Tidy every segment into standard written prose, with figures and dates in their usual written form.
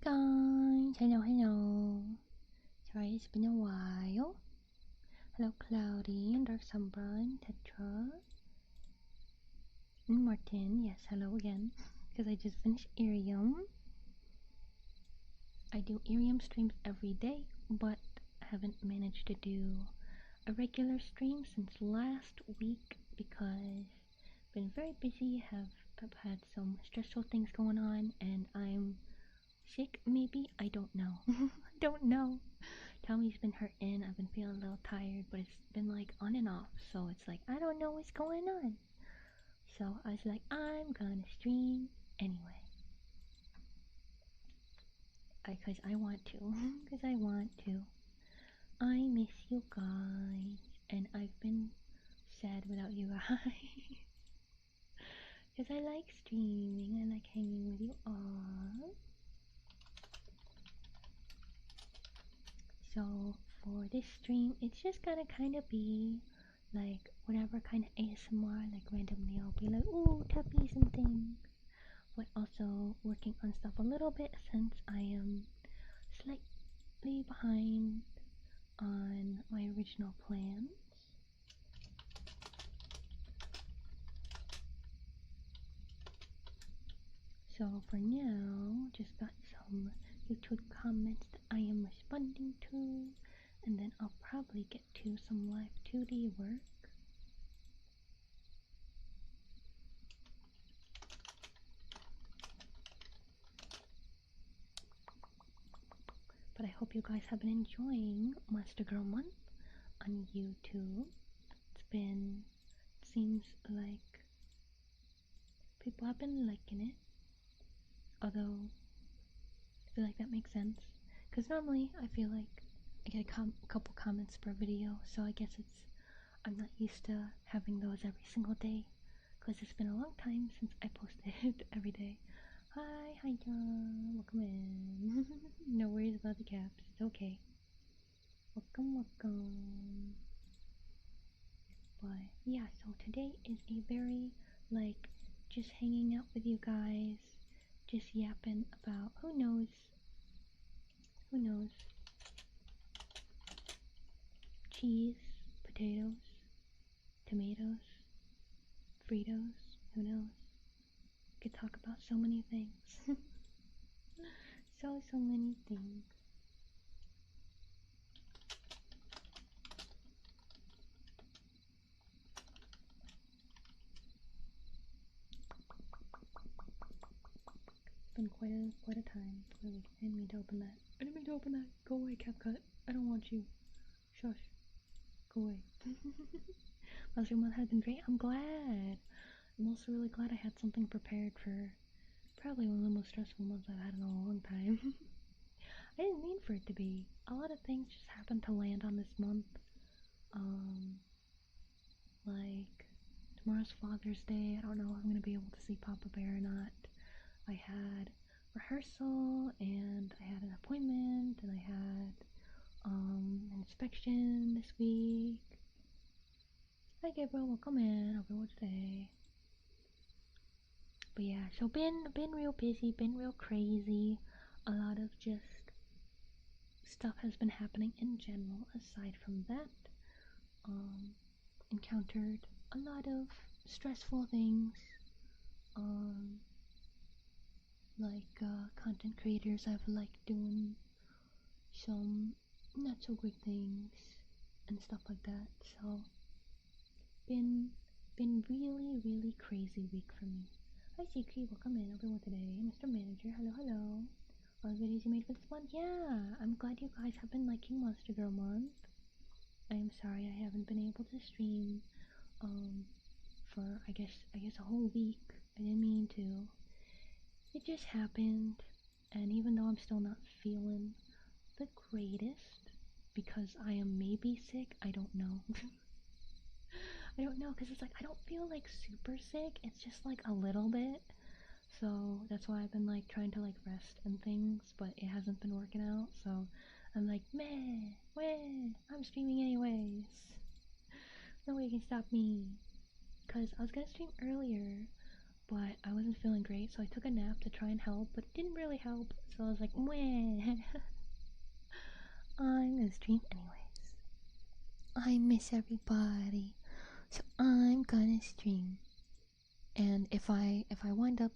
Guys, hello. Sorry, it's been a while. Hello, Cloudy and Dark Sunburn, Tetra, and Martin. Yes, hello again. Because I just finished Irium. I do Irium streams every day, but haven't managed to do a regular stream since last week because I've been very busy. I've had some stressful things going on, and I'm sick. Maybe I don't know. Don't know. Tommy's been hurting. I've been feeling a little tired, but it's been like on and off. So it's like I don't know what's going on. So I was like, I'm gonna stream anyway. Because I want to. Because I want to. I miss you guys. And I've been sad without you guys. Because I like streaming. I like hanging with you all. So for this stream, it's just gonna kind of be like whatever kind of ASMR, like randomly I'll be like, ooh, tappies and things. But also working on stuff a little bit since I am slightly behind on my original plans. So for now, just got some YouTube comments that I am responding to, and then I'll probably get to some live 2D work. But I hope you guys have been enjoying Monster Girl Month on YouTube. Seems like people have been liking it. Although, I feel like that makes sense. Because normally, I feel like I get a couple comments per video. So I guess I'm not used to having those every single day. Because it's been a long time since I posted every day. Hi John, welcome in. No worries about the caps, it's okay. Welcome. But yeah, so today is a very like just hanging out with you guys, just yapping about who knows, cheese, potatoes, tomatoes, Fritos, who knows? Could talk about so many things. So many things. It's been quite a time. Really, I didn't mean to open that. I didn't mean to open that. Go away, CapCut. I don't want you. Shush. Go away. How's your month? Has been great. I'm glad. I'm also really glad I had something prepared for probably one of the most stressful months I've had in a long time. I didn't mean for it to be. A lot of things just happened to land on this month. Like, tomorrow's Father's Day. I don't know if I'm gonna be able to see Papa Bear or not. I had rehearsal, and I had an appointment, and I had an inspection this week. Hi Gabriel, welcome in. Hope you're today. But yeah, so been real busy, been real crazy. A lot of just stuff has been happening in general. Aside from that, encountered a lot of stressful things. Like content creators I've liked doing some not so great things and stuff like that. So been really crazy week for me. Hi CK, welcome in everyone today. Mr. Manager, hello. All the videos you made for this month? Yeah, I'm glad you guys have been liking Monster Girl Month. I am sorry I haven't been able to stream for I guess a whole week. I didn't mean to. It just happened, and even though I'm still not feeling the greatest because I am maybe sick, I don't know. I don't know, because it's like I don't feel like super sick, it's just like a little bit. So that's why I've been like trying to like rest and things, but it hasn't been working out. So I'm like, meh, I'm streaming anyways. Nobody can stop me. Because I was gonna stream earlier, but I wasn't feeling great, so I took a nap to try and help, but it didn't really help. So I was like, meh. I'm gonna stream anyways. I miss everybody, so I'm gonna stream. And if I wind up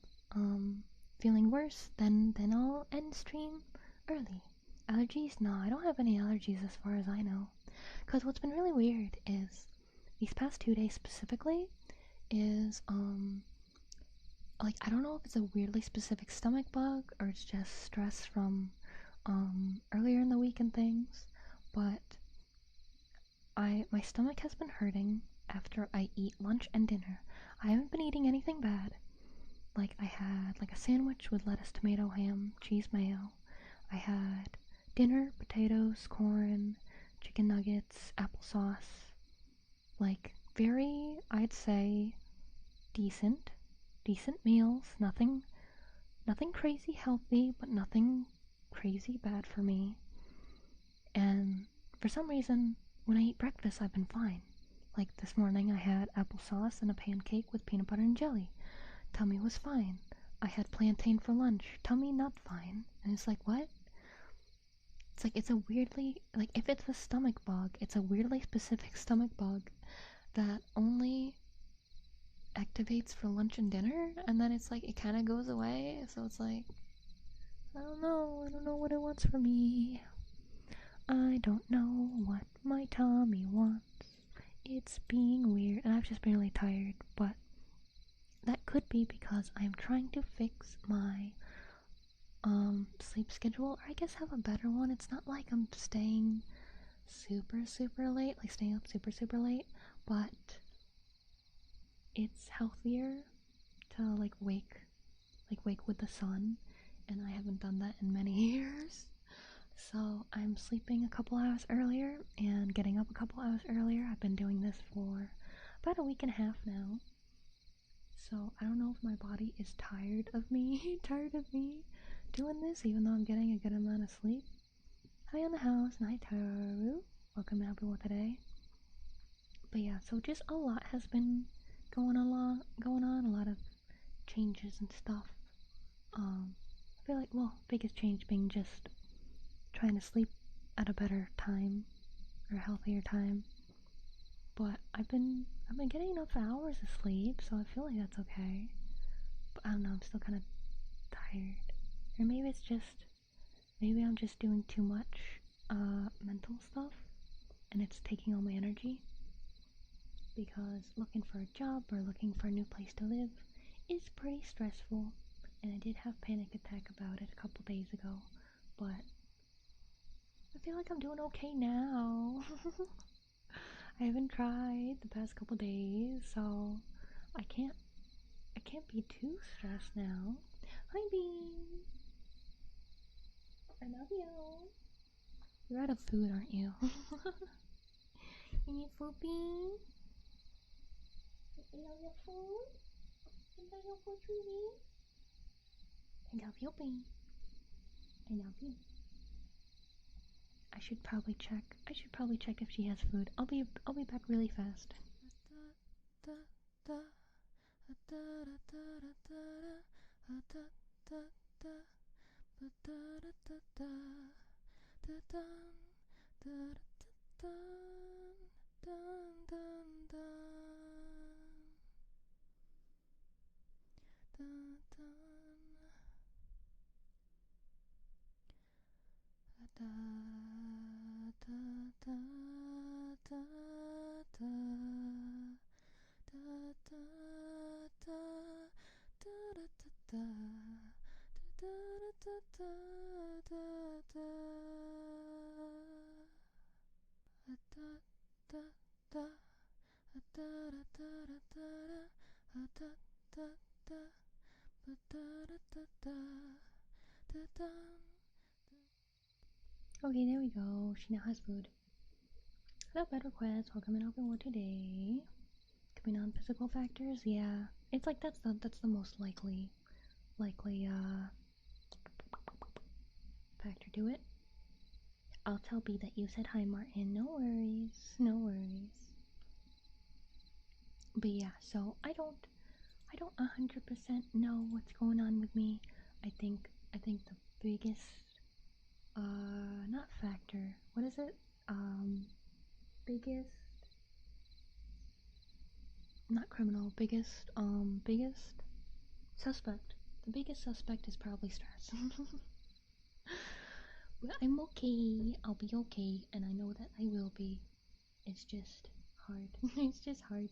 feeling worse, then I'll end stream early. Allergies? No, I don't have any allergies as far as I know. Cause what's been really weird is these past 2 days specifically is like I don't know if it's a weirdly specific stomach bug or it's just stress from earlier in the week and things, but my stomach has been hurting after I eat lunch and dinner. I haven't been eating anything bad. Like I had like a sandwich with lettuce, tomato, ham, cheese, mayo. I had dinner, potatoes, corn, chicken nuggets, applesauce. Like very, I'd say, decent meals. Nothing crazy healthy, but nothing crazy bad for me. And for some reason, when I eat breakfast, I've been fine. Like this morning, I had applesauce and a pancake with peanut butter and jelly. Tummy was fine. I had plantain for lunch. Tummy not fine. And it's like, what? It's like, it's a weirdly, like, if it's a stomach bug, it's a weirdly specific stomach bug that only activates for lunch and dinner, and then it's like, it kind of goes away, so it's like, I don't know what it wants from me. I don't know what my tummy wants. It's being weird, and I've just been really tired, but that could be because I'm trying to fix my sleep schedule, or I guess have a better one. It's not like I'm staying super late, like staying up super late, but it's healthier to like wake with the sun, and I haven't done that in many years. So I'm sleeping a couple hours earlier and getting up a couple hours earlier. I've been doing this for about a week and a half now. So I don't know if my body is tired of me doing this, even though I'm getting a good amount of sleep. Hi on the house, and hi Taru. Welcome to everyone today. But yeah, so just a lot has been going on, a lot of changes and stuff. I feel like, well, biggest change being just trying to sleep at a better time or a healthier time. but I've been getting enough hours of sleep, so I feel like that's okay. But I don't know, I'm still kind of tired. Or maybe it's just, maybe I'm just doing too much mental stuff, and it's taking all my energy. Because looking for a job or looking for a new place to live is pretty stressful, and I did have panic attack about it a couple days ago, but I feel like I'm doing okay now. I haven't tried the past couple days, so I can't be too stressed now. Hi Bean! I love you! You're out of food, aren't you? You need food, Bean? You love your food? You love your food, sweetie? I love you, Bean. I love you. I should probably check if she has food. I'll be back really fast. Okay, there we go. She now has food. Hello, bed request. Welcome in open world today. Could be non-physical factors. Yeah, it's like that's the most likely factor to it. I'll tell B that you said hi, Martin. No worries, no worries. But yeah, so I don't 100% know what's going on with me. I think the biggest not factor. What is it? Biggest, not criminal, biggest suspect. The biggest suspect is probably stress. But I'm okay. I'll be okay, and I know that I will be. It's just hard. It's just hard.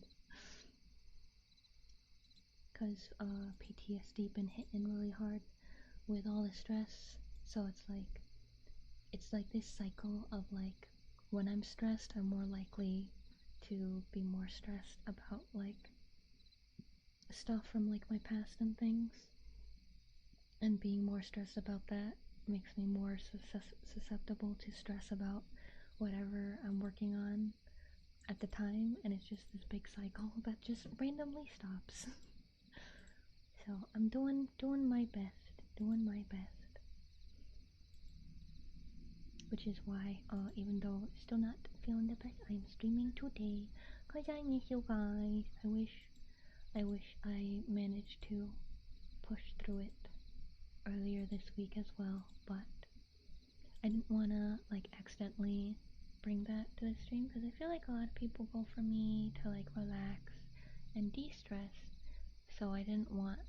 Cause PTSD been hitting really hard with all the stress. So it's like this cycle of like, when I'm stressed, I'm more likely to be more stressed about like stuff from like my past and things, and being more stressed about that makes me more susceptible to stress about whatever I'm working on at the time, and it's just this big cycle that just randomly stops. So I'm doing my best, which is why even though still not feeling the best, I'm streaming today because I miss you guys. I wish I managed to push through it earlier this week as well, but I didn't want to like accidentally bring that to the stream, because I feel like a lot of people go for me to like relax and de-stress, so I didn't want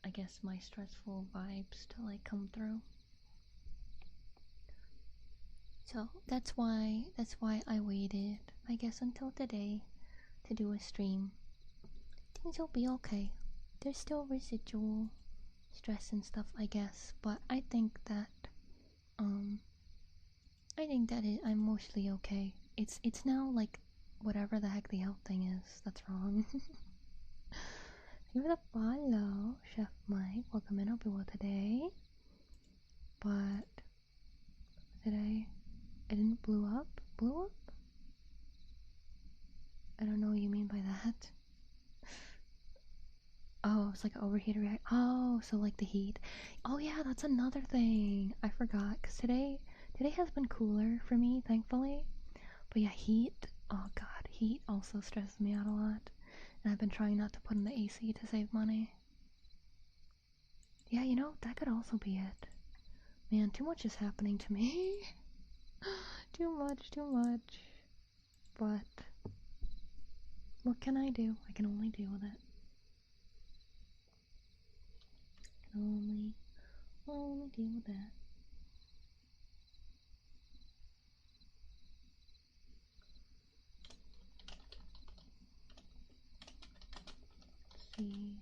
I guess my stressful vibes to like come through. So that's why I waited, I guess, until today to do a stream. Things will be okay. There's still residual stress and stuff, I guess, but I think that I'm mostly okay. It's now like whatever the heck the health thing is that's wrong. Give it a follow, Chef Mike. Welcome in. Hope you well today. But today I didn't blew up. Blew up? I don't know what you mean by that. Oh, it's like an overheated react. Oh, so like the heat. Oh yeah, that's another thing. I forgot, because today has been cooler for me, thankfully. But yeah, heat. Oh god, heat also stresses me out a lot. And I've been trying not to put in the AC to save money. Yeah, you know, that could also be it. Man, too much is happening to me. Too much. But what can I do? I can only deal with it. I can only deal with that. Let's see.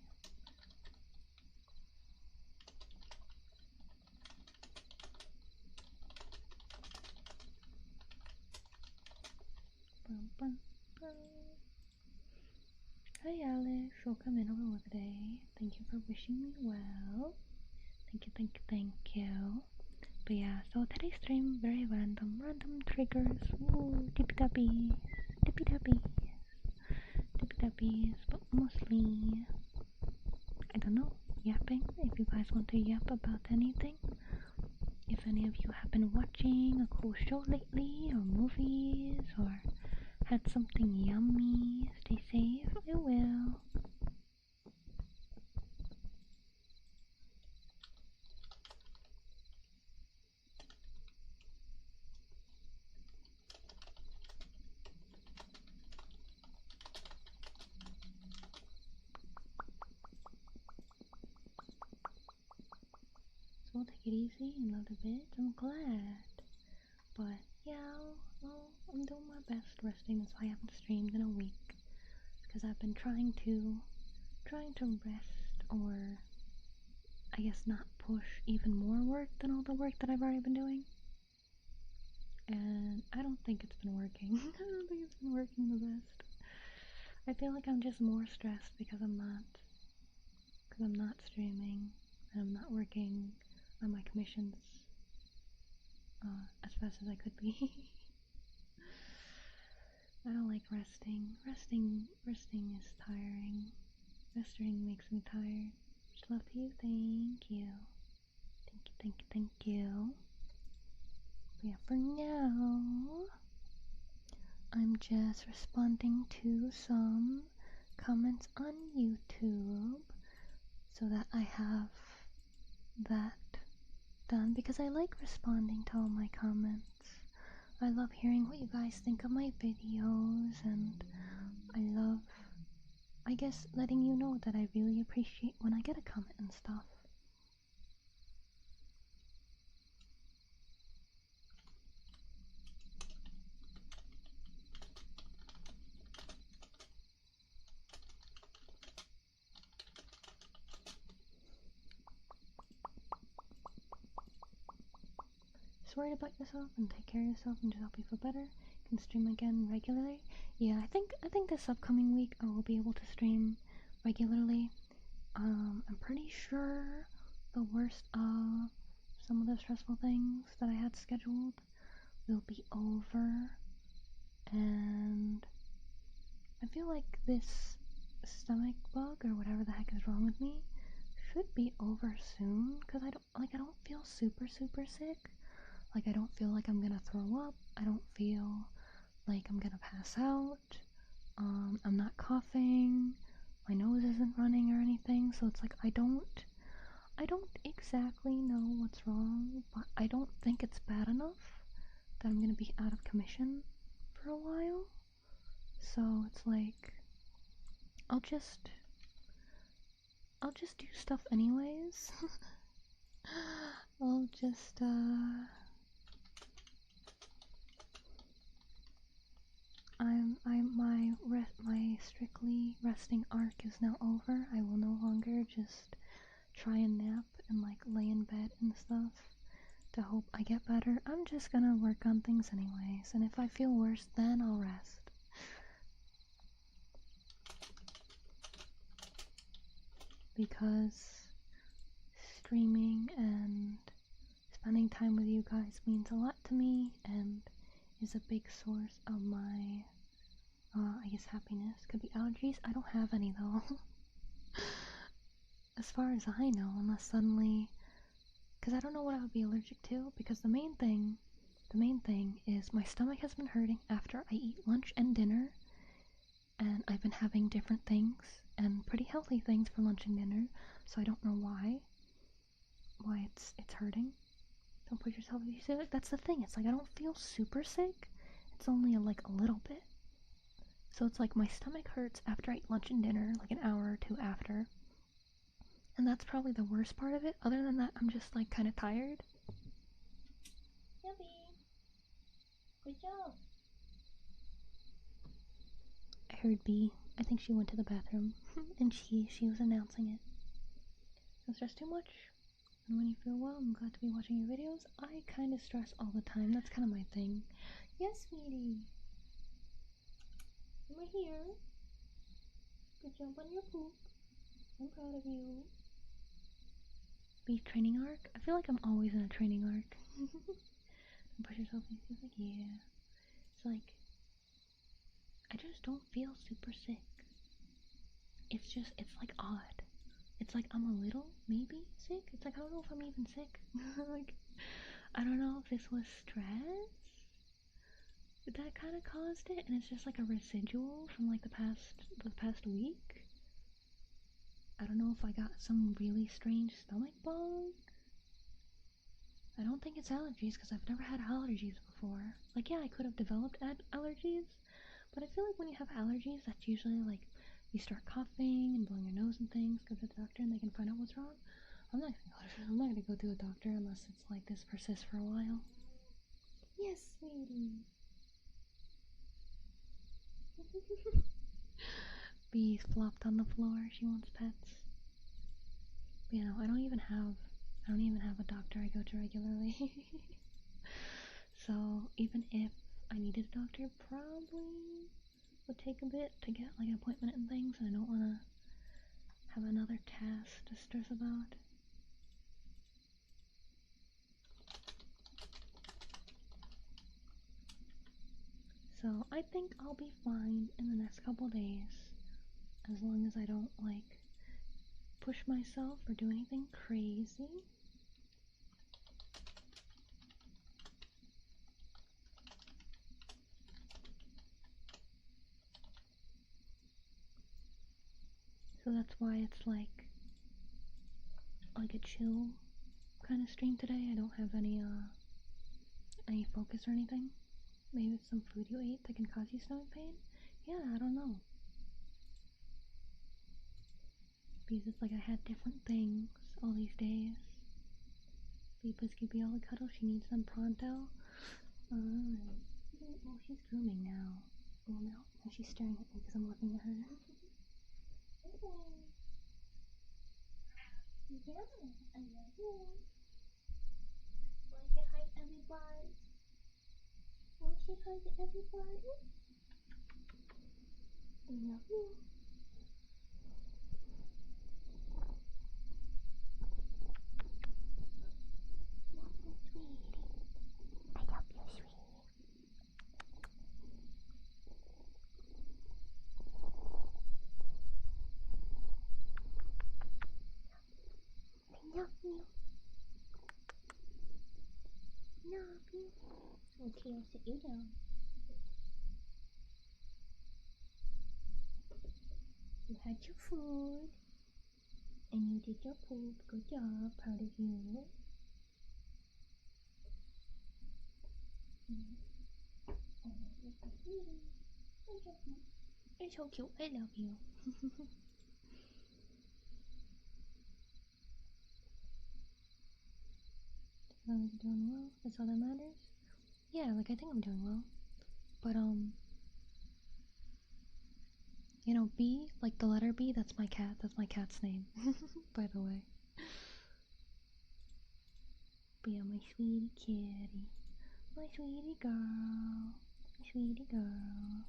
Hi Alex, welcome in over the day. Thank you for wishing me well. Thank you. But yeah, so today's stream, very random triggers. Ooh, tippy tappies, but mostly, I don't know, yapping. If you guys want to yap about anything, if any of you have been watching a cool show lately, or movies, or had something yummy, stay safe, I will. So we'll take it easy and love the bit. I'm glad. But yeah, I'm doing my best resting. That's why I haven't streamed in a week. Because I've been trying to rest, or I guess not push even more work than all the work that I've already been doing. And I don't think it's been working. I don't think it's been working the best. I feel like I'm just more stressed because I'm not streaming and I'm not working on my commissions as fast as I could be. I don't like resting. Resting is tiring. Resting makes me tired. Much love to you. Thank you. Thank you. But yeah, for now, I'm just responding to some comments on YouTube so that I have that done, because I like responding to all my comments. I love hearing what you guys think of my videos, and I love, I guess, letting you know that I really appreciate when I get a comment and stuff. Worry about yourself and take care of yourself and just help you feel better. You can stream again regularly. Yeah, I think this upcoming week I will be able to stream regularly. I'm pretty sure the worst of some of the stressful things that I had scheduled will be over, and I feel like this stomach bug or whatever the heck is wrong with me should be over soon, because I don't feel super sick. Like, I don't feel like I'm gonna throw up. I don't feel like I'm gonna pass out. I'm not coughing. My nose isn't running or anything. So it's like I don't exactly know what's wrong, but I don't think it's bad enough that I'm gonna be out of commission for a while. So it's like I'll just do stuff anyways. I'll just my strictly resting arc is now over. I will no longer just try and nap and like lay in bed and stuff to hope I get better. I'm just gonna work on things anyways, and if I feel worse, then I'll rest. Because streaming and spending time with you guys means a lot to me and is a big source of my I guess happiness. Could be allergies. I don't have any though. As far as I know, unless suddenly, because I don't know what I would be allergic to, because the main thing is my stomach has been hurting after I eat lunch and dinner, and I've been having different things and pretty healthy things for lunch and dinner, so I don't know why it's hurting. Don't push yourself if you feel sick. That's the thing. It's like I don't feel super sick. It's only like a little bit. So it's like my stomach hurts after I eat lunch and dinner, like an hour or two after. And that's probably the worst part of it. Other than that, I'm just like kind of tired. Yummy. Good job. I heard B. I think she went to the bathroom. And she was announcing it. Don't stress too much. And when you feel well, I'm glad to be watching your videos. I kind of stress all the time. That's kind of my thing. Yes, sweetie. We're here. Good job on your poop. I'm proud of you. Be training arc? I feel like I'm always in a training arc. Don't push yourself in. It's like, yeah. It's like, I just don't feel super sick. It's like odd. It's like I'm a little, maybe, sick. It's like, I don't know if I'm even sick. Like, I don't know if this was stress that kind of caused it, and it's just like a residual from like the past week. I don't know if I got some really strange stomach bug. I don't think it's allergies because I've never had allergies before. Like, yeah, I could have developed allergies, but I feel like when you have allergies, that's usually like you start coughing and blowing your nose and things. Go to the doctor and they can find out what's wrong. I'm not gonna go to a doctor unless it's like this persists for a while. Yes, sweetie. Bee flopped on the floor. She wants pets. But, you know, I don't even have a doctor I go to regularly. So even if I needed a doctor, probably would take a bit to get like an appointment and things, and I don't want to have another task to stress about. So I think I'll be fine in the next couple days, as long as I don't like push myself or do anything crazy. So that's why it's like a chill kind of stream today. I don't have any focus or anything. Maybe it's some food you ate that can cause you stomach pain. Yeah, I don't know. Because it's like I had different things all these days. Beatrice could be all the cuddle. She needs them pronto. Alright. Oh, she's grooming now. Oh no. Now she's staring at me because I'm looking at her. Okay. Yeah, I love you. Wanna say hi to everybody? Wanna say hi to everybody? I love you. Love you. Love you. Okay, I'll sit you down. You had your food. And you did your poop. Good job. Proud of you. You're so cute. I love you. As long as you're doing well, that's all that matters. Yeah, like I think I'm doing well. But you know, B, like the letter B, that's my cat. That's my cat's name. By the way. But yeah, my sweetie kitty. My sweetie girl. My sweetie girl.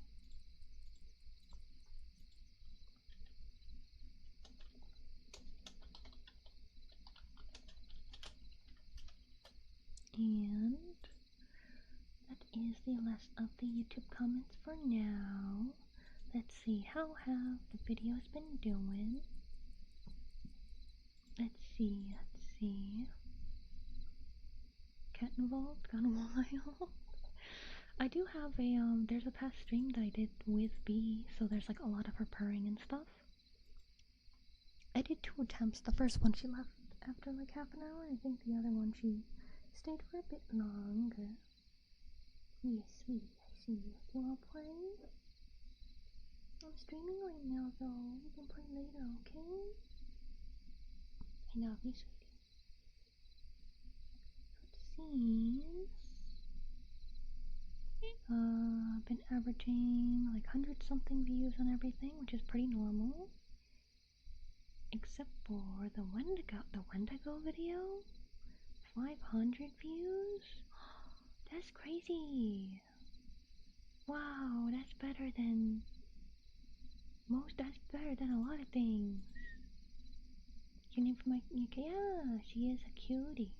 And that is the last of the YouTube comments for now. Let's see, how have the videos been doing? Let's see. Cat involved? Gone a while. I do have there's a past stream that I did with B, so there's like a lot of her purring and stuff. I did 2 attempts. The first one she left after like half an hour. I think the other one she stayed for a bit longer. Yes, sweetie, I see you. You wanna play? I'm streaming right now, though. We can play later, okay? I love you, sweetie. So it seems been averaging like 100-something views on everything, which is pretty normal. Except for the Wendigo video, 500 views. That's crazy. Wow, that's better than most. That's better than a lot of things. Your name from my UK? Yeah, she is a cutie.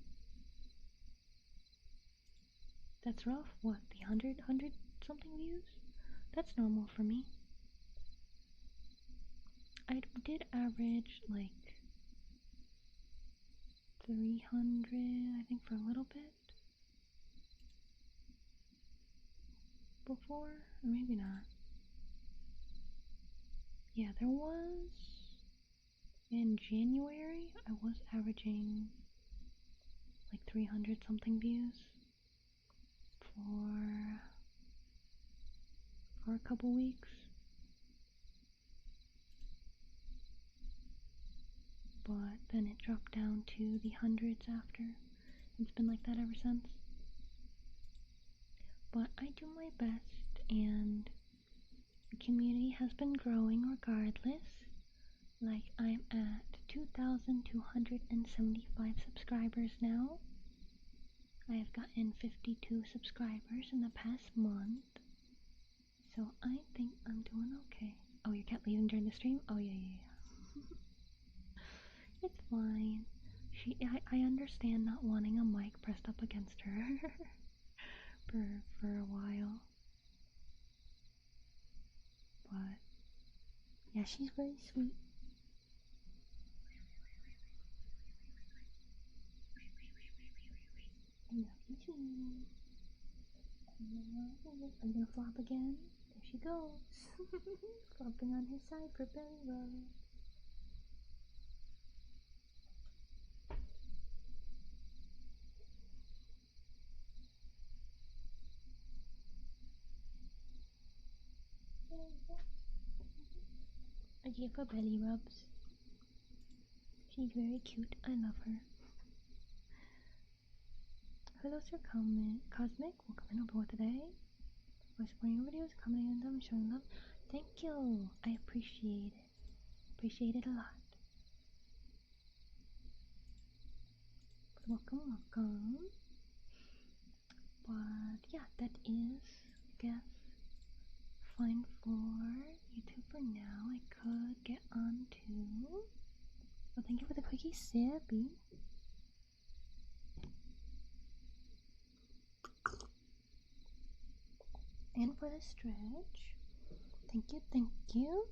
That's rough. What, the 100 something views? That's normal for me. I did average like 300, I think, for a little bit before, or maybe not. Yeah, there was in January. I was averaging like 300 something views for a couple weeks. But then it dropped down to the hundreds after. It's been like that ever since. But I do my best, and the community has been growing regardless. Like, I'm at 2,275 subscribers now. I have gotten 52 subscribers in the past month. So I think I'm doing okay. Oh, your cat leaving during the stream? Oh, yeah. It's fine. I understand not wanting a mic pressed up against her for a while. But yeah, she's very sweet. I love you too. Are you gonna flop again? There she goes. Flopping on her side for belly rub. I give her belly rubs. She's very cute. I love her. Hello, Sir Cosmic. Welcome in aboard today. For supporting your videos, commenting on them, and showing love. Thank you. I appreciate it. Appreciate it a lot. Welcome. But yeah, that is, I guess, fine for YouTube for now. I could get on to. Well, thank you for the quickie, Sippy. And for the stretch. Thank you.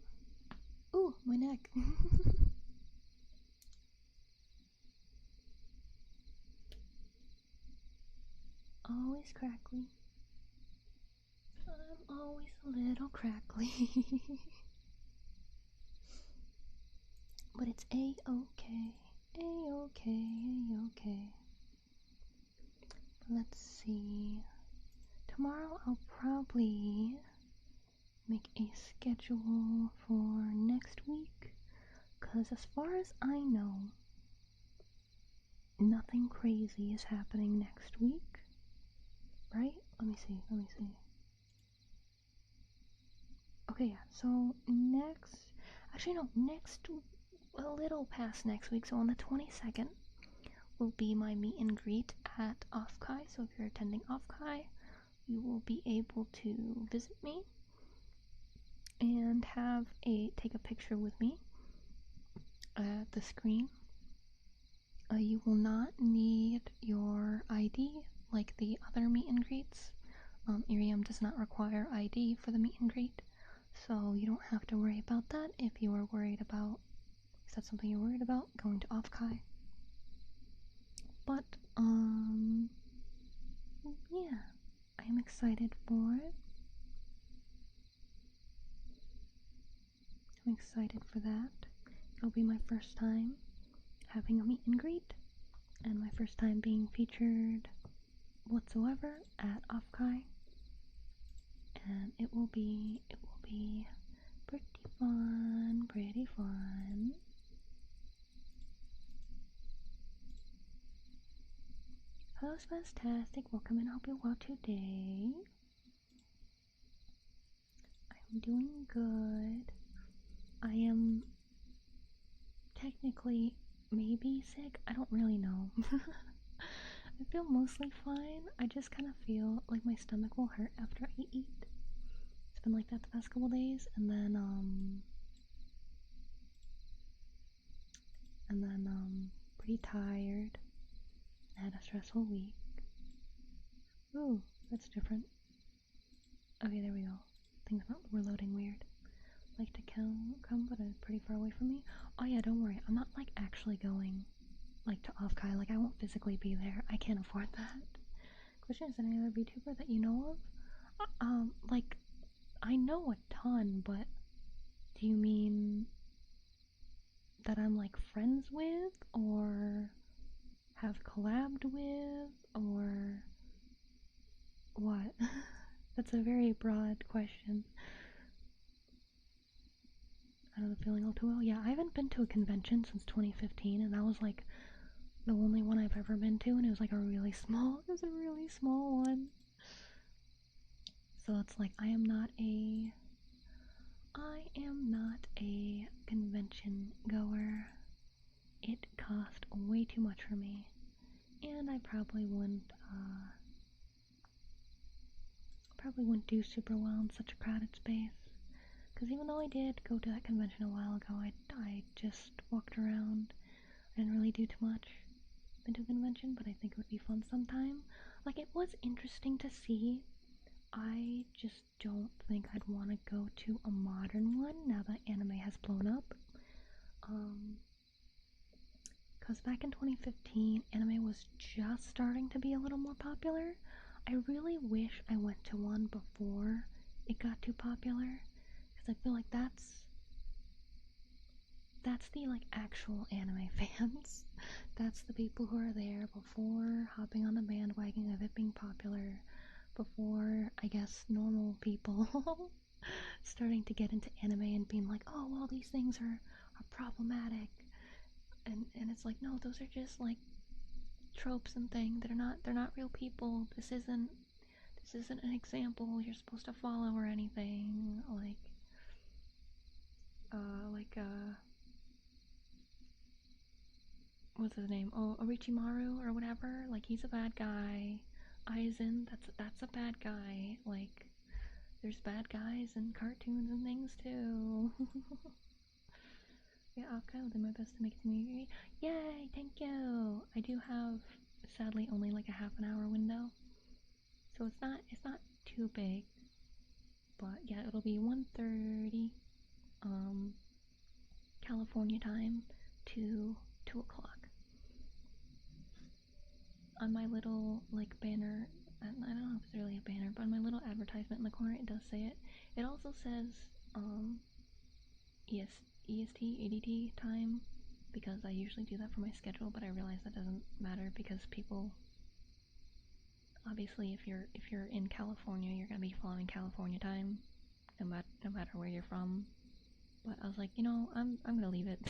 Ooh, my neck. Always crackly. I'm always a little crackly. But it's A-okay. A-okay. Let's see. Tomorrow I'll probably make a schedule for next week, because as far as I know, nothing crazy is happening next week, right? Let me see. Okay, yeah, so next, a little past next week, so on the 22nd will be my meet and greet at Offkai. So if you're attending Offkai, you will be able to visit me and take a picture with me at the screen. You will not need your ID like the other meet and greets. Irium does not require ID for the meet and greet, so you don't have to worry about that if you are worried about, is that something you're worried about, going to Offkai. But, yeah, I am excited for it. I'm excited for that. It'll be my first time having a meet and greet, and my first time being featured whatsoever at Afkai, and it will be pretty fun, pretty fun. Hello, Spastastic. Welcome and hope you're well today. I'm doing good. I am technically maybe sick. I don't really know. I feel mostly fine. I just kind of feel like my stomach will hurt after I eat. It's been like that the past couple days, and then pretty tired. I had a stressful week. Ooh, that's different. Okay, there we go. Things were loading weird. Like to come, but it's pretty far away from me. Oh yeah, don't worry. I'm not like actually going like to Offkai. Like I won't physically be there. I can't afford that. Question: is there any other VTuber that you know of? Like I know a ton, but do you mean that I'm like friends with, or have collabed with, or what? That's a very broad question. I know the feeling all too well. Yeah, I haven't been to a convention since 2015, and that was like the only one I've ever been to, and it was like a really small one. So it's like I am not a convention goer. It cost way too much for me, and I probably wouldn't do super well in such a crowded space. Because even though I did go to that convention a while ago, I just walked around. I didn't really do too much. Been to a convention, but I think it would be fun sometime. Like, it was interesting to see. I just don't think I'd want to go to a modern one now that anime has blown up. Because back in 2015, anime was just starting to be a little more popular. I really wish I went to one before it got too popular, because I feel like that's the like actual anime fans. That's the people who are there before hopping on the bandwagon of it being popular, before I guess normal people starting to get into anime and being like, oh well, these things are problematic, and it's like, no, those are just like tropes and things. They're not real people. This isn't an example you're supposed to follow or anything. What's his name? Oh, Orochimaru or whatever. Like, he's a bad guy. Aizen, that's a bad guy. Like, there's bad guys in cartoons and things too. Yeah, I'll do my best to make it to me. Yay, thank you. I do have sadly only like a half an hour window, so it's not too big. But yeah, it'll be 1:30 California time to 2 o'clock. On my little like banner, I don't know if it's really a banner, but on my little advertisement in the corner, it does say it. It also says EST ADT time, because I usually do that for my schedule, but I realize that doesn't matter because people, obviously, if you're in California, you're gonna be following California time, no matter where you're from. But I was like, you know, I'm gonna leave it.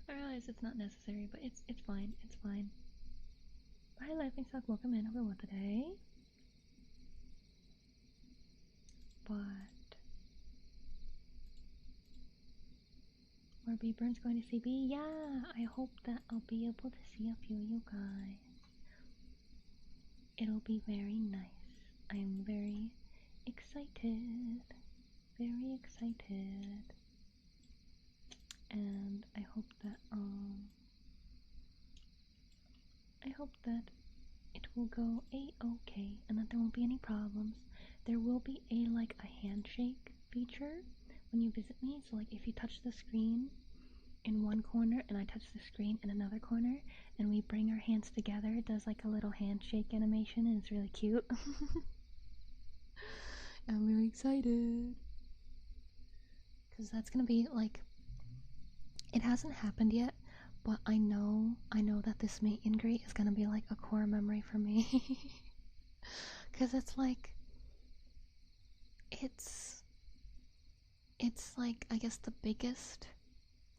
I realize it's not necessary, but it's fine. It's fine. Hi, Laughing Stock. Welcome in. Over what today? But are Beaberns going to CB? Yeah, I hope that I'll be able to see a few of you guys. It'll be very nice. I am very excited. Very excited. And I hope that it will go a-okay and that there won't be any problems. There will be a handshake feature when you visit me. So like if you touch the screen in one corner and I touch the screen in another corner and we bring our hands together, it does like a little handshake animation and it's really cute. I'm really excited because that's gonna be like, it hasn't happened yet, but I know that this meet and greet is gonna be like a core memory for me. Cause it's like, it's like, I guess the biggest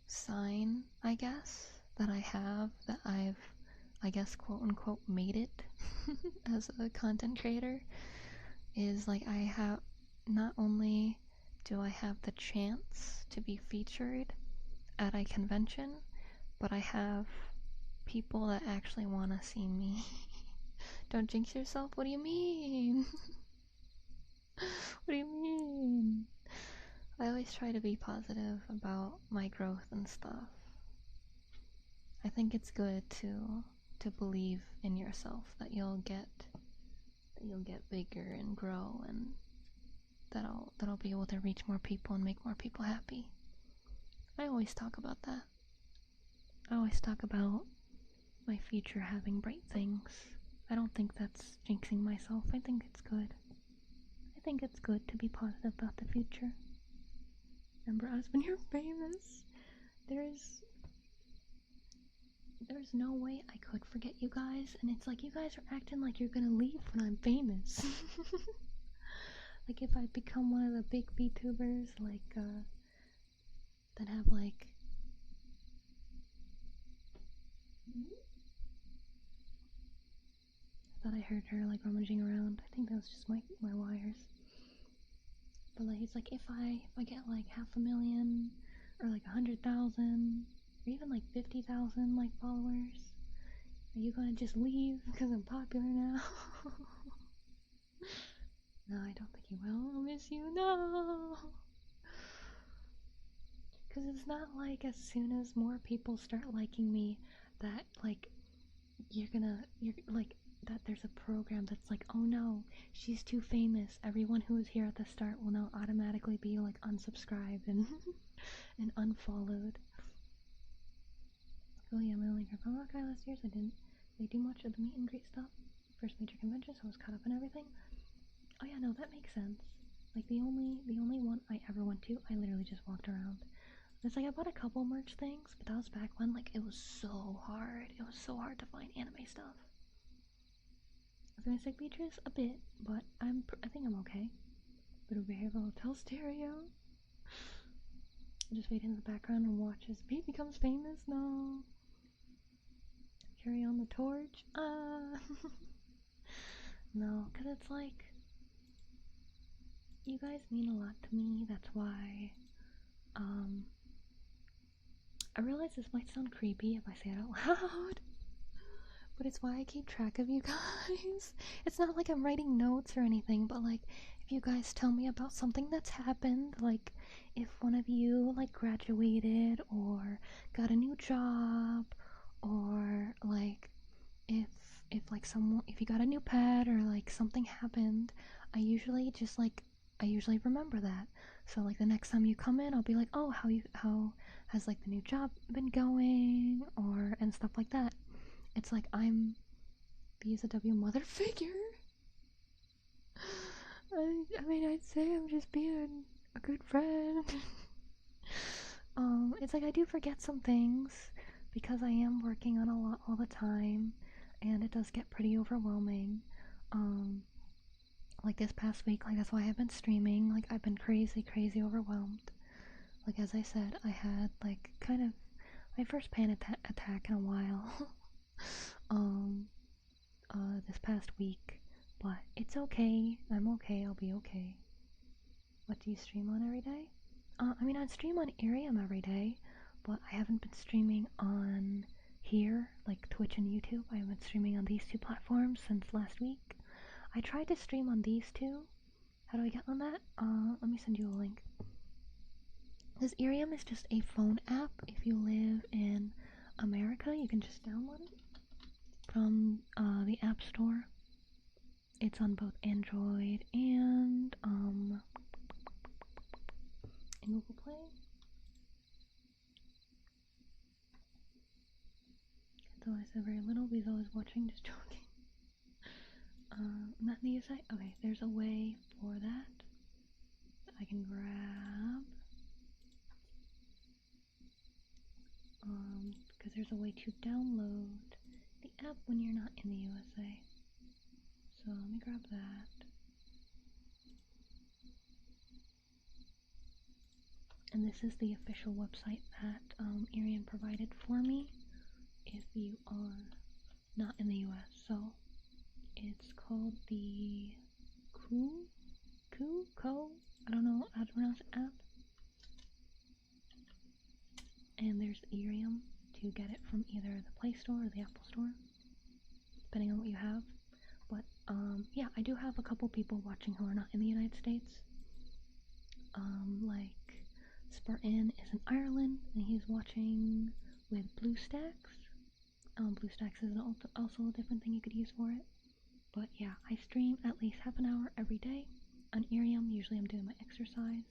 sign, I guess, that I have that I've, I guess, quote unquote, made it as a content creator is like I have, not only do I have the chance to be featured at a convention, but I have people that actually want to see me. Don't jinx yourself. What do you mean? What do you mean? I always try to be positive about my growth and stuff. I think it's good to believe in yourself that you'll get bigger and grow, and that I'll be able to reach more people and make more people happy. I always talk about that. I always talk about my future having bright things. I don't think that's jinxing myself. I think it's good. I think it's good to be positive about the future. Remember us when you're famous? There's no way I could forget you guys, and it's like you guys are acting like you're gonna leave when I'm famous. Like if I become one of the big VTubers, like that have like I thought I heard her like rummaging around. I think that was just my wires. But like it's like if I get like 500,000 or like 100,000 or even like 50,000 like followers, are you gonna just leave because I'm popular now? No, I don't think you will. I'll miss you. No. Because it's not like as soon as more people start liking me that like you're like that there's a program that's like, oh no, she's too famous. Everyone who was here at the start will now automatically be like unsubscribed and and unfollowed. Oh yeah, my only Fanart guy last year, so I didn't really do much of the meet and greet stuff. First major convention, so I was caught up in everything. Oh yeah, no, that makes sense. Like the only one I ever went to, I literally just walked around. It's like I bought a couple merch things, but that was back when like it was so hard. It was so hard to find anime stuff. I was gonna say Beatrice a bit, but I think I'm okay. But over here, the hotel stereo. Just wait in the background and watch as Pete becomes famous. No. Carry on the torch. No, cause it's like you guys mean a lot to me. That's why. I realize this might sound creepy if I say it out loud, but it's why I keep track of you guys. It's not like I'm writing notes or anything, but like if you guys tell me about something that's happened, like if one of you like graduated or got a new job, or like if you got a new pet or like something happened, I usually remember that. So like the next time you come in, I'll be like, oh, how has like the new job been going, or and stuff like that. It's like I'm the NSFW mother figure. I mean, I'd say I'm just being a good friend. It's like I do forget some things because I am working on a lot all the time, and it does get pretty overwhelming. Like this past week, like that's why I've been streaming. Like I've been crazy overwhelmed. Like as I said, I had like kind of my first panic attack in a while. This past week, but it's okay. I'm okay. I'll be okay. What do you stream on every day? I mean, I stream on Arium every day, but I haven't been streaming on here, like Twitch and YouTube. I haven't been streaming on these two platforms since last week. I tried to stream on these two. How do I get on that? Let me send you a link. This Arium is just a phone app. If you live in America, you can just download it from the App Store. It's on both Android and Google Play. Though I said very little because I was watching, just joking. Not the site. Okay, there's a way for that I can grab. Because there's a way to download the app when you're not in the USA. So let me grab that. And this is the official website that Arian provided for me if you are not in the US. So it's called the I don't know how to pronounce the app. And there's Arium to get it from either the Play Store or the Apple Store, depending on what you have. But yeah, I do have a couple people watching who are not in the United States. Like Spartan is in Ireland, and he's watching with BlueStacks. BlueStacks is also a different thing you could use for it. But yeah, I stream at least half an hour every day on Arium. Usually I'm doing my exercise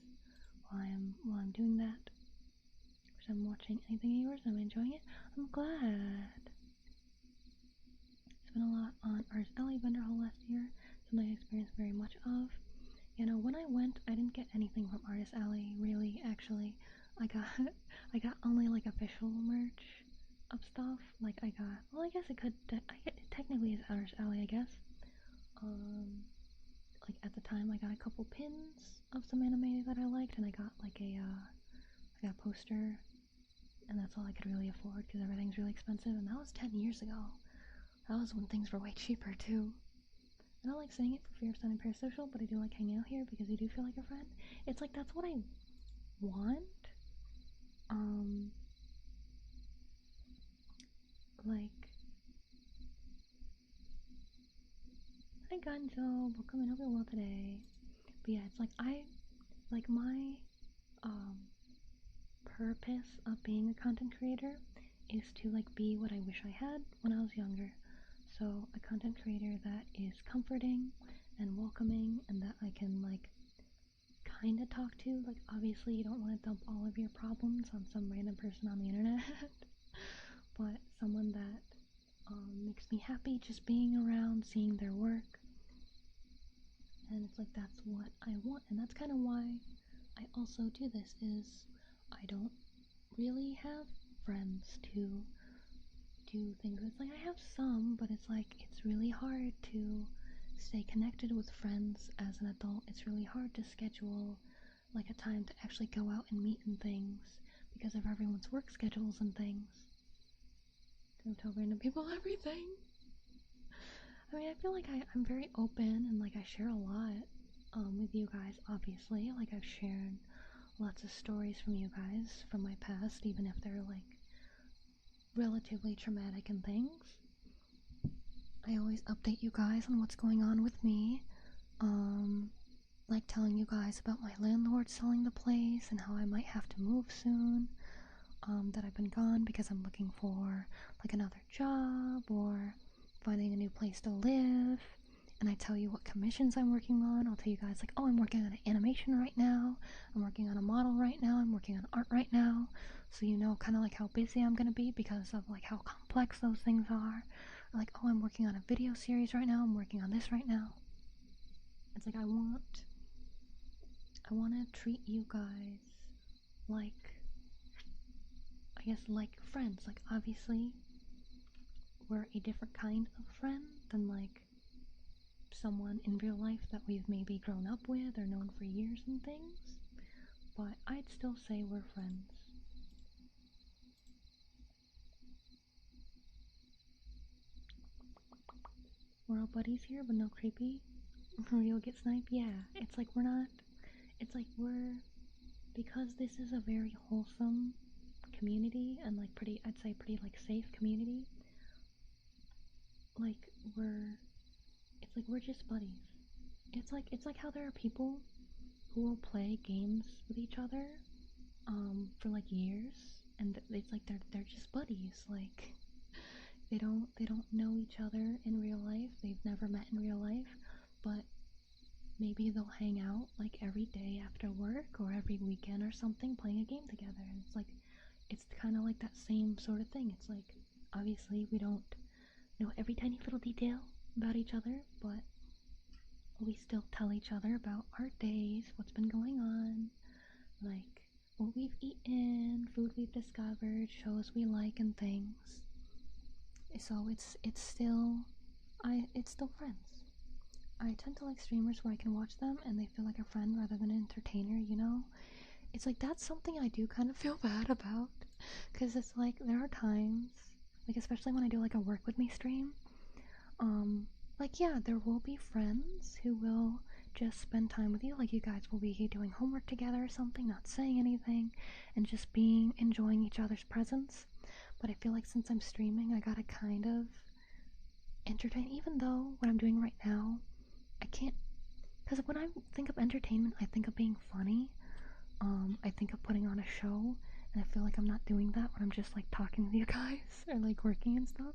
while I'm doing that. So I'm watching anything of yours, I'm enjoying it. I'm glad. Spent a lot on Artist Alley Vendor Hall last year, something I experienced very much of. You know, when I went, I didn't get anything from Artist Alley, really, actually. I got only, like, official merch of stuff. Like, I guess it technically is Artist Alley, I guess. Like, at the time, I got a couple pins of some anime that I liked, and I got, like, I got a poster, and that's all I could really afford, because everything's really expensive, and that was 10 years ago. That was when things were way cheaper, too. I don't like saying it for fear of sounding parasocial, but I do like hanging out here because you do feel like a friend. It's like, that's what I want. Like, hi Gonzo, welcome in, hope you're well today. But yeah, it's like, my, purpose of being a content creator is to, like, be what I wish I had when I was younger. So, a content creator that is comforting and welcoming and that I can, like, kind of talk to. Like, obviously you don't want to dump all of your problems on some random person on the internet, but someone that makes me happy just being around, seeing their work. And it's like, that's what I want, and that's kind of why I also do this, is I don't really have friends to do things. It's like, I have some, but it's like, it's really hard to stay connected with friends as an adult. It's really hard to schedule, like, a time to actually go out and meet and things because of everyone's work schedules and things. Don't tell random people everything. I mean, I feel like I'm very open, and, like, I share a lot with you guys, obviously. Like, I've shared lots of stories from you guys from my past, even if they're, like, relatively traumatic and things. I always update you guys on what's going on with me, like telling you guys about my landlord selling the place and how I might have to move soon, that I've been gone because I'm looking for, like, another job or finding a new place to live. And I tell you what commissions I'm working on. I'll tell you guys, like, oh, I'm working on an animation right now, I'm working on a model right now, I'm working on art right now, so you know kind of like how busy I'm gonna be because of, like, how complex those things are. Or like, oh, I'm working on a video series right now, I'm working on this right now. It's like, I want to treat you guys like, I guess, like friends. Like, obviously we're a different kind of friend than, like, someone in real life that we've maybe grown up with or known for years and things, but I'd still say we're friends. We're all buddies here, but no creepy. Real get sniped? Yeah, it's like, we're not, it's like, because this is a very wholesome community and, like, I'd say pretty, like, safe community, like, we're just buddies. It's like how there are people who will play games with each other, for, like, years, and it's like they're just buddies. Like, they don't know each other in real life, they've never met in real life, but maybe they'll hang out, like, every day after work or every weekend or something, playing a game together. And it's like, it's kind of like that same sort of thing. It's like, obviously we don't know every tiny little detail about each other, but we still tell each other about our days, what's been going on, like, what we've eaten, food we've discovered, shows we like and things. So it's still friends. I tend to like streamers where I can watch them and they feel like a friend rather than an entertainer, you know? It's like that's something I do kind of feel bad about. Because it's like there are times, like especially when I do like a work with me stream, like yeah, there will be friends who will just spend time with you. Like you guys will be doing homework together or something, not saying anything, and just enjoying each other's presence. But I feel like since I'm streaming, I gotta kind of entertain, even though what I'm doing right now, I can't, because when I think of entertainment, I think of being funny. I think of putting on a show, and I feel like I'm not doing that when I'm just like talking with you guys or like working and stuff.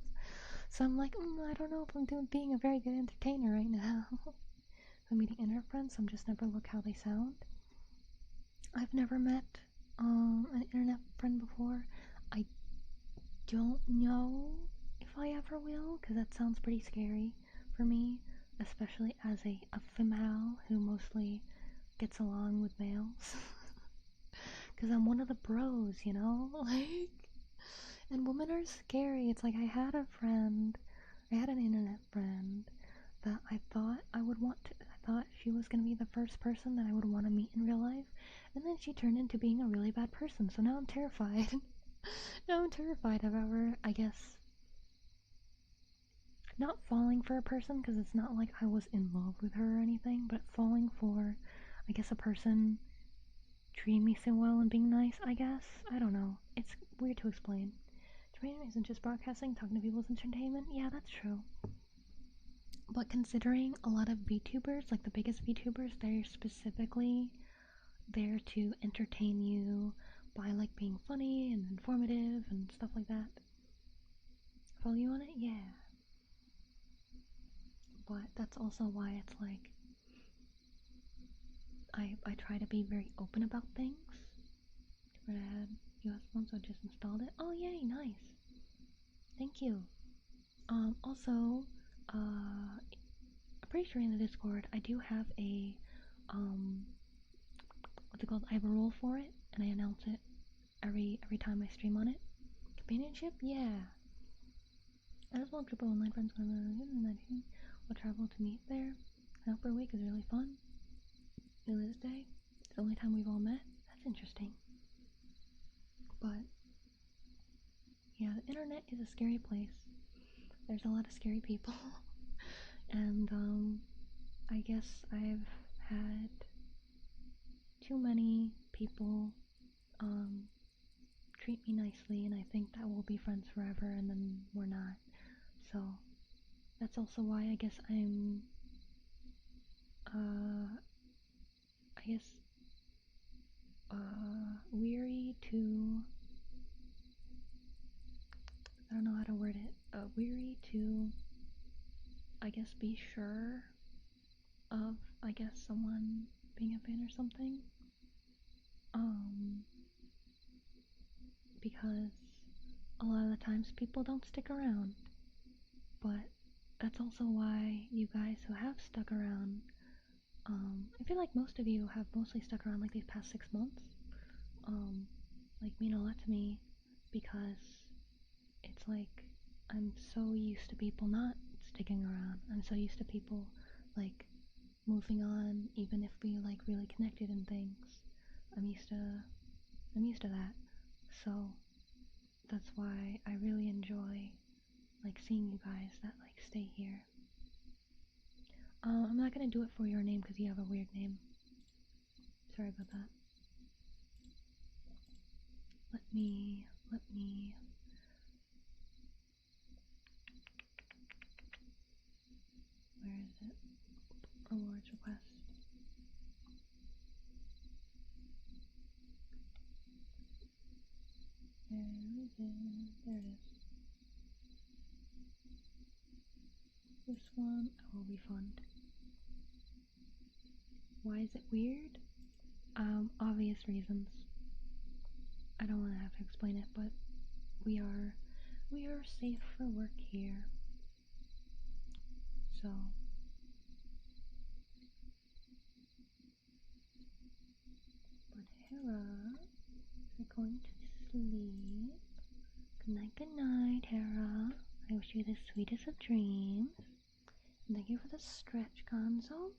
So I'm like, I don't know if I'm being a very good entertainer right now. I'm meeting internet friends, so I'm just never look how they sound. I've never met an internet friend before. I don't know if I ever will, because that sounds pretty scary for me, especially as a female who mostly gets along with males. Because I'm one of the bros, you know? Like, and women are scary. It's like I had an internet friend that I thought I thought she was gonna be the first person that I would want to meet in real life, and then she turned into being a really bad person, so now I'm terrified. Now I'm terrified of ever, I guess, not falling for a person, because it's not like I was in love with her or anything, but falling for, I guess, a person treating me so well and being nice, I guess. I don't know. It's weird to explain. Entertainment isn't just broadcasting, talking to people is entertainment. Yeah, that's true. But considering a lot of VTubers, like the biggest VTubers, they're specifically there to entertain you by like being funny and informative and stuff like that. Follow you on it? Yeah. But that's also why it's like I try to be very open about things. But I had US phone, so I just installed it. Oh yay, nice. Thank you. Also, I'm pretty sure in the Discord I do have a what's it called? I have a rule for it, and I announce it every time I stream on it. Companionship? Yeah. I just want triple online friends when we'll travel to meet there. Out for a week is really fun. New this day. It's the only time we've all met. That's interesting. But yeah, the internet is a scary place. There's a lot of scary people. And I guess I've had too many people treat me nicely, and I think that we'll be friends forever, and then we're not. So that's also why I guess I'm weary to, I don't know how to word it, weary to, I guess, be sure of, I guess, someone being a fan or something, because a lot of the times people don't stick around, but that's also why you guys who have stuck around, I feel like most of you have mostly stuck around like these past 6 months, like mean a lot to me, because it's like I'm so used to people not sticking around. I'm so used to people like moving on, even if we like really connected and things. I'm used to that. So that's why I really enjoy like seeing you guys that like stay here. I'm not gonna do it for your name because you have a weird name. Sorry about that. Let me where is it? Rewards request. Where is it? There it is. This one I will refund. Why is it weird? Obvious reasons. I don't want to have to explain it, but we are safe for work here. So but Hera, we're going to sleep. Good night, Hera. I wish you the sweetest of dreams. And thank you for the stretch, Gonzo.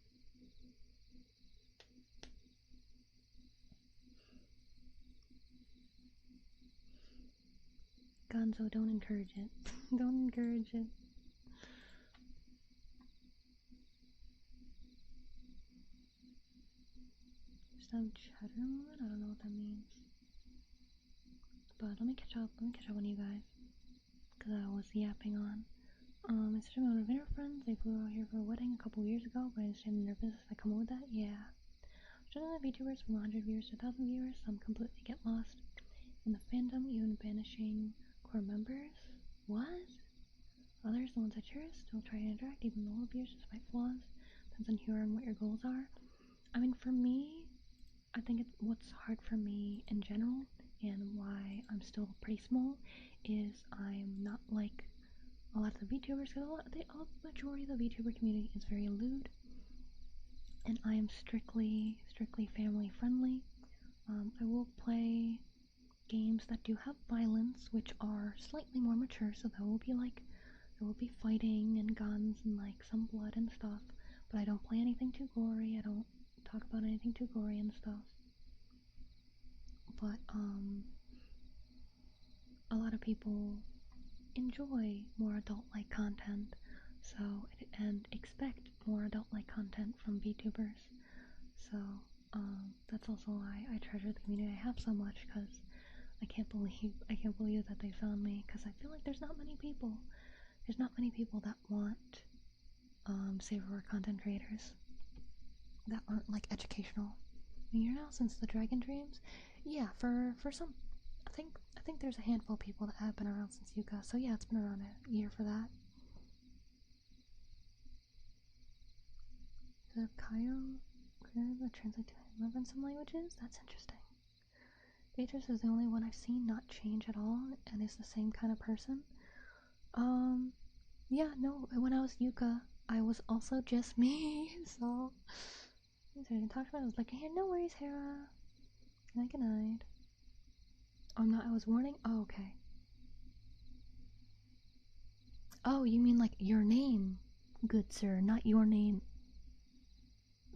Gonzo, don't encourage it. Don't encourage it. Some cheddar moment? I don't know what that means. But let me catch up on you guys. Because I was yapping on. I started my dinner friends. They flew out here for a wedding a couple years ago, but I understand the nervousness that come with that. Yeah. Starting the VTubers from 100 viewers to 1,000 viewers, some completely get lost in the fandom, even banishing core members. What? Others, the ones I cherish, still try to interact, even though viewers despite flaws. Depends on who and what your goals are. I mean, for me, I think what's hard for me in general, and why I'm still pretty small, is I'm not like a lot of the VTubers, because the majority of the VTuber community is very lewd, and I am strictly family friendly. I will play games that do have violence, which are slightly more mature, so there will be fighting and guns and like some blood and stuff, but I don't play anything too gory. I don't talk about anything too gory and stuff. But a lot of people enjoy more adult-like content, and expect more adult-like content from VTubers. So that's also why I treasure the community I have so much, because I can't believe that they found me, because I feel like there's not many people that want safe word content creators that aren't like educational. A year now since the Dragon Dreams. Yeah, for some, I think there's a handful of people that have been around since Yuka. So yeah, it's been around a year for that. The Kaio that translate to love in some languages. That's interesting. Beatrice is the only one I've seen not change at all and is the same kind of person. Yeah, no, when I was Yuka, I was also just me, so I didn't talk about it. I was like, hey, no worries, Hera. Good night. Oh, no, I was warning? Oh, okay. Oh, you mean like your name, good sir, not your name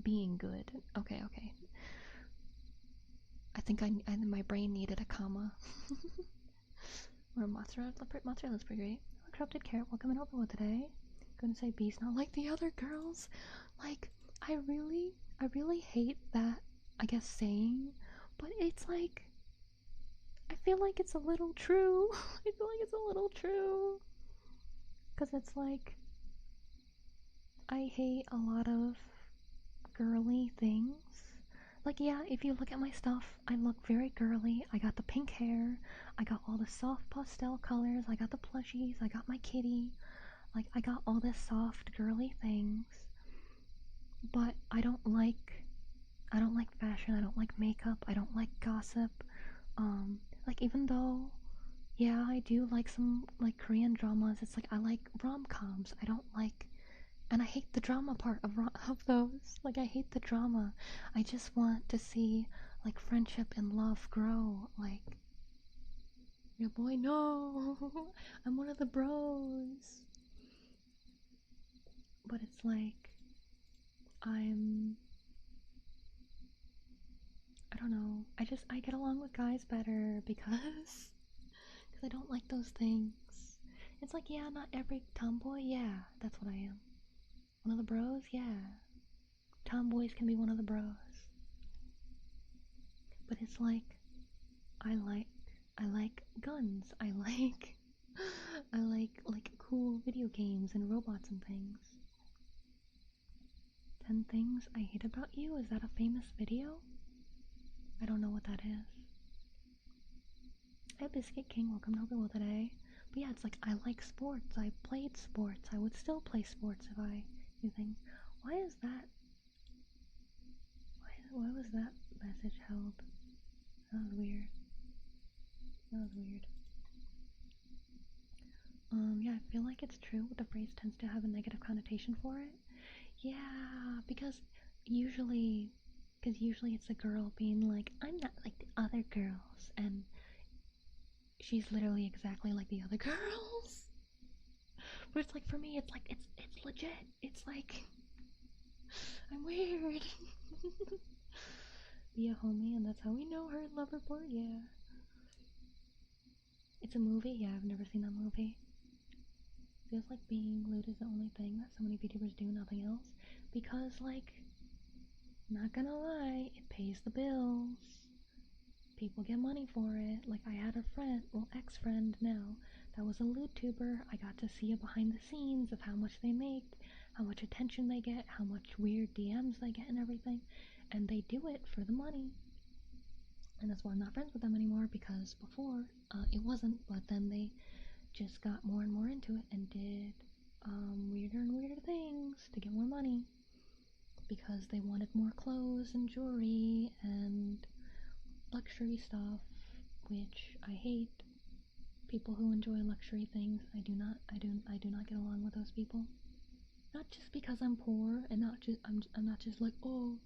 being good. Okay. I think my brain needed a comma. Or mozzarella. Mozzarella's pretty great. Corrupted Carrot, welcome in over today. Gonna say B's not like the other girls. Like, I really hate that, I guess, saying, but it's like, I feel like it's a little true. I feel like it's a little true. Because it's like, I hate a lot of girly things. Like, yeah, if you look at my stuff, I look very girly. I got the pink hair, I got all the soft pastel colors, I got the plushies, I got my kitty. Like, I got all this soft girly things. But I don't like fashion, I don't like makeup, I don't like gossip. Like, even though, yeah, I do like some like Korean dramas, it's like I like rom-coms. I don't like, and I hate the drama part of those. Like, I hate the drama. I just want to see like friendship and love grow. Like, your boy, no, I'm one of the bros. But it's like, I don't know. I get along with guys better because I don't like those things. It's like, yeah, not every tomboy, yeah, that's what I am. One of the bros, yeah. Tomboys can be one of the bros. But it's like, I like guns. I like cool video games and robots and things. 10 things I hate about you? Is that a famous video? I don't know what that is. Hi Biscuit King, welcome to Overworld today. But yeah, it's like, I like sports. I played sports. I would still play sports if I do things. Why is that? Why was that message held? That was weird. Yeah, I feel like it's true. The phrase tends to have a negative connotation for it. Yeah, because usually it's a girl being like, I'm not like the other girls, and she's literally exactly like the other girls. But it's like, for me, it's like, it's legit. It's like, I'm weird. Be a homie, and that's how we know her in Love Report, yeah. It's a movie? Yeah, I've never seen that movie. Feels like being lewd is the only thing that so many VTubers do, nothing else. Because, like, not gonna lie, it pays the bills. People get money for it. Like, I had a friend, well, ex-friend now, that was a lewd tuber. I got to see it behind the scenes of how much they make, how much attention they get, how much weird DMs they get and everything. And they do it for the money. And that's why I'm not friends with them anymore, because before, it wasn't, but then they just got more and more into it and did weirder and weirder things to get more money, because they wanted more clothes and jewelry and luxury stuff, which I hate. People who enjoy luxury things, I do not get along with those people. Not just because I'm poor, and not just I'm not just like, oh,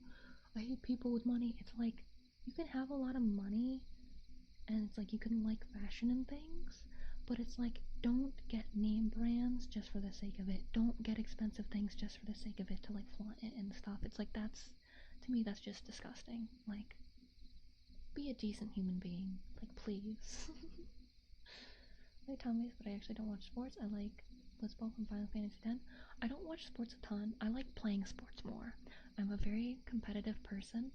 I hate people with money. It's like, you can have a lot of money, and it's like you can like fashion and things, but it's like, don't get name brands just for the sake of it. Don't get expensive things just for the sake of it, to like flaunt it and stuff. It's like, that's, to me, that's just disgusting. Like, be a decent human being. Like, please. Like Tommy's, but I actually don't watch sports. I like football from Final Fantasy X. I don't watch sports a ton. I like playing sports more. I'm a very competitive person.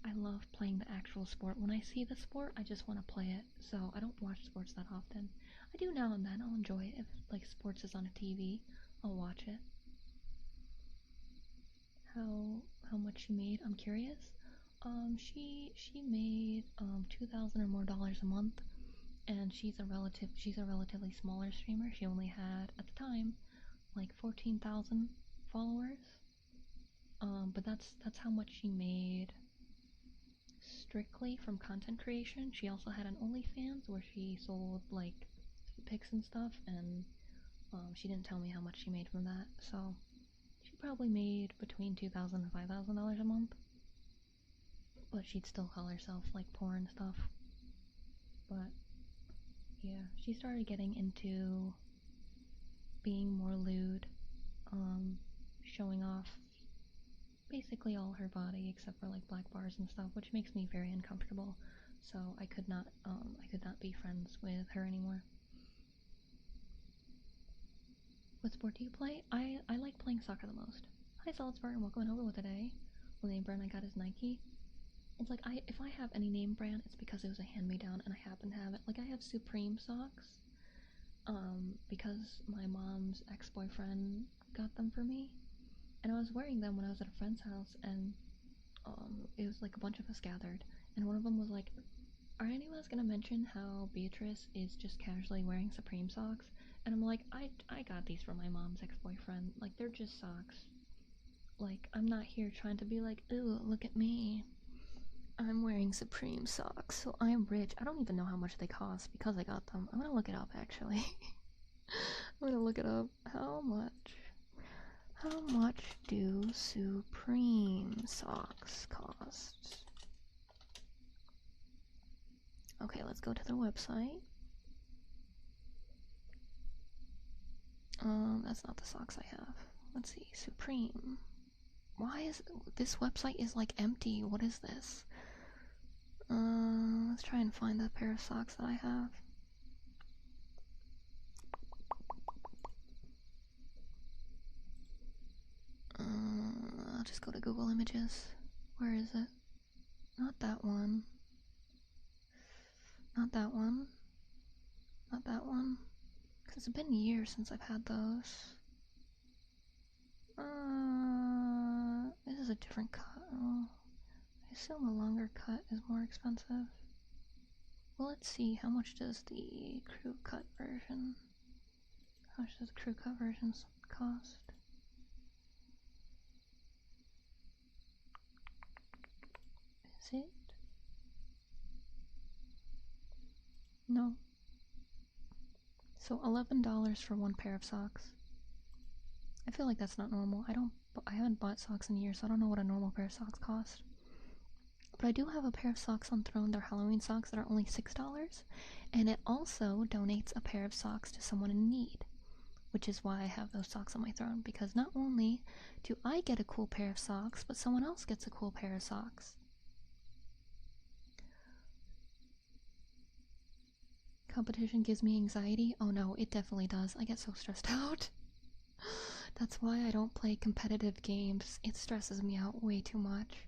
I love playing the actual sport. When I see the sport, I just want to play it. So I don't watch sports that often. I do now and then. I'll enjoy it. If like sports is on a TV, I'll watch it. How much she made? I'm curious. She made $2,000 or more a month, and she's a relatively smaller streamer. She only had, at the time, like 14,000 followers. But that's how much she made strictly from content creation. She also had an OnlyFans where she sold like pics and stuff, and she didn't tell me how much she made from that. So she probably made between $2,000 and $5,000 a month. But she'd still call herself like poor and stuff. But yeah, she started getting into being more lewd, showing off basically all her body except for like black bars and stuff, which makes me very uncomfortable. So I could not be friends with her anymore. What sport do you play? I like playing soccer the most. Hi Alfbern, welcome over with today. The name brand I got is Nike. It's like, if I have any name brand, it's because it was a hand-me-down and I happen to have it. Like, I have Supreme socks, because my mom's ex-boyfriend got them for me, and I was wearing them when I was at a friend's house, and it was like a bunch of us gathered, and one of them was like, are any of us gonna mention how Beatrice is just casually wearing Supreme socks? And I'm like, I got these from my mom's ex-boyfriend. Like, they're just socks. Like, I'm not here trying to be like, ooh, look at me, I'm wearing Supreme socks, so I'm rich. I don't even know how much they cost because I got them. I'm gonna look it up, actually. I'm gonna look it up. How much do Supreme socks cost? Okay, let's go to their website. That's not the socks I have. Let's see, Supreme. Why is this website is like empty? What is this? Let's try and find the pair of socks that I have. I'll just go to Google Images. Where is it? Not that one. Not that one. Not that one. Because it's been years since I've had those. This is a different cut. Oh, I assume a longer cut is more expensive. Well, let's see. How much does the crew cut version? How much does the crew cut version cost? Is it? No. So $11 for one pair of socks. I feel like that's not normal. I haven't bought socks in years, so I don't know what a normal pair of socks cost. But I do have a pair of socks on Throne. They're Halloween socks that are only $6. And it also donates a pair of socks to someone in need. Which is why I have those socks on my Throne. Because not only do I get a cool pair of socks, but someone else gets a cool pair of socks. Competition gives me anxiety? Oh no, it definitely does. I get so stressed out. That's why I don't play competitive games. It stresses me out way too much.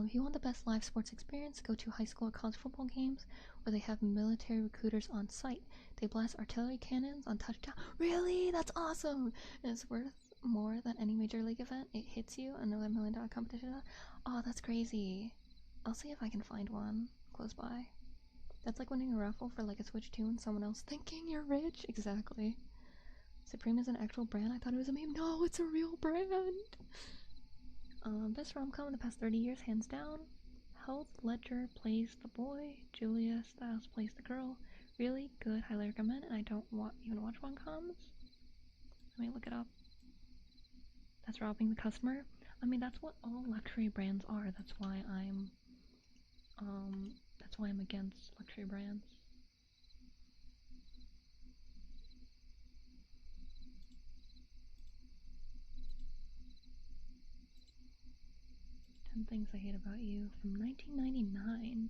If you want the best live sports experience, go to high school or college football games where they have military recruiters on site. They blast artillery cannons on touchdown. Really? That's awesome! And it's worth more than any major league event. It hits you. Another $1 million competition. Oh, that's crazy. I'll see if I can find one close by. That's like winning a raffle for like a Switch 2 and someone else thinking you're rich. Exactly. Supreme is an actual brand? I thought it was a meme. No, it's a real brand! Best rom-com in the past 30 years, hands down. Heath Ledger plays the boy. Julia Stiles plays the girl. Really good, highly recommend, and I don't even watch rom-coms. Let me look it up. That's robbing the customer. I mean, that's what all luxury brands are. That's why I'm against luxury brands. Things I Hate About You from 1999.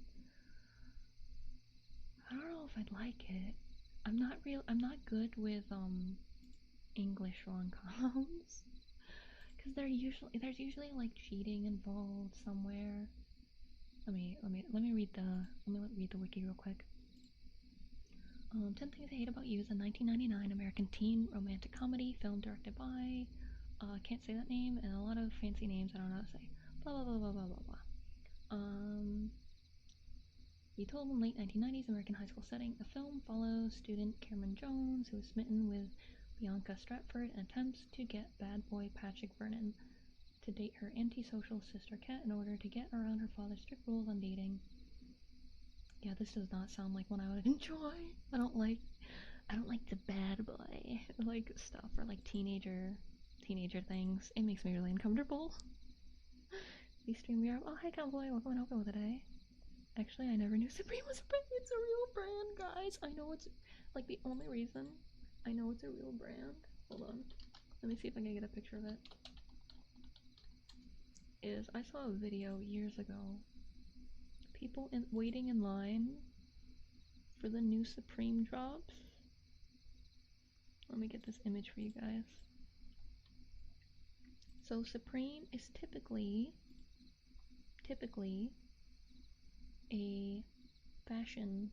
I don't know if I'd like it. I'm not good with English rom-coms because there's usually like cheating involved somewhere. Let me read the wiki real quick. 10 Things I Hate About You is a 1999 American teen romantic comedy film directed by can't say that name, and a lot of fancy names I don't know how to say. Blah blah blah blah blah blah blah. Be told in late 1990s American high school setting. The film follows student Cameron Jones, who is smitten with Bianca Stratford and attempts to get bad boy Patrick Vernon to date her antisocial sister Kat in order to get around her father's strict rules on dating. Yeah, this does not sound like one I would enjoy. I don't like the bad boy like stuff or like teenager things. It makes me really uncomfortable. Eastern Europe. Oh, hi cowboy, welcome and welcome today. Actually, I never knew Supreme was a brand. It's a real brand, guys. I know it's like the only reason I know it's a real brand. Hold on, let me see if I can get a picture of it. Is I saw a video years ago. People waiting in line for the new Supreme drops. Let me get this image for you guys. So Supreme is typically a fashion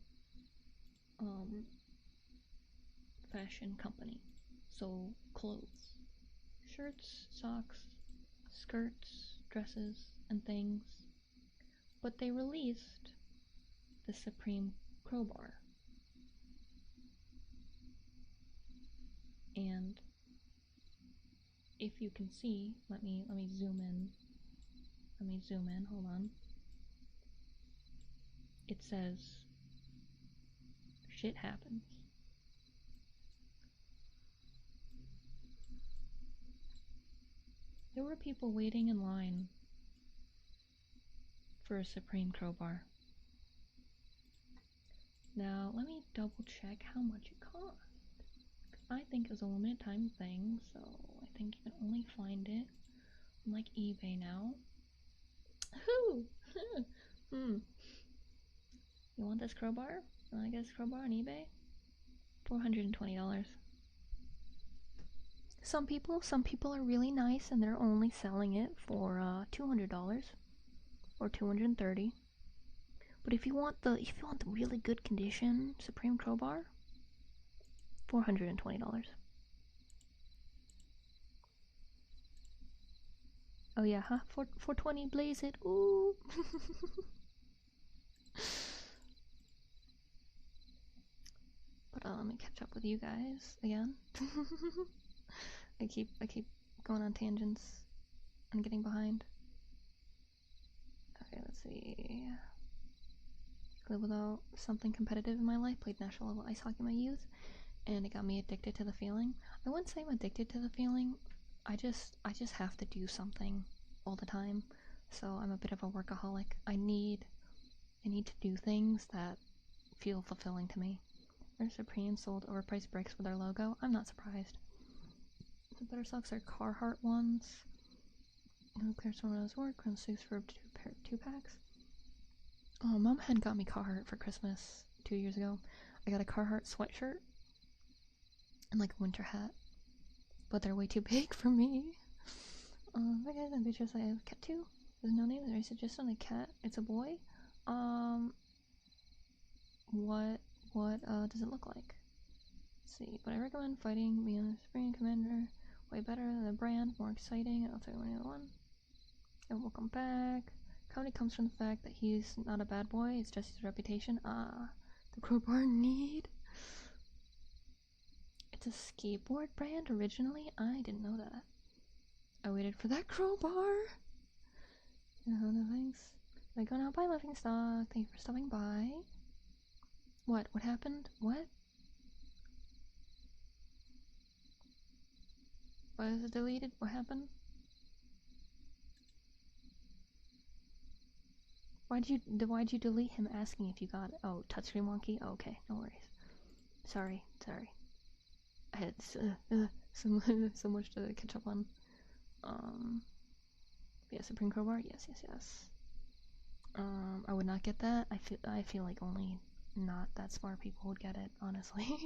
company. So clothes, shirts, socks, skirts, dresses, and things. But they released the Supreme crowbar. And if you can see, let me zoom in. Hold on. It says shit happens. There were people waiting in line for a Supreme crowbar. Now, let me double check how much it cost. I think it was a limited time thing, so I think you can only find it on like eBay now. Whoo! You want this crowbar? You want to get this crowbar on eBay? $420. Some people are really nice and they're only selling it for $200 or $230. But if you want the really good condition Supreme crowbar, $420. Oh yeah, huh? 420, blaze it. Ooh. But let me catch up with you guys again. I keep going on tangents and getting behind. Okay, let's see. Live without something competitive in my life. Played national level ice hockey in my youth, and it got me addicted to the feeling. I wouldn't say I'm addicted to the feeling. I just have to do something all the time. So I'm a bit of a workaholic. I need to do things that feel fulfilling to me. Their Supreme sold overpriced bricks with their logo. I'm not surprised. The better socks are Carhartt ones. Clear someone else's work. Run 6 for 2 packs. Oh, Mom had got me Carhartt for Christmas 2 years ago. I got a Carhartt sweatshirt and like a winter hat, but they're way too big for me. Hi guys, I'm Beatrice. I have a cat too. There's no name. There is just on a cat. It's a boy. What does it look like? Let's see, but I recommend fighting me on the Supreme Commander. Way better than the brand, more exciting. I'll tell you one. And welcome back. Comedy comes from the fact that he's not a bad boy, it's just his reputation. The crowbar need. It's a skateboard brand originally? I didn't know that. I waited for that crowbar. No thanks. I go now by Laughingstock. Thank you for stopping by. What? What happened? What? Why was it deleted? What happened? Why'd you delete him asking if you got it? Oh, touchscreen wonky? Oh, okay, no worries. Sorry. I had so much to catch up on. Yeah, Supreme Crowbar? Yes. I would not get that. I feel like only not that smart people would get it, honestly.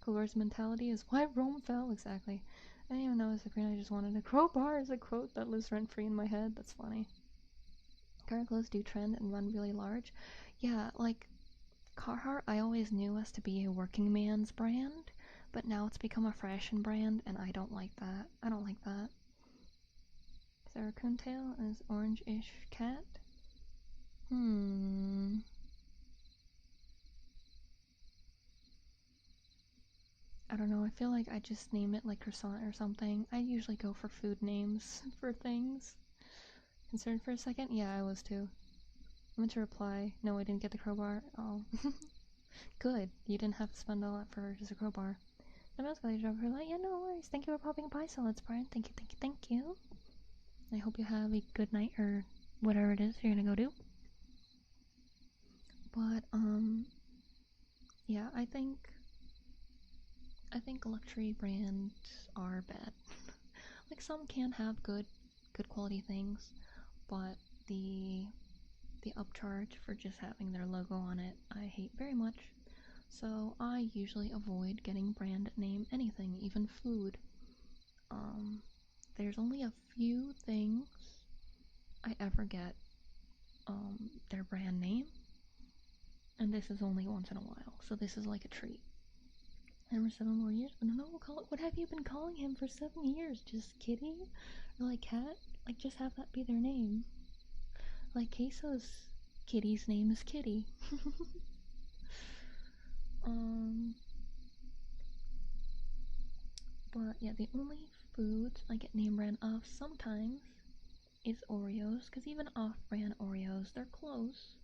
Coercive mentality is why Rome fell, exactly. I didn't even know it was Supreme, I just wanted a crowbar as a quote that lives rent-free in my head. That's funny. Carhartt clothes do trend and run really large. Yeah, like, Carhartt I always knew as to be a working man's brand, but now it's become a fashion brand, and I don't like that. Sarah Coontail is orange-ish cat. I don't know, I feel like I just name it like croissant or something. I usually go for food names for things. Concerned for a second? Yeah, I was too. I meant to reply, no, I didn't get the crowbar. Oh. Good, you didn't have to spend all that for just a crowbar. The mouse got your job for like, yeah, no worries. Thank you for popping by, Solids Brian. Thank you. I hope you have a good night or whatever it is you're gonna go do. But, yeah, I think luxury brands are bad. Like, some can have good quality things, but the upcharge for just having their logo on it, I hate very much. So I usually avoid getting brand name anything, even food. There's only a few things I ever get their brand name, and this is only once in a while, so this is like a treat. And for 7 more years, but no, what have you been calling him for 7 years? Just Kitty? Or like Cat? Like, just have that be their name. Like Queso's Kitty's name is Kitty. But yeah, the only foods I get name brand of sometimes is Oreos, because even off-brand Oreos, they're close,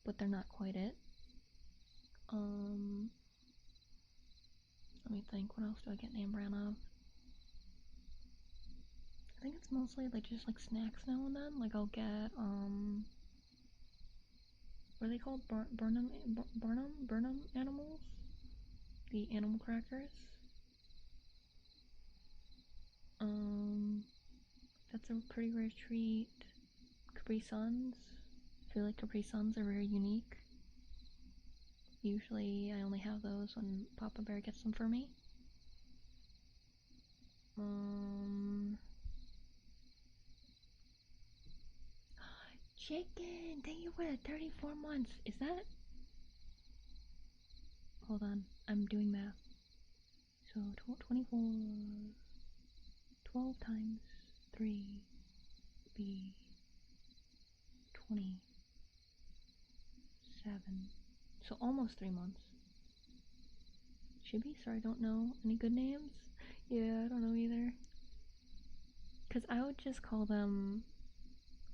but they're not quite it. Let me think, what else do I get name brand of? I think it's mostly like just like snacks now and then. Like I'll get what are they called? Burnham animals? The animal crackers. That's a pretty rare treat. Capri Suns. I feel like Capri Suns are very unique. Usually I only have those when Papa Bear gets them for me. Chicken! Thank you for the 34 months. Is that... Hold on, I'm doing math. So 24... 12 times 3 would be 27. So almost 3 months. Chibi? Sorry, I don't know any good names. Yeah, I don't know either. Because I would just call them...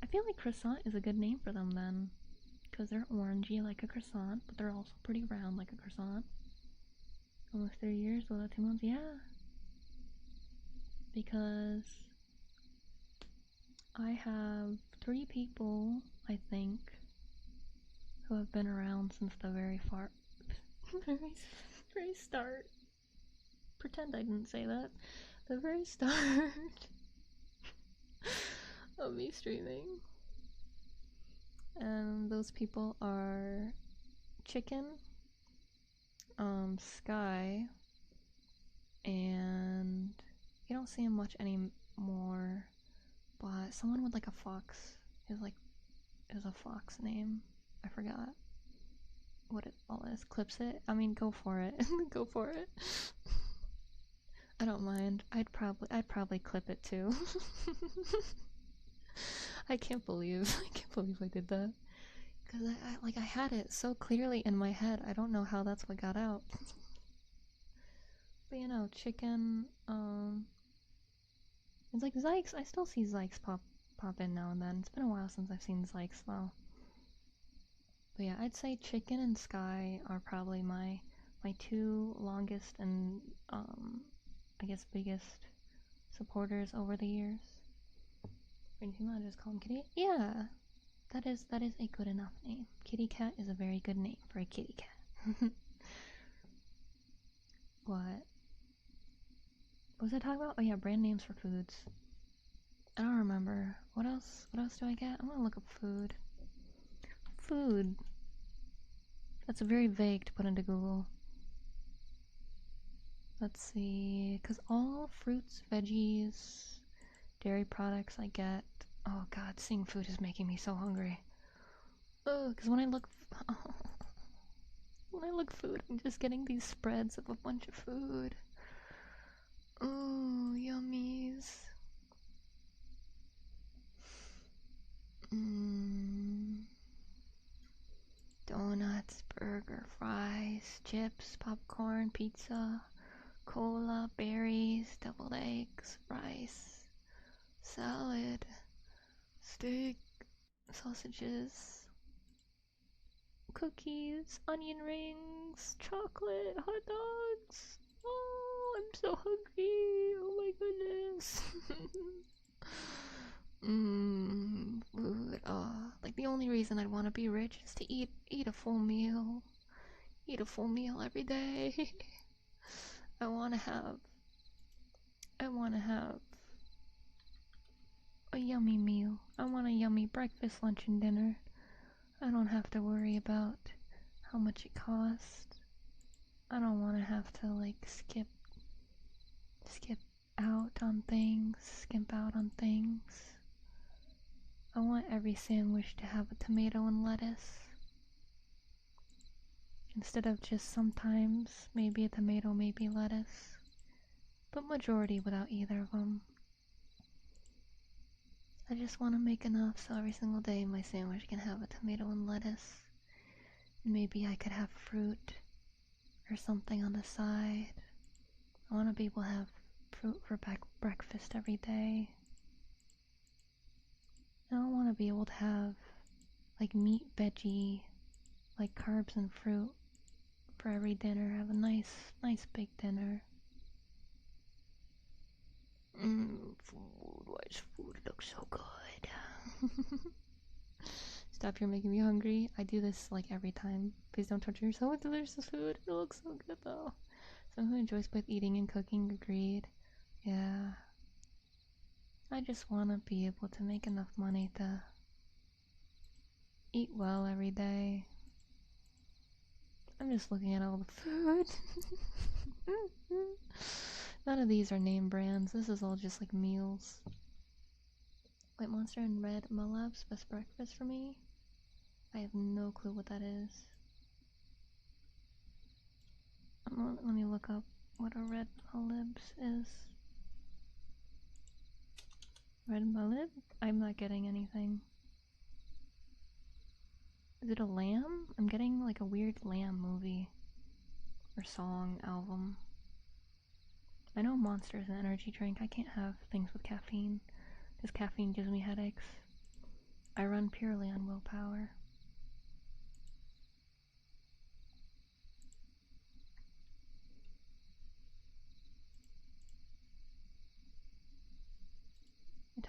I feel like croissant is a good name for them then. Because they're orangey like a croissant, but they're also pretty round like a croissant. Almost 3 years without 2 months, yeah. Because I have 3 people, I think, who have been around since the very very start. Pretend I didn't say that. The very start of me streaming. And those people are Chicken, Sky, and you don't see him much anymore, but someone with like a fox is a fox name. I forgot what it all is. Clips it? I mean, go for it. Go for it. I don't mind. I'd probably clip it too. I can't believe I did that. Cause I had it so clearly in my head. I don't know how that's what got out. But you know, Chicken, it's like Zykes. I still see Zykes pop in now and then. It's been a while since I've seen Zykes though. But yeah, I'd say Chicken and Sky are probably my 2 longest and I guess biggest supporters over the years. Or anything like that, just call him Kitty. Yeah, that is a good enough name. Kitty Cat is a very good name for a kitty cat. What was I talking about? Oh yeah, brand names for foods. I don't remember. What else do I get? I'm gonna look up food. Food. That's very vague to put into Google. Let's see, because all fruits, veggies, dairy products I get. Oh god, seeing food is making me so hungry. Oh, because when I look food, I'm just getting these spreads of a bunch of food. Oh, yummies. Donuts, burger, fries, chips, popcorn, pizza, cola, berries, deviled eggs, rice, salad, steak, sausages, cookies, onion rings, chocolate, hot dogs. Oh, I'm so hungry. Oh my goodness. Food. Like the only reason I'd want to be rich is to eat a full meal. Eat a full meal every day. I want to have a yummy meal. I want a yummy breakfast, lunch, and dinner. I don't have to worry about how much it costs. I don't want to have to like skimp out on things. I want every sandwich to have a tomato and lettuce. Instead of just sometimes maybe a tomato, maybe lettuce. But majority without either of them. I just want to make enough so every single day my sandwich can have a tomato and lettuce. Maybe I could have fruit or something on the side. I want to be able to have fruit for breakfast every day. I don't want to be able to have like meat, veggie, like carbs and fruit for every dinner. Have a nice big dinner. Food. Why does food look so good? Stop, you're making me hungry. I do this like every time. Please don't torture yourself with delicious food. It looks so good though. Someone who enjoys both eating and cooking, agreed. Yeah. I just want to be able to make enough money to eat well every day. I'm just looking at all the food. None of these are name brands. This is all just like meals. White Monster and Red Malab's best breakfast for me? I have no clue what that is. Let me look up what a Red Malib's is. Red Malib? I'm not getting anything. Is it a lamb? I'm getting like a weird lamb movie. Or song, album. I know Monster is an energy drink. I can't have things with caffeine. Because caffeine gives me headaches. I run purely on willpower.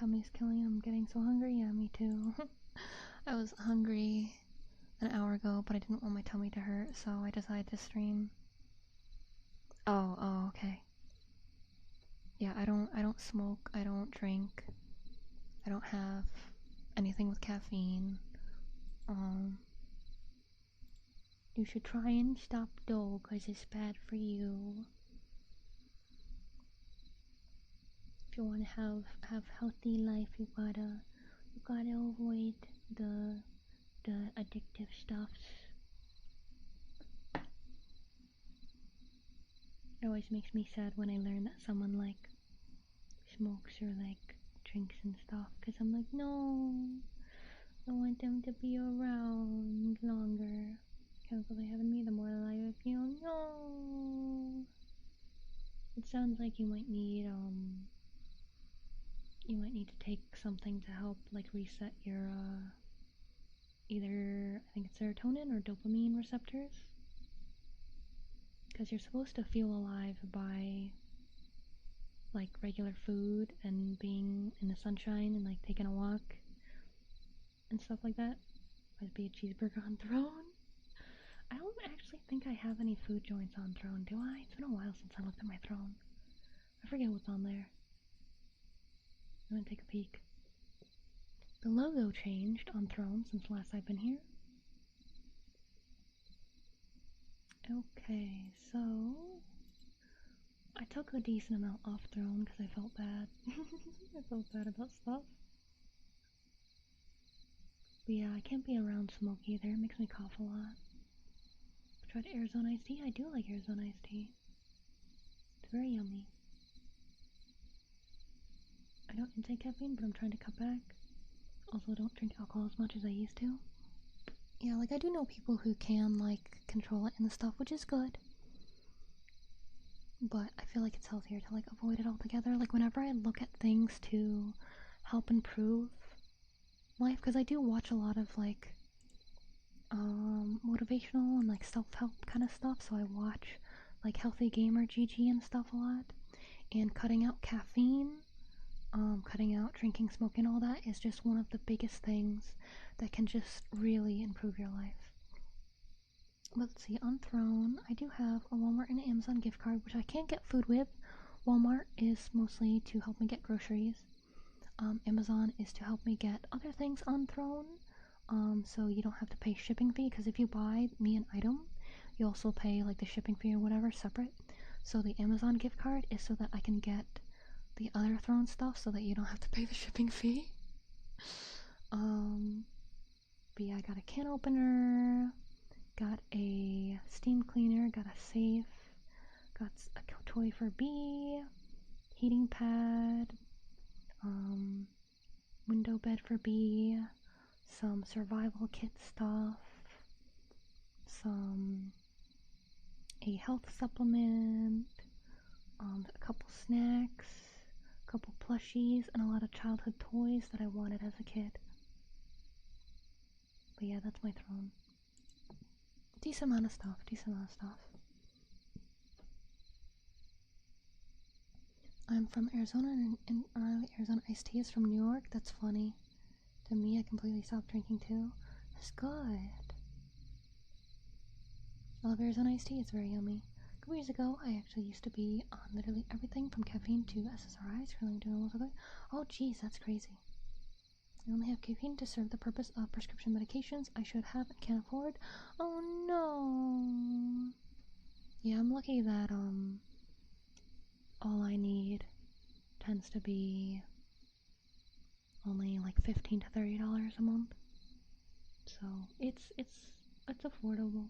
tummy's killing. I'm getting so hungry. Yeah, me too. I was hungry an hour ago, but I didn't want my tummy to hurt, so I decided to stream. Oh, okay. Yeah, I don't smoke, I don't drink, I don't have anything with caffeine. You should try and stop though, 'cause it's bad for you. If you want to have healthy life, you gotta avoid the addictive stuffs. It always makes me sad when I learn that someone like smokes or like drinks and stuff, because I'm like, no, I want them to be around longer. The chemical they have in me, the more alive I feel. No. It sounds like you might need to take something to help like reset your either I think it's serotonin or dopamine receptors, because you're supposed to feel alive by like regular food and being in the sunshine and like taking a walk and stuff like that. Might be a cheeseburger on Throne. I don't actually think I have any food joints on Throne, do I? It's been a while since I looked at my Throne. I forget what's on there. I'm gonna take a peek. The logo changed on Throne since last I've been here. Okay, so I took a decent amount off Throne because I felt bad. I felt bad about stuff. But yeah, I can't be around smoke either. It makes me cough a lot. I tried Arizona iced tea. I do like Arizona iced tea. It's very yummy. I don't intake caffeine, but I'm trying to cut back. Also, don't drink alcohol as much as I used to. Yeah, like I do know people who can like control it and stuff, which is good. But I feel like it's healthier to like avoid it altogether. Like whenever I look at things to help improve life, because I do watch a lot of like motivational and like self-help kind of stuff, so I watch like Healthy Gamer GG and stuff a lot, and cutting out caffeine, cutting out drinking, smoking, all that is just one of the biggest things that can just really improve your life. But let's see, on Throne, I do have a Walmart and an Amazon gift card, which I can't get food with. Walmart is mostly to help me get groceries. Amazon is to help me get other things on Throne, so you don't have to pay shipping fee, because if you buy me an item, you also pay like the shipping fee or whatever separate. So the Amazon gift card is so that I can get the other Throne stuff so that you don't have to pay the shipping fee. But yeah, I got a can opener, got a steam cleaner, got a safe, got a toy for Bee, heating pad, window bed for Bee, some survival kit stuff, a health supplement, a couple snacks, a couple plushies, and a lot of childhood toys that I wanted as a kid. But yeah, that's my Throne. Decent amount of stuff. I'm from Arizona, and Arizona iced tea is from New York. That's funny. To me, I completely stopped drinking too. That's good. I love Arizona iced tea. It's very yummy. A couple years ago, I actually used to be on literally everything from caffeine to SSRIs. Currently doing almost okay. Oh, geez, that's crazy. I only have caffeine to serve the purpose of prescription medications I should have and can't afford. Oh no. Yeah, I'm lucky that all I need tends to be only like $15 to $30 a month. So it's affordable.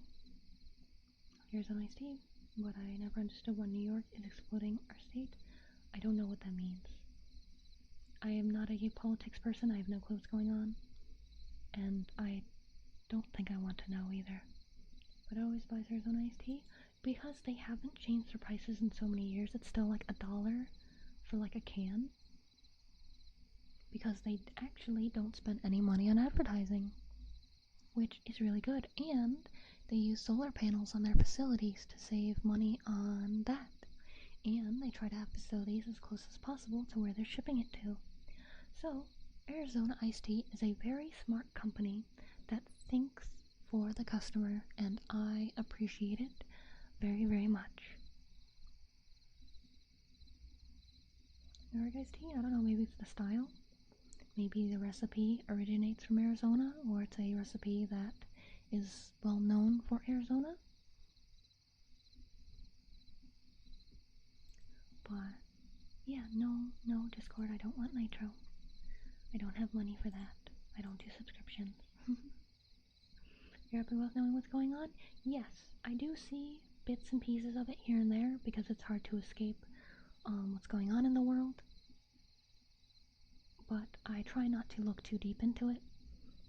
Here's an iced tea. What I never understood when New York is exploding our state. I don't know what that means. I am not a politics person. I have no clue what's going on. And I don't think I want to know either. But I always buy Arizona iced tea because they haven't changed their prices in so many years. It's still like $1 for like a can. Because they actually don't spend any money on advertising, which is really good. And they use solar panels on their facilities to save money on that. And they try to have facilities as close as possible to where they're shipping it to. So, Arizona Iced Tea is a very smart company that thinks for the customer, and I appreciate it very, very much. New York Iced Tea? I don't know, maybe it's the style. Maybe the recipe originates from Arizona, or it's a recipe that is well known for Arizona. But yeah, no, Discord, I don't want nitro. I don't have money for that. I don't do subscriptions. You're happy with knowing what's going on? Yes, I do see bits and pieces of it here and there because it's hard to escape what's going on in the world. But I try not to look too deep into it,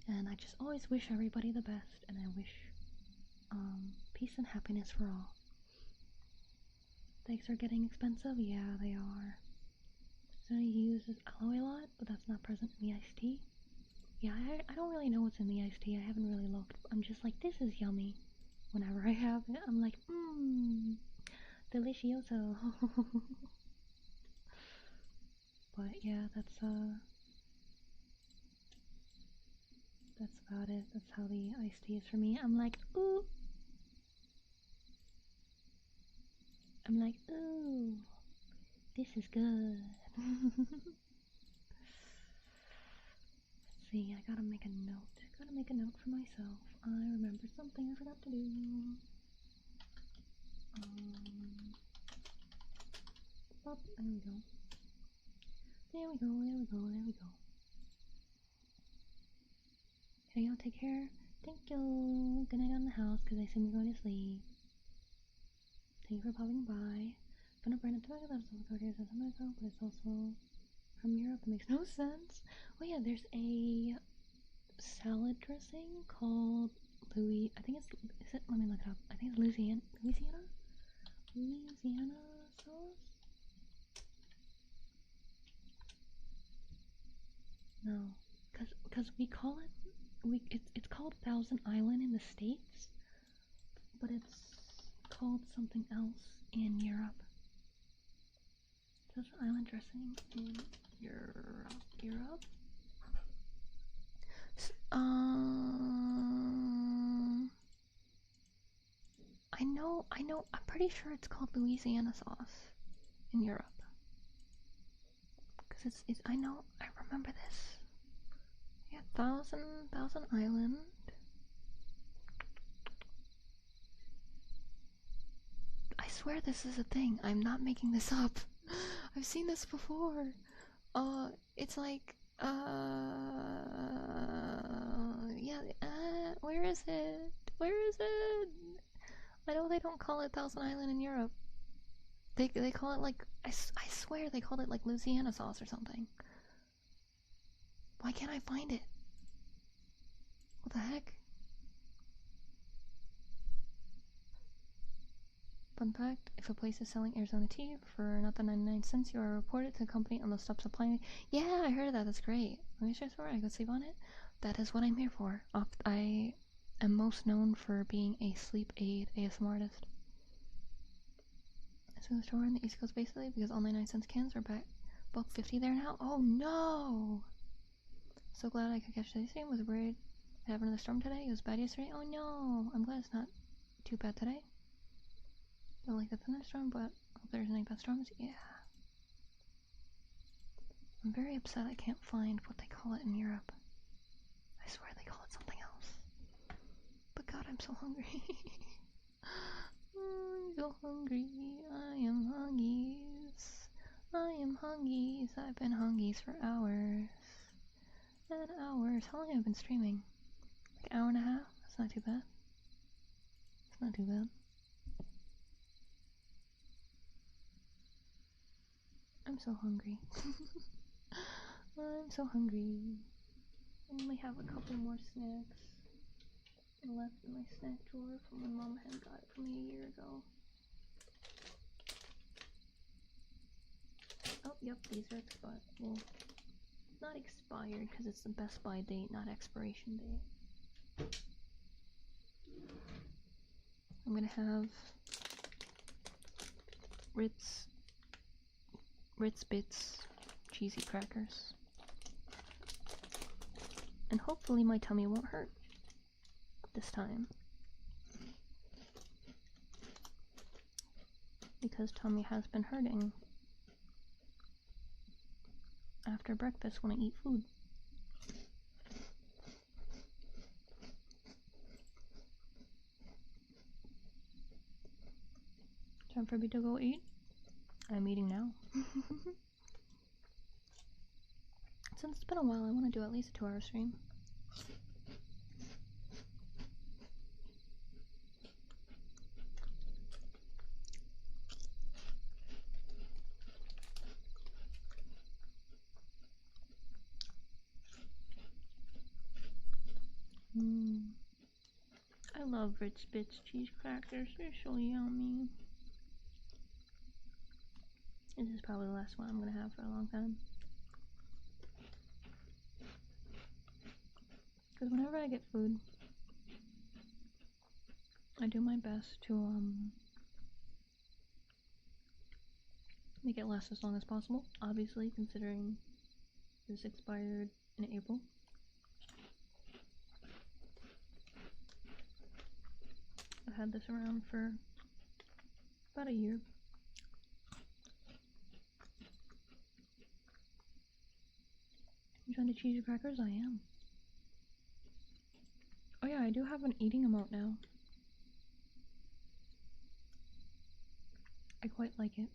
and I just always wish everybody the best, and I wish peace and happiness for all. Things are getting expensive? Yeah, they are. So I use aloe a lot, but that's not present in the iced tea. Yeah, I don't really know what's in the iced tea. I haven't really looked. I'm just like, this is yummy. Whenever I have it, I'm like, delicioso. But yeah, that's about it. That's how the iced tea is for me. I'm like, ooh. This is good. Let's see, I gotta make a note. Gotta make a note for myself. I remember something I forgot to do. Oh, there we go. There we go. Okay, y'all take care. Thank you. Good night on the house, because I assume you're going to sleep. Thank you for popping by. Been a brand of tobacco that's also covered as America, but it's also from Europe. It makes no sense. Oh yeah, there's a salad dressing called Louis. I think it's. Is it? Let me look it up. I think it's Louisiana sauce. No, cause we call it. It's called Thousand Island in the States, but it's called something else in Europe. Thousand Island dressing in Europe. I know. I'm pretty sure it's called Louisiana sauce in Europe. Cause I know. I remember this. Yeah, Thousand Island. I swear this is a thing. I'm not making this up. I've seen this before. It's like, where is it? I know they don't call it Thousand Island in Europe. They call it like, I swear they called it like Louisiana sauce or something. Why can't I find it? What the heck? Fun fact, if a place is selling Arizona tea for not the 99 cents, you are reported to the company and they'll stop supplying it. Yeah, I heard of that. That's great. Let me share this I could sleep on it. That is what I'm here for. I am most known for being a sleep aid ASMR artist. It's in the store on the East Coast basically because all 99 cents cans are back $1.50 there now. Oh no! So glad I could catch today's stream. Was worried I'd have another storm today. It was bad yesterday. Oh no! I'm glad it's not too bad today. Don't like the thunderstorm, but hope there isn't any bad storms. Yeah. I'm very upset I can't find what they call it in Europe. I swear they call it something else. But God, I'm so hungry. I'm so hungry. I am hungies. I've been hungies for hours. And hours. How long have I been streaming? Like an hour and a half? That's not too bad. It's not too bad. I'm so hungry. I'm so hungry. I only have a couple more snacks left in my snack drawer from when Mom had got it for me a year ago. Oh, yep, these are expired. Well, not expired because it's the Best By date, not expiration date. I'm gonna have Ritz Bits cheesy crackers. And hopefully my tummy won't hurt this time. Because tummy has been hurting after breakfast when I eat food. Time for me to go eat. I'm eating now. Since it's been a while, I want to do at least a 2-hour stream. I love Ritz Bits cheese crackers. They're so yummy. This is probably the last one I'm gonna have for a long time. Because whenever I get food, I do my best to make it last as long as possible. Obviously, considering this expired in April. I've had this around for about a year. You trying to cheese your crackers? I am. Oh yeah, I do have an eating emote now. I quite like it.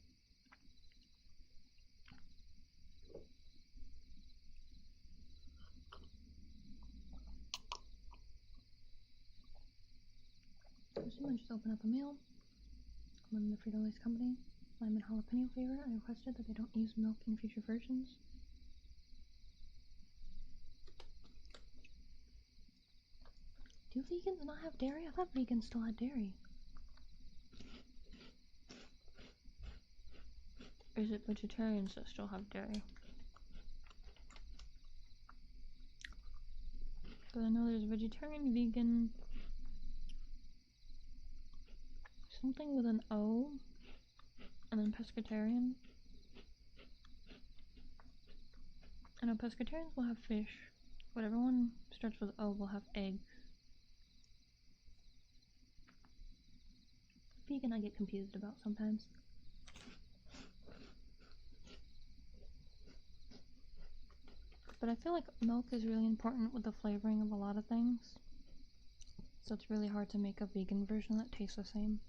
Someone just opened up a meal. I'm in the Frito-Lay's company. I'm in jalapeno flavor. I requested that they don't use milk in future versions. Do vegans not have dairy? I thought vegans still had dairy. Or is it vegetarians that still have dairy? Because I know there's vegetarian, vegan, something with an O, and then pescatarian. I know pescatarians will have fish, but everyone starts with O will have eggs. Vegan I get confused about sometimes. But I feel like milk is really important with the flavoring of a lot of things. So it's really hard to make a vegan version that tastes the same.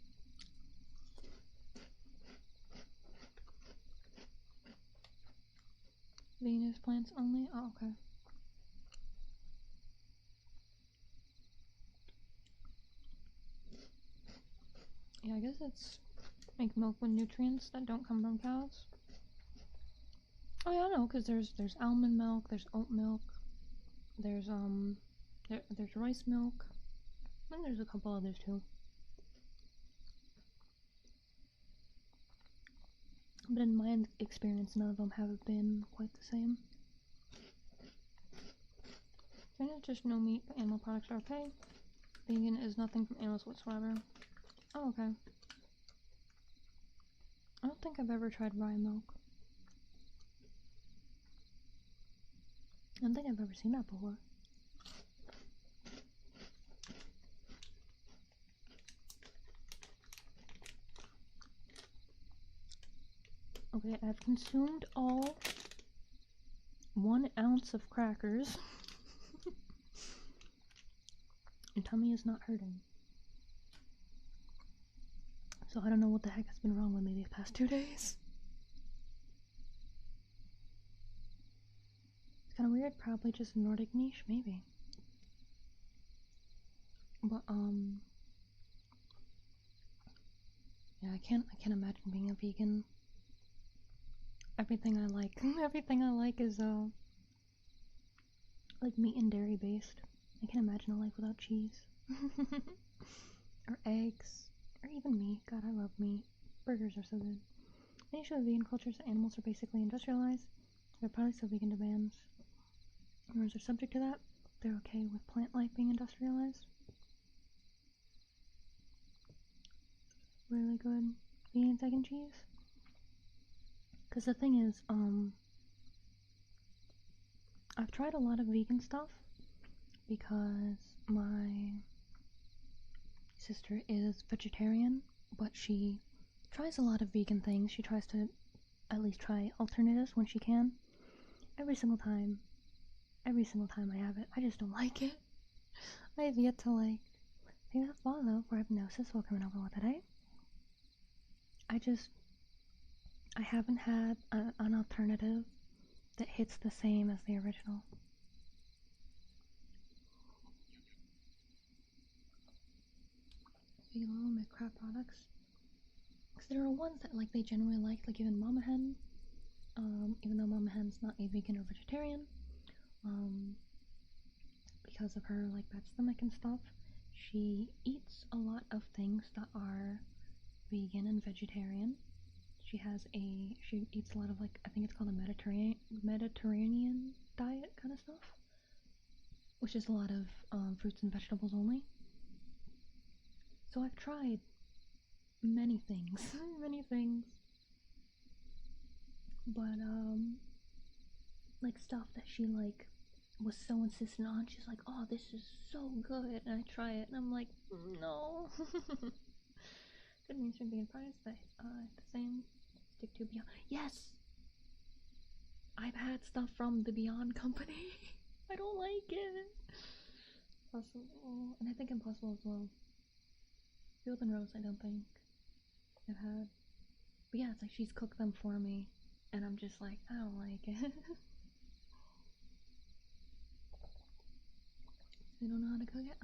Venus plants only? Oh, okay. Yeah, I guess it's make milk with nutrients that don't come from cows. Oh yeah, I know, because there's almond milk, there's oat milk, there's rice milk, and there's a couple others too. But in my experience, none of them have been quite the same. I think it's just no meat, but animal products are okay. Vegan is nothing from animals whatsoever. Oh, okay. I don't think I've ever tried rye milk. I don't think I've ever seen that before. Okay, I've consumed all 1 ounce of crackers. My tummy is not hurting. So I don't know what the heck has been wrong with me these past 2 days. It's kind of weird, probably just a Nordic niche, maybe. But yeah, I can't imagine being a vegan. Everything I like is like meat and dairy based. I can't imagine a life without cheese. Or eggs. Or even meat. God, I love meat. Burgers are so good. The issue with vegan culture is that animals are basically industrialized. They're probably still vegan demands. Humans are subject to that. They're okay with plant life being industrialized. Really good vegan egg and cheese. Because the thing is, I've tried a lot of vegan stuff, because my sister is vegetarian, but she tries a lot of vegan things. She tries to at least try alternatives when she can. Every single time I have it, I just don't like it. I have yet to like. Maybe that's why though, for hypnosis while coming over with today. I haven't had an alternative that hits the same as the original. Little mid-crap products. Because there are ones that like they generally like even Mama Hen. Even though Mama Hen's not a vegan or vegetarian. Because of her like bad stomach and stuff, she eats a lot of things that are vegan and vegetarian. She eats a lot of like, I think it's called a Mediterranean diet kind of stuff, which is a lot of fruits and vegetables only. So I've tried many things, but like stuff that she like was so insistent on. She's like, oh, this is so good, and I try it and I'm like, no. Good mainstream vegan products that the same stick to Beyond. Yes, I've had stuff from the Beyond company. I don't like it. Possible, and I think Impossible as well. Field and Rose, I don't think I've had. But yeah, it's like she's cooked them for me, and I'm just like, I don't like it. They don't know how to cook it?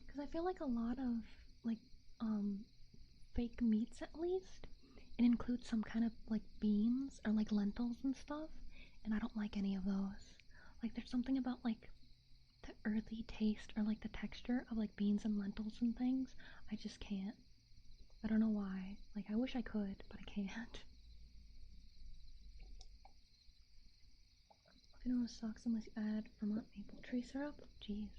Because I feel like a lot of, like, fake meats at least, it includes some kind of, like, beans or, like, lentils and stuff, and I don't like any of those. Like, there's something about, like, the earthy taste or, like, the texture of, like, beans and lentils and things. I just can't. I don't know why. Like, I wish I could, but I can't. You know, it sucks unless you add Vermont maple tree syrup. Jeez.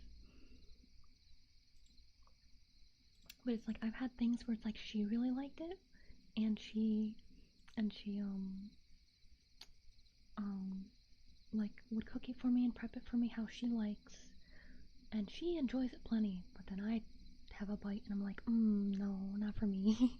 But it's like, I've had things where it's like she really liked it, and she like would cook it for me and prep it for me how she likes, and she enjoys it plenty, but then I have a bite and I'm like, no, not for me.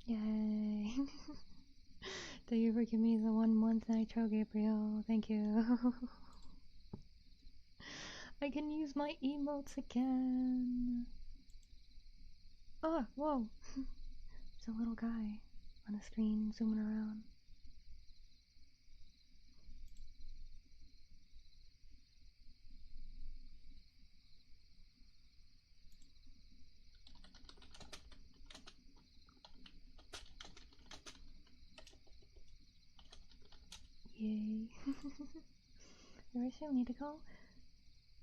Yay. Thank you for giving me the 1 month nitro, Gabriel. Thank you. I can use my emotes again. Oh, whoa. There's a little guy on the screen zooming around. Yay. You still need to go?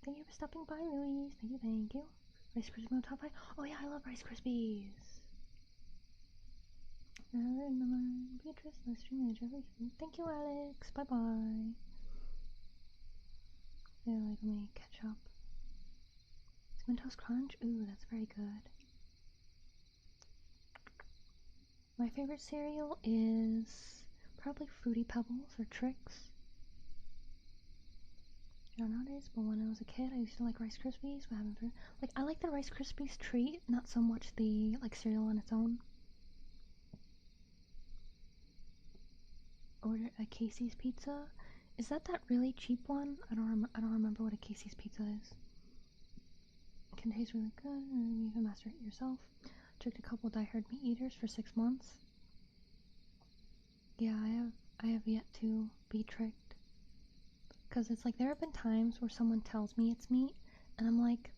Thank you for stopping by, Louise. Thank you. Rice Krispies on top 5. Oh yeah, I love Rice Krispies. Beatrice, nice stream manager. Thank you, Alex. Bye bye. Yeah, like, let me catch up. Cinnamon Toast Crunch? Ooh, that's very good. My favorite cereal is probably Fruity Pebbles or Trix. I don't know nowadays, but when I was a kid, I used to like Rice Krispies, but I haven't like, I like the Rice Krispies treat, not so much the like cereal on its own. Order a Casey's pizza. Is that really cheap one? I don't remember what a Casey's pizza is. It can taste really good, and you can master it yourself. Tricked a couple diehard meat eaters for 6 months. Yeah, I have yet to be tricked. Because it's like, there have been times where someone tells me it's meat, and I'm like,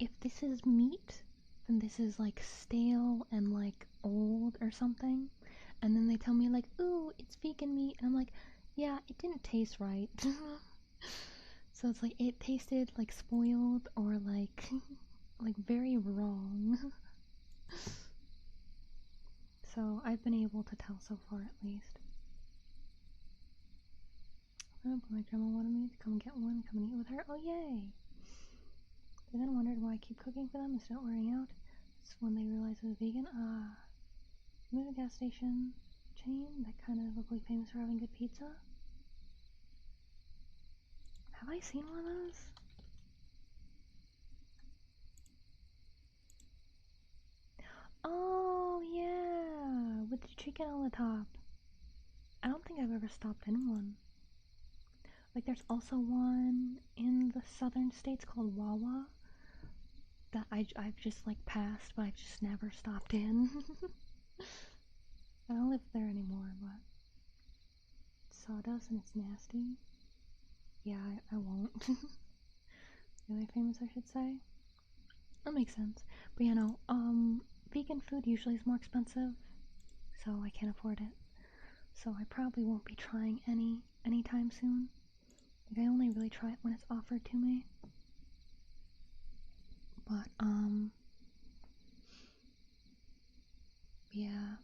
if this is meat, then this is like stale and like old or something. And then they tell me like, ooh, it's vegan meat, and I'm like, yeah, it didn't taste right. So it's like, it tasted like spoiled or like like very wrong. So I've been able to tell so far at least. Oh, but my grandma wanted me to come and get one, come and eat with her. Oh, yay! They then wondered why I keep cooking for them instead of wearing out. It's when they realized I was vegan. Maybe a gas station chain that kind of locally famous for having good pizza. Have I seen one of those? Oh, yeah! With the chicken on the top. I don't think I've ever stopped in one. Like, there's also one in the southern states called Wawa that I've just, like, passed, but I've just never stopped in. I don't live there anymore, but sawdust and it's nasty. Yeah, I won't. Really famous, I should say. That makes sense. But yeah, no, vegan food usually is more expensive, so I can't afford it. So I probably won't be trying anytime soon. Like, I only really try it when it's offered to me. But, yeah,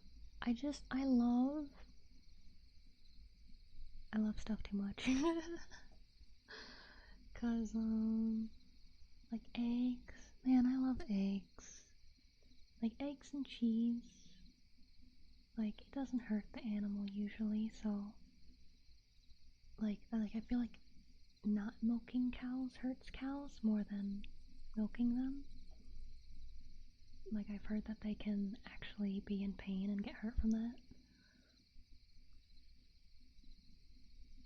I love stuff too much. Cause, like eggs, man, I love eggs. Like eggs and cheese. Like, it doesn't hurt the animal usually, so, I feel like not milking cows hurts cows more than milking them. Like, I've heard that they can actually be in pain and get hurt from that.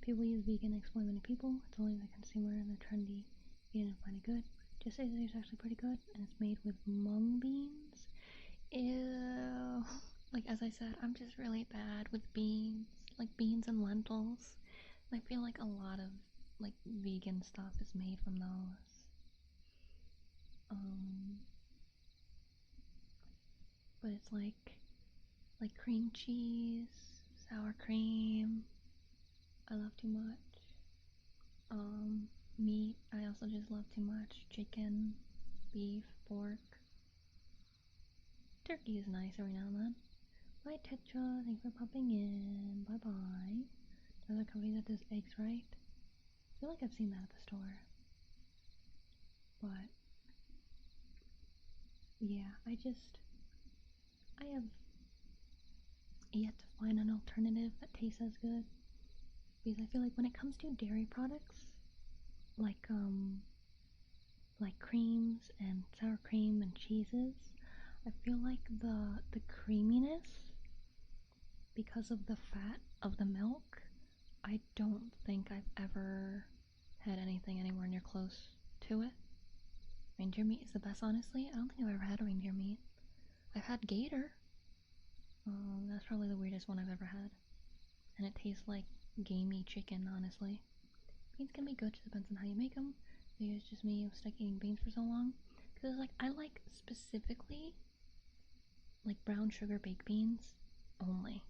People use vegan to exploit many people. It's only the consumer and the trendy vegan and find it good. Just say that it's actually pretty good, and it's made with mung beans. Ew. Like, as I said, I'm just really bad with beans. Like, beans and lentils. I feel like a lot of, like, vegan stuff is made from those. But it's like cream cheese, sour cream. I love too much. Meat, I also just love too much. Chicken, beef, pork. Turkey is nice every now and then. Bye, Tetra. Thanks for popping in. Bye bye. Another company that does eggs, right? I feel like I've seen that at the store. But yeah, I have yet to find an alternative that tastes as good. Because I feel like when it comes to dairy products, like creams and sour cream and cheeses, I feel like the creaminess, because of the fat of the milk, I don't think I've ever had anything anywhere near close to it. Reindeer meat is the best, honestly. I don't think I've ever had reindeer meat. I've had gator. That's probably the weirdest one I've ever had. And it tastes like gamey chicken, honestly. Beans can be good, just depends on how you make them. Maybe it's just me stuck eating beans for so long. Because, like, I like specifically, like, brown sugar baked beans only.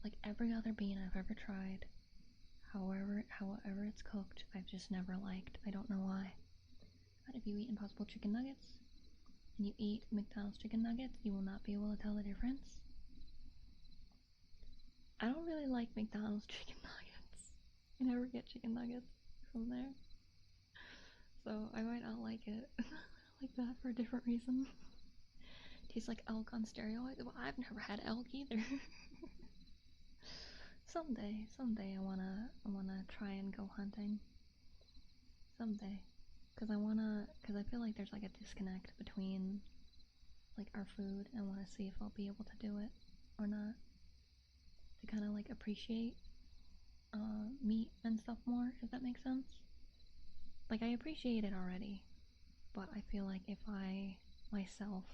Like, every other bean I've ever tried, however it's cooked, I've just never liked. I don't know why. But if you eat Impossible chicken nuggets, and you eat McDonald's chicken nuggets, you will not be able to tell the difference. I don't really like McDonald's chicken nuggets. I never get chicken nuggets from there. So I might not like it like that for a different reason. Tastes like elk on steroids. Well, I've never had elk either. Someday I wanna try and go hunting. Someday. Cause I feel like there's like a disconnect between like our food, and wanna see if I'll be able to do it or not. To kinda like appreciate meat and stuff more, if that makes sense. Like, I appreciate it already, but I feel like if I myself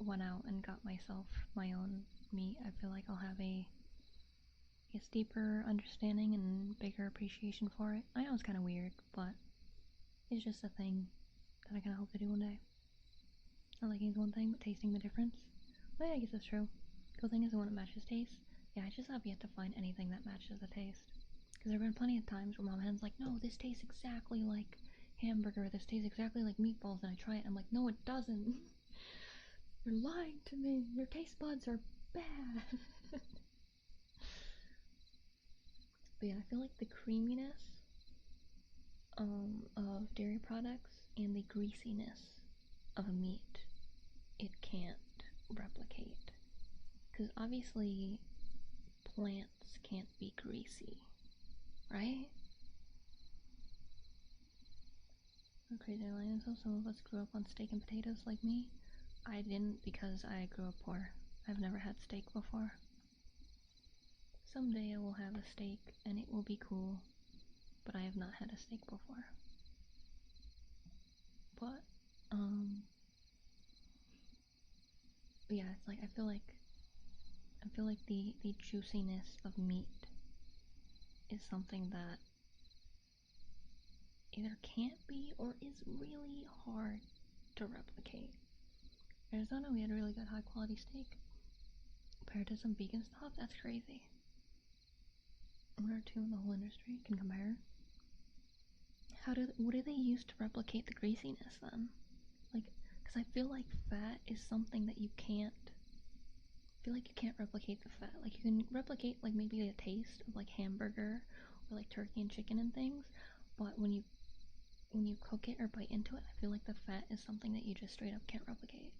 went out and got myself my own meat, I feel like I'll have a deeper understanding and bigger appreciation for it. I know it's kind of weird, but it's just a thing that I kind of hope to do one day. Not liking is one thing, but tasting the difference. Well, yeah, I guess that's true. Cool thing is the one that matches taste. Yeah, I just have yet to find anything that matches the taste. Because there have been plenty of times where Mom Hen's like, no, this tastes exactly like hamburger, this tastes exactly like meatballs, and I try it, and I'm like, no, it doesn't. You're lying to me. Your taste buds are bad. But yeah, I feel like the creaminess of dairy products and the greasiness of meat, it can't replicate. Because obviously, plants can't be greasy, right? Crazy line. So some of us grew up on steak and potatoes like me. I didn't because I grew up poor. I've never had steak before. Someday I will have a steak and it will be cool, but I have not had a steak before. But, yeah, it's like, I feel like the juiciness of meat is something that either can't be or is really hard to replicate. In Arizona, we had a really good high quality steak. Compared to some vegan stuff, that's crazy. One or two in the whole industry can compare. What do they use to replicate the greasiness then? Like, because I feel like fat is something that you can't. I feel like you can't replicate the fat. Like, you can replicate like maybe the taste of like hamburger or like turkey and chicken and things, but when you cook it or bite into it, I feel like the fat is something that you just straight up can't replicate.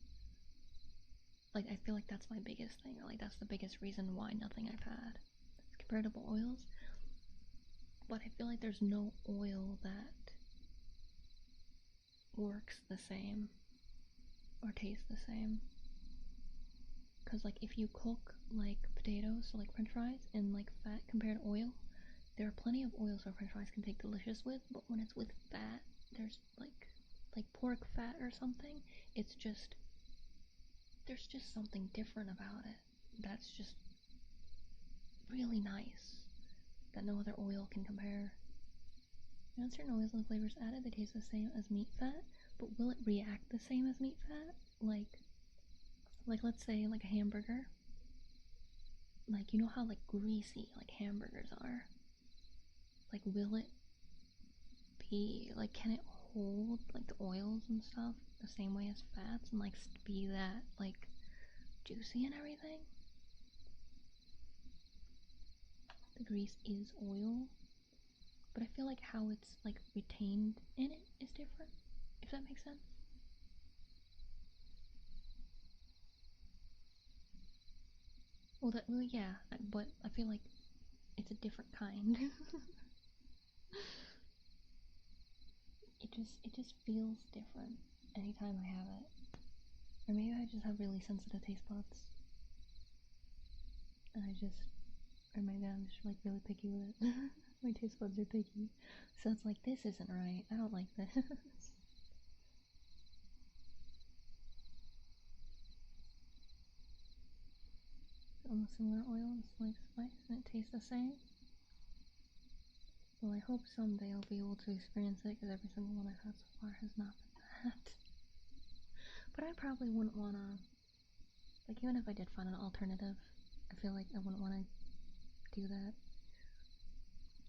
Like, I feel like that's my biggest thing, or like that's the biggest reason why nothing I've had is comparable oils. But I feel like there's no oil that works the same or tastes the same. Because like if you cook like potatoes, so like french fries, in like fat compared to oil, there are plenty of oils where french fries can take delicious with, but when it's with fat, there's like pork fat or something, it's just, there's just something different about it that's just really nice that no other oil can compare. And certain oils and flavors added, they taste the same as meat fat, but will it react the same as meat fat? Like let's say like a hamburger. Like, you know how like greasy like hamburgers are? Like, will it be like, can it hold like the oils and stuff the same way as fats and like be that like juicy and everything? The grease is oil, but I feel like how it's like retained in it is different, if that makes sense. Well, yeah, but I feel like it's a different kind. it just feels different anytime I have it. Or maybe I just have really sensitive taste buds. And or maybe I'm just like really picky with it. My taste buds are picky. So it's like, this isn't right. I don't like this. Almost similar oil and slight spice, and it tastes the same. Well, I hope someday I'll be able to experience it, because every single one I've had so far has not been that. But I probably wouldn't want to, like, even if I did find an alternative, I feel like I wouldn't want to do that.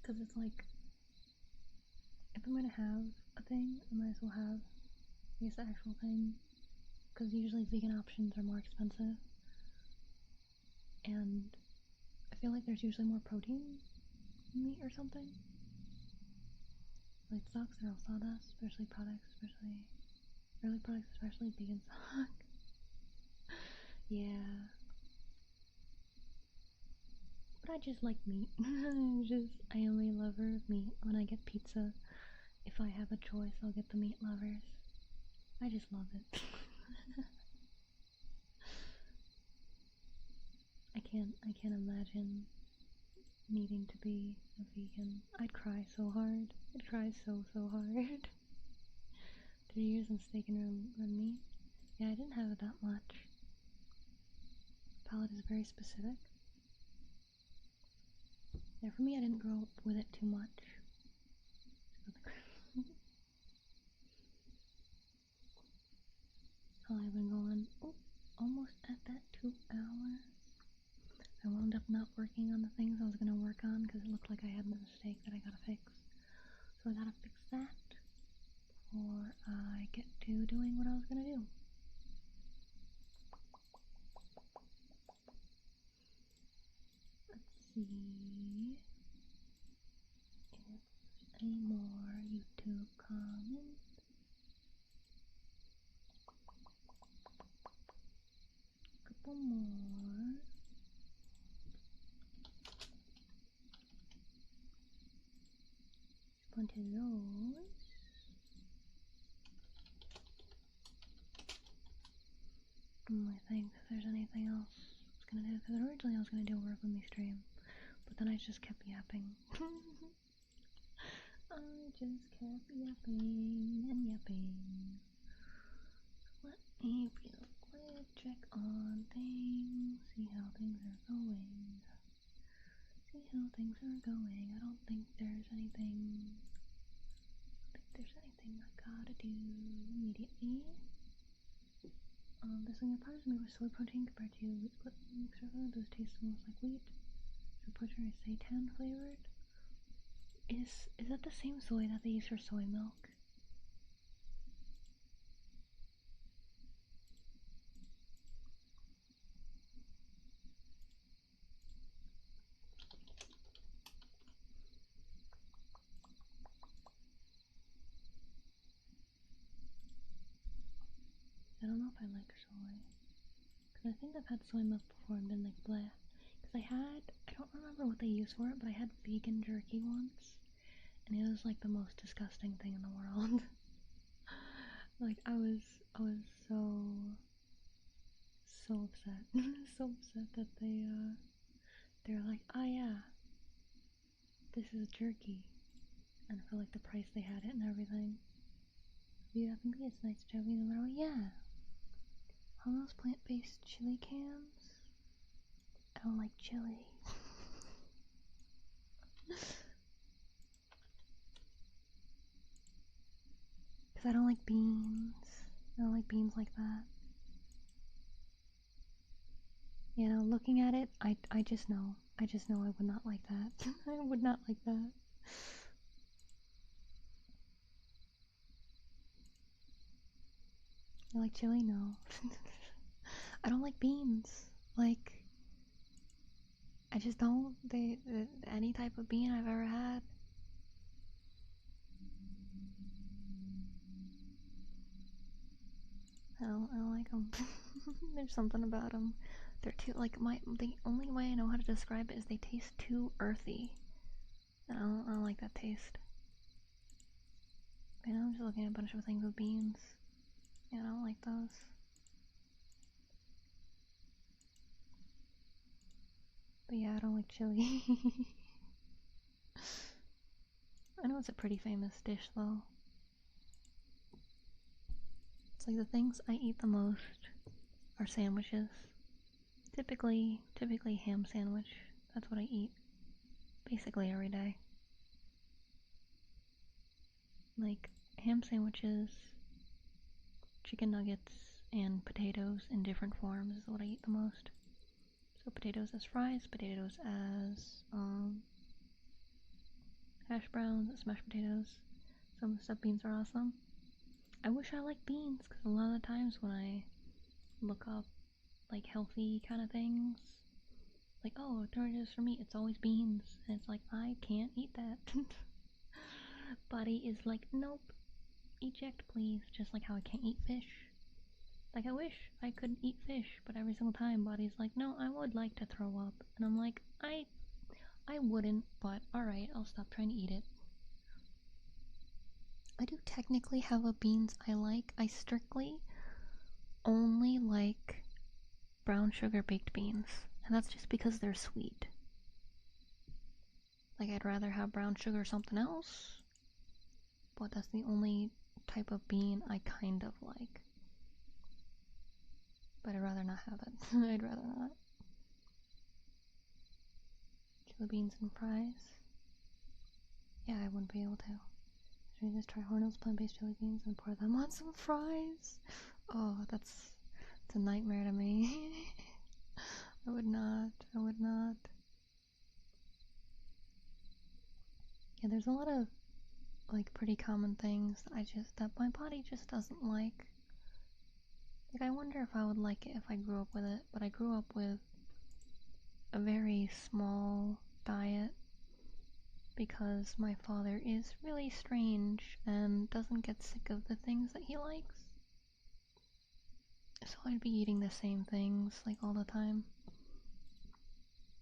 Because it's like, if I'm going to have a thing, I might as well have, I guess, the actual thing. Because usually vegan options are more expensive. And I feel like there's usually more protein in meat or something. Like, socks are all sawdust, especially early products, especially vegan sock. Yeah. But I just like meat. I am a lover of meat. When I get pizza, if I have a choice, I'll get the meat lovers. I just love it. I can't imagine needing to be a vegan. I'd cry so hard. I'd cry so hard. 3 years in steak and red meat. Yeah, I didn't have it that much. Palate is very specific. Yeah, for me, I didn't grow up with it too much. How I've been going. Oh, almost at that 2 hours. I wound up not working on the things I was going to work on because it looked like I had a mistake that I gotta fix. So I gotta fix that before I get to doing what I was going to do. see if any more YouTube comments. Couple more. Bunch of those. I think if there's anything else I was gonna do, because originally I was gonna do a work with me stream, but then I just kept yapping. I just kept yapping and yapping. Let me real quick check on things, see how things are going. See how things are going. I don't think there's anything. I gotta do immediately. This thing surprises me with soy protein compared to wheat protein. Those taste the most like wheat. So protein is seitan flavored. Is that the same soy that they use for soy milk? I don't know if I like soy. Because I think I've had soy milk before and been like bleh. Because I don't remember what they use for it, but I had vegan jerky once. And it was like the most disgusting thing in the world. Like I was so upset. So upset that they're like, oh yeah, this is jerky. And for like the price they had it and everything. Yeah, I think it's nice to have you know, yeah. Hummus plant-based chili cans? I don't like chili. Because I don't like beans. I don't like beans like that. You know, looking at it, I just know. I just know I would not like that. I would not like that. You like chili? No. I don't like beans. Like, I just don't. Any type of bean I've ever had. I don't like them. There's something about them. They're too, like, the only way I know how to describe it is they taste too earthy. And I don't like that taste. You know, I'm just looking at a bunch of things with beans. Yeah, I don't like those. But yeah, I don't like chili. I know it's a pretty famous dish, though. It's like the things I eat the most are sandwiches. Typically ham sandwich. That's what I eat. Basically every day. Like, ham sandwiches, chicken nuggets, and potatoes in different forms is what I eat the most. So potatoes as fries, potatoes as, hash browns, smashed potatoes. Some stuffed beans are awesome. I wish I liked beans, because a lot of the times when I look up, like, healthy kind of things, like, oh, alternatives for meat, it's always beans. And it's like, I can't eat that. Body is like, nope, eject please. Just like how I can't eat fish. Like, I wish I could eat fish, but every single time body's like, no, I would like to throw up. And I'm like, I wouldn't, but alright, I'll stop trying to eat it. I do technically have a beans I like. I strictly only like brown sugar baked beans. And that's just because they're sweet. Like, I'd rather have brown sugar or something else. But that's the only type of bean I kind of like. But I'd rather not have it. I'd rather not. Chili beans and fries. Yeah, I wouldn't be able to. Should I just try Hornell's plant-based chili beans and pour them on some fries? Oh, it's a nightmare to me. I would not. Yeah, there's a lot of, like, pretty common things that my body just doesn't like. Like, I wonder if I would like it if I grew up with it, but I grew up with a very small diet because my father is really strange and doesn't get sick of the things that he likes. So I'd be eating the same things like all the time.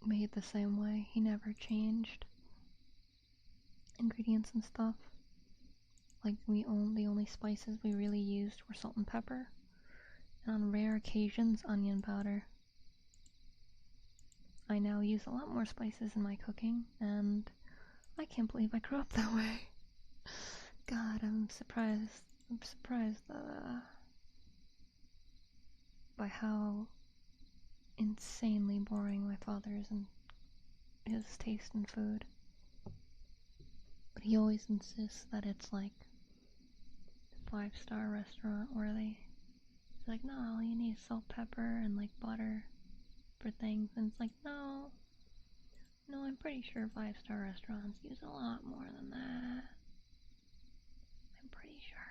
Made the same way. He never changed ingredients and stuff. Like the only spices we really used were salt and pepper. And on rare occasions, onion powder. I now use a lot more spices in my cooking, and I can't believe I grew up that way. God, I'm surprised. I'm surprised by how insanely boring my father is in his taste in food. But he always insists that it's like 5-star restaurant worthy. He's like, no, all you need is salt, pepper, and like butter for things. And it's like, no, I'm pretty sure 5-star restaurants use a lot more than that. I'm pretty sure.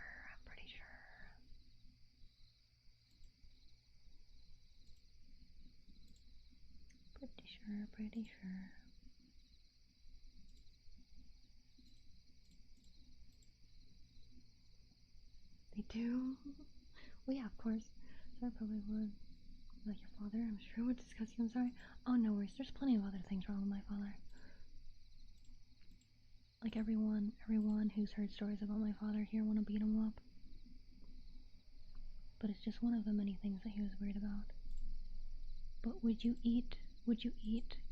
Pretty sure. They do? Well, yeah, of course. So I probably would. Like your father, I'm sure would discuss you. I'm sorry. Oh, no worries. There's plenty of other things wrong with my father. Like everyone who's heard stories about my father here want to beat him up. But it's just one of the many things that he was worried about. But would you eat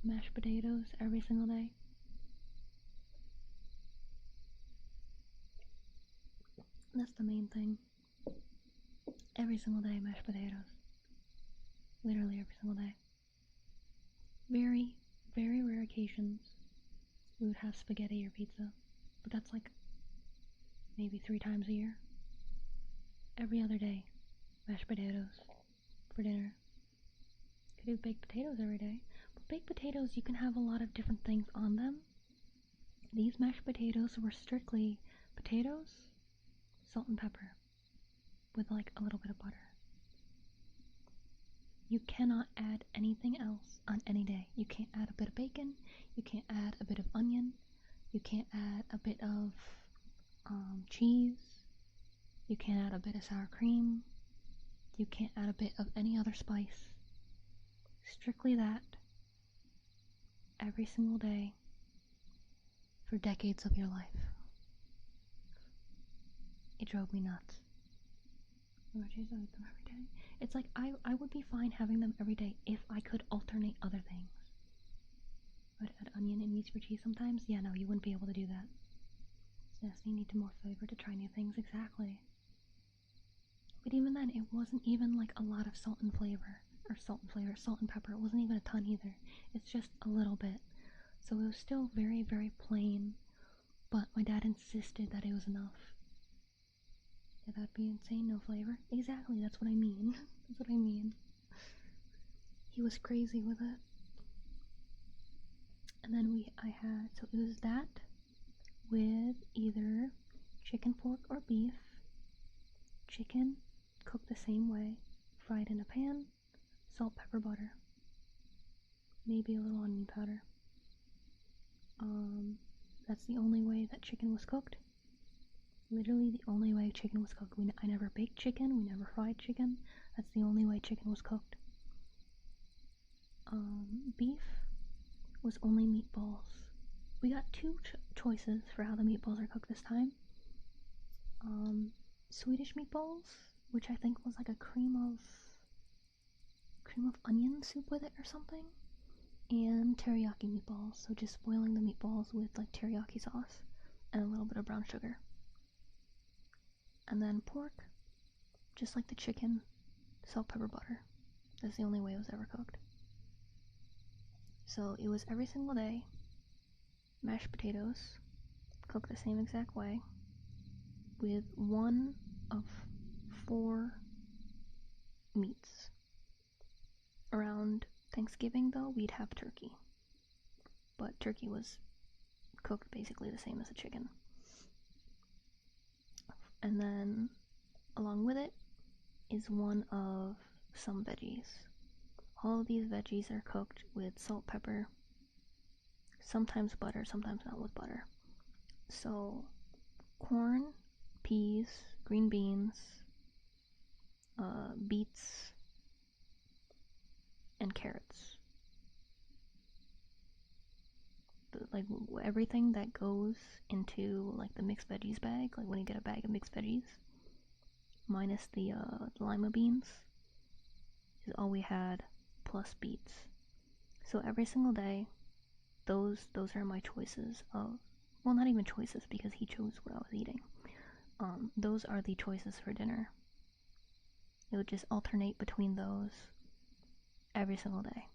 mashed potatoes every single day? That's the main thing. Every single day, mashed potatoes. Literally every single day. Very, very rare occasions we would have spaghetti or pizza. But that's like maybe 3 times a year. Every other day, mashed potatoes for dinner. Could do baked potatoes every day. But baked potatoes, you can have a lot of different things on them. These mashed potatoes were strictly potatoes, salt and pepper, with like a little bit of butter. You cannot add anything else on any day. You can't add a bit of bacon. You can't add a bit of onion. You can't add a bit of cheese. You can't add a bit of sour cream. You can't add a bit of any other spice. Strictly that. Every single day. For decades of your life. It drove me nuts. Every day. It's like I would be fine having them every day if I could alternate other things. I'd add onion and meats for cheese sometimes. Yeah, no, you wouldn't be able to do that. It's nasty. You need more flavor to try new things. Exactly. But even then, it wasn't even like a lot of salt and pepper. It wasn't even a ton either. It's just a little bit. So it was still very, very plain. But my dad insisted that it was enough. Yeah, that'd be insane, no flavor. Exactly, that's what I mean. That's what I mean. He was crazy with it. And then so it was that with either chicken, pork, or beef. Chicken, cooked the same way, fried in a pan, salt, pepper, butter. Maybe a little onion powder. That's the only way that chicken was cooked. Literally the only way chicken was cooked. I never baked chicken. We never fried chicken. That's the only way chicken was cooked. Beef was only meatballs. We got 2 choices for how the meatballs are cooked this time. Swedish meatballs, which I think was like a cream of onion soup with it or something, and teriyaki meatballs. So just boiling the meatballs with like teriyaki sauce and a little bit of brown sugar. And then pork, just like the chicken, salt, pepper, butter. That's the only way it was ever cooked. So it was every single day, mashed potatoes, cooked the same exact way, with 1 of 4 meats. Around Thanksgiving, though, we'd have turkey. But turkey was cooked basically the same as the chicken. And then, along with it, is 1 of some veggies. All of these veggies are cooked with salt, pepper, sometimes butter, sometimes not with butter. So, corn, peas, green beans, beets, and carrots. Like everything that goes into like the mixed veggies bag, like when you get a bag of mixed veggies, minus the lima beans, is all we had, plus beets. So every single day, those are my choices of, well, not even choices because he chose what I was eating. Those are the choices for dinner. It would just alternate between those every single day.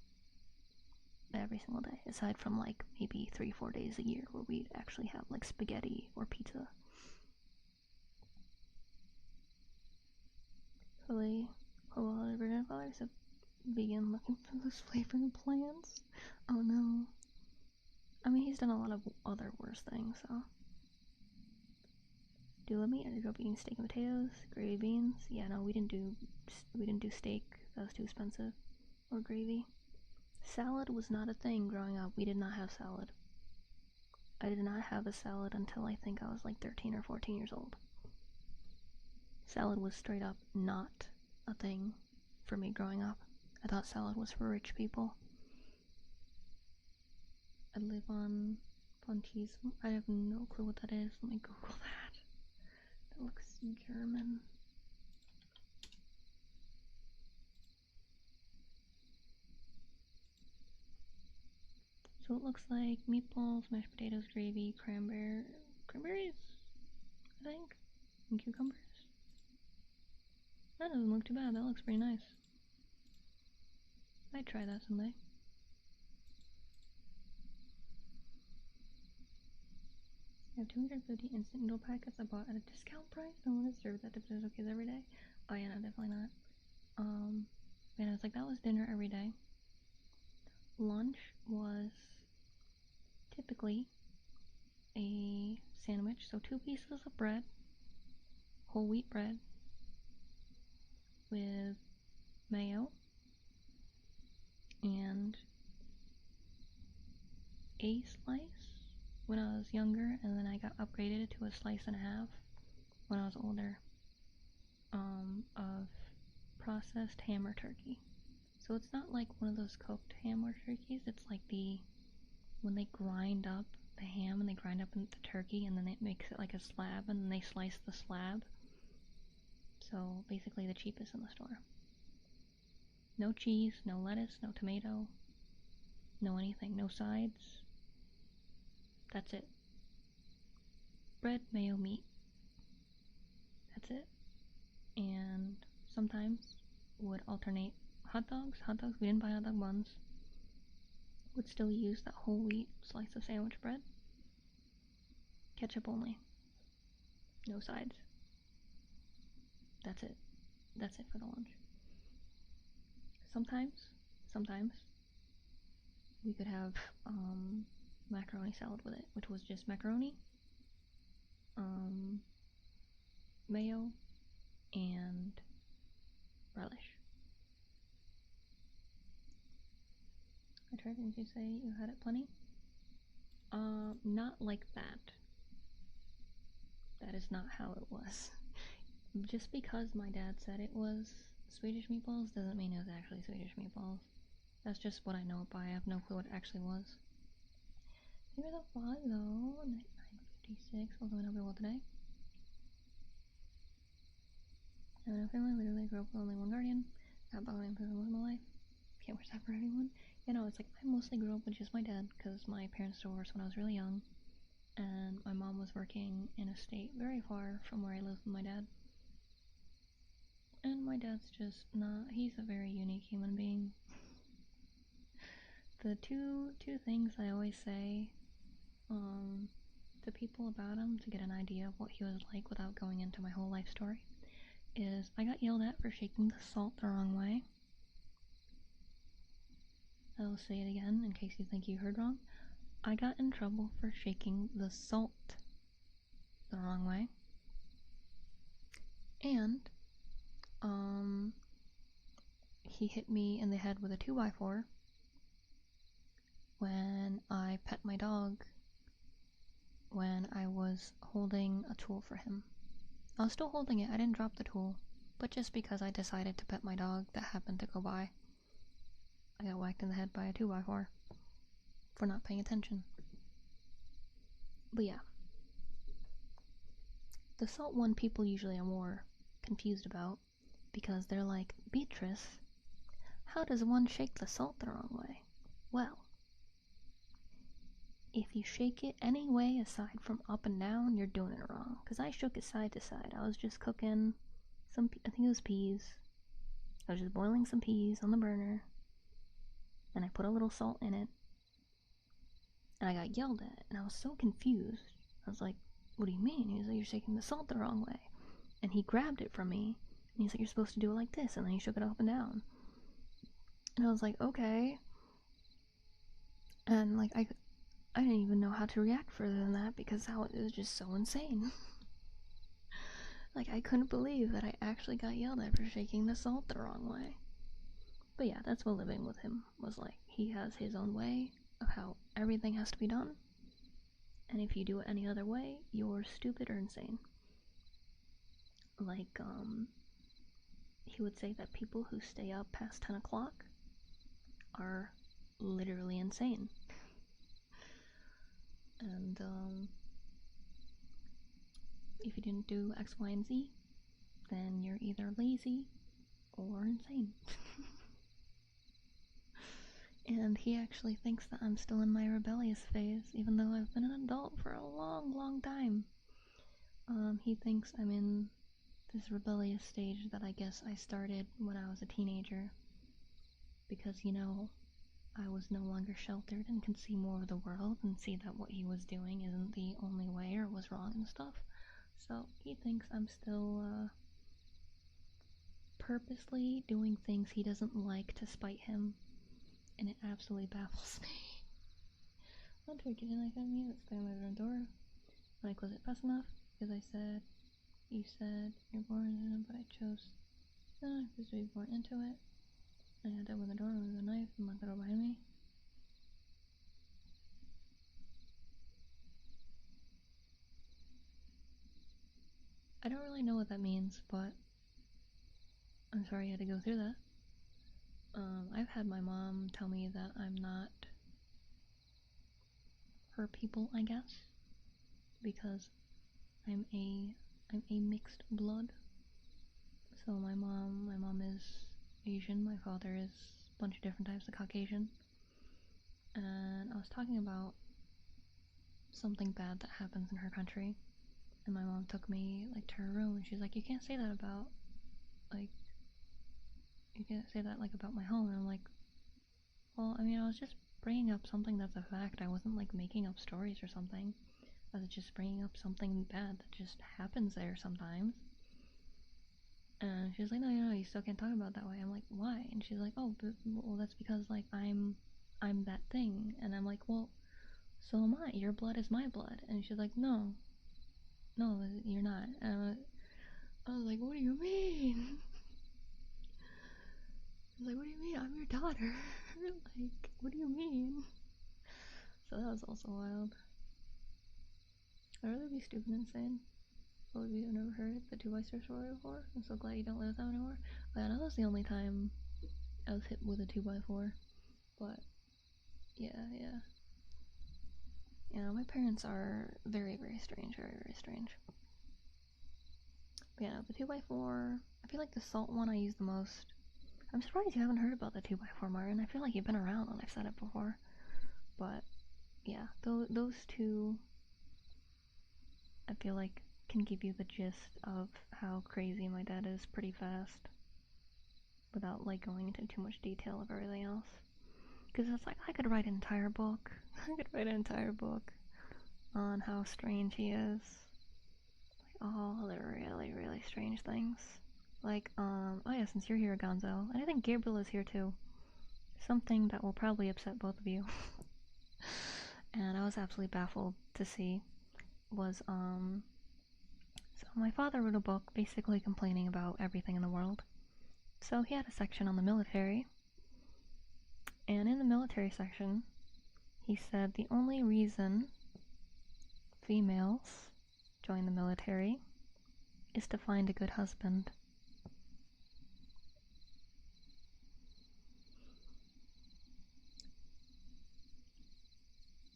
Every single day, aside from like maybe 3-4 days a year where we'd actually have like spaghetti or pizza. Hopefully, the Virgin Father's a vegan looking for those flavoring plants. Oh no. I mean, he's done a lot of other worse things, so. Do you love me? I grew up eating steak and potatoes, gravy beans. Yeah, no, we didn't do steak. That was too expensive. Or gravy. Salad was not a thing growing up. We did not have salad. I did not have a salad until I think I was like 13 or 14 years old. Salad was straight up not a thing for me growing up. I thought salad was for rich people. I live on cheese. I have no clue what that is. Let me Google that. That looks German. So it looks like meatballs, mashed potatoes, gravy, cranberries, I think, and cucumbers. That doesn't look too bad. That looks pretty nice. I'd try that someday. I have 250 instant noodle packets I bought at a discount price. I want to serve that to potatoes kids every day. Oh yeah, no, definitely not. Man, it's like that was dinner every day. Lunch was typically a sandwich, so 2 pieces of bread, whole wheat bread, with mayo and a slice when I was younger, and then I got upgraded to a slice and a half when I was older, of processed ham or turkey. So it's not like one of those cooked ham or turkeys, it's like when they grind up the ham and they grind up the turkey and then it makes it like a slab and then they slice the slab. So basically the cheapest in the store. No cheese, no lettuce, no tomato, no anything, no sides. That's it. Bread, mayo, meat. That's it. And sometimes would alternate hot dogs. We didn't buy hot dog buns. Would still use that whole wheat slice of sandwich bread. Ketchup only. No sides. That's it. That's it for the lunch. Sometimes we could have macaroni salad with it, which was just macaroni, mayo, and relish. I tried. Didn't you say you had it plenty? Not like that. That is not how it was. Just because my dad said it was Swedish meatballs doesn't mean it was actually Swedish meatballs. That's just what I know it by. I have no clue what it actually was. Here the follow. 9:56. Also, I know well today. I have no family. Literally grew up with only one guardian. Got by one person in my life. Can't wish that for anyone. You know, it's like I mostly grew up with just my dad because my parents divorced when I was really young, and my mom was working in a state very far from where I lived with my dad. And my dad's just not, he's a very unique human being. The two things I always say to people about him to get an idea of what he was like without going into my whole life story is I got yelled at for shaking the salt the wrong way. I'll say it again in case you think you heard wrong. I got in trouble for shaking the salt the wrong way. And he hit me in the head with a 2x4 when I pet my dog when I was holding a tool for him. I was still holding it, I didn't drop the tool, but just because I decided to pet my dog that happened to go by, I got whacked in the head by a 2x4 for not paying attention. But yeah. The salt one people usually are more confused about, because they're like, Beatrice, how does one shake the salt the wrong way? Well, if you shake it any way aside from up and down, you're doing it wrong. Because I shook it side to side. I was just cooking some, I think it was peas. I was just boiling some peas on the burner, and I put a little salt in it, and I got yelled at, and I was so confused. I was like, what do you mean? He was like, you're shaking the salt the wrong way. And he grabbed it from me, and he's like, you're supposed to do it like this, and then he shook it up and down. And I was like, okay. And like, I didn't even know how to react further than that, because it was just so insane. Like, I couldn't believe that I actually got yelled at for shaking the salt the wrong way. But yeah, that's what living with him was like. He has his own way of how everything has to be done, and if you do it any other way, you're stupid or insane. Like, he would say that people who stay up past 10 o'clock are literally insane. And, if you didn't do X, Y, and Z, then you're either lazy or insane. And he actually thinks that I'm still in my rebellious phase, even though I've been an adult for a long, long time. He thinks I'm in this rebellious stage that I guess I started when I was a teenager. Because, you know, I was no longer sheltered and can see more of the world and see that what he was doing isn't the only way or was wrong and stuff. So he thinks I'm still purposely doing things he doesn't like to spite him, and it absolutely baffles me. Don't try getting like on me, let's play my room door. Like, was it fast enough? Because you said you're born in it, but I chose because to be born into it. I had to open the door with a knife and lock the door behind me. I don't really know what that means, but I'm sorry you had to go through that. I've had my mom tell me that I'm not her people, I guess, because I'm a mixed blood. So my mom is Asian, my father is a bunch of different types of Caucasian. And I was talking about something bad that happens in her country, and my mom took me like to her room, and she's like, you can't say that about, like, you can't say that like about my home. And I'm like, well, I mean, I was just bringing up something that's a fact. I wasn't like making up stories or something. I was just bringing up something bad that just happens there sometimes. And she's like, no, you still can't talk about it that way. I'm like, why? And she's like, oh, well, that's because like I'm that thing. And I'm like, well, so am I. Your blood is my blood. And she's like, no, you're not. And I was like, what do you mean? I was like, what do you mean? I'm your daughter. Like, what do you mean? So that was also wild. I'd rather be stupid and insane. Well, if you've never heard the 2x4 story before, I'm so glad you don't live with them anymore. But that was the only time I was hit with a 2x4. But, yeah. Yeah, my parents are very, very strange, very, very strange. But yeah, the 2x4, I feel like the salt one I use the most. I'm surprised you haven't heard about the 2x4, Martin. I feel like you've been around when I've said it before. But, yeah, those two, I feel like, can give you the gist of how crazy my dad is pretty fast, without, like, going into too much detail of everything else. Because it's like, I could write an entire book. On how strange he is. Like, all the really, really strange things. Like, oh yeah, since you're here, Gonzo, and I think Gabriel is here too. Something that will probably upset both of you. And I was absolutely baffled to see was, so my father wrote a book basically complaining about everything in the world. So he had a section on the military, and in the military section, He said the only reason females join the military is to find a good husband.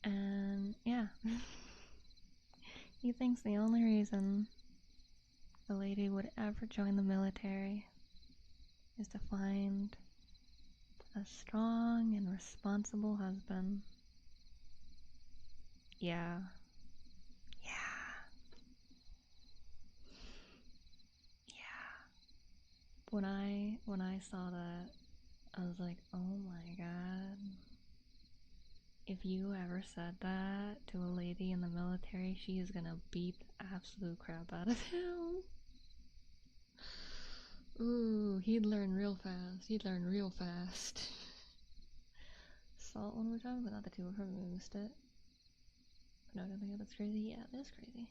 And yeah, he thinks the only reason a lady would ever join the military is to find a strong and responsible husband. Yeah. When I saw that, I was like, oh my god. If you ever said that to a lady in the military, she is gonna beat the absolute crap out of him. Ooh, he'd learn real fast. Saw it one more time, but not the two. I probably missed it. No, I don't think that's crazy. Yeah, that is crazy.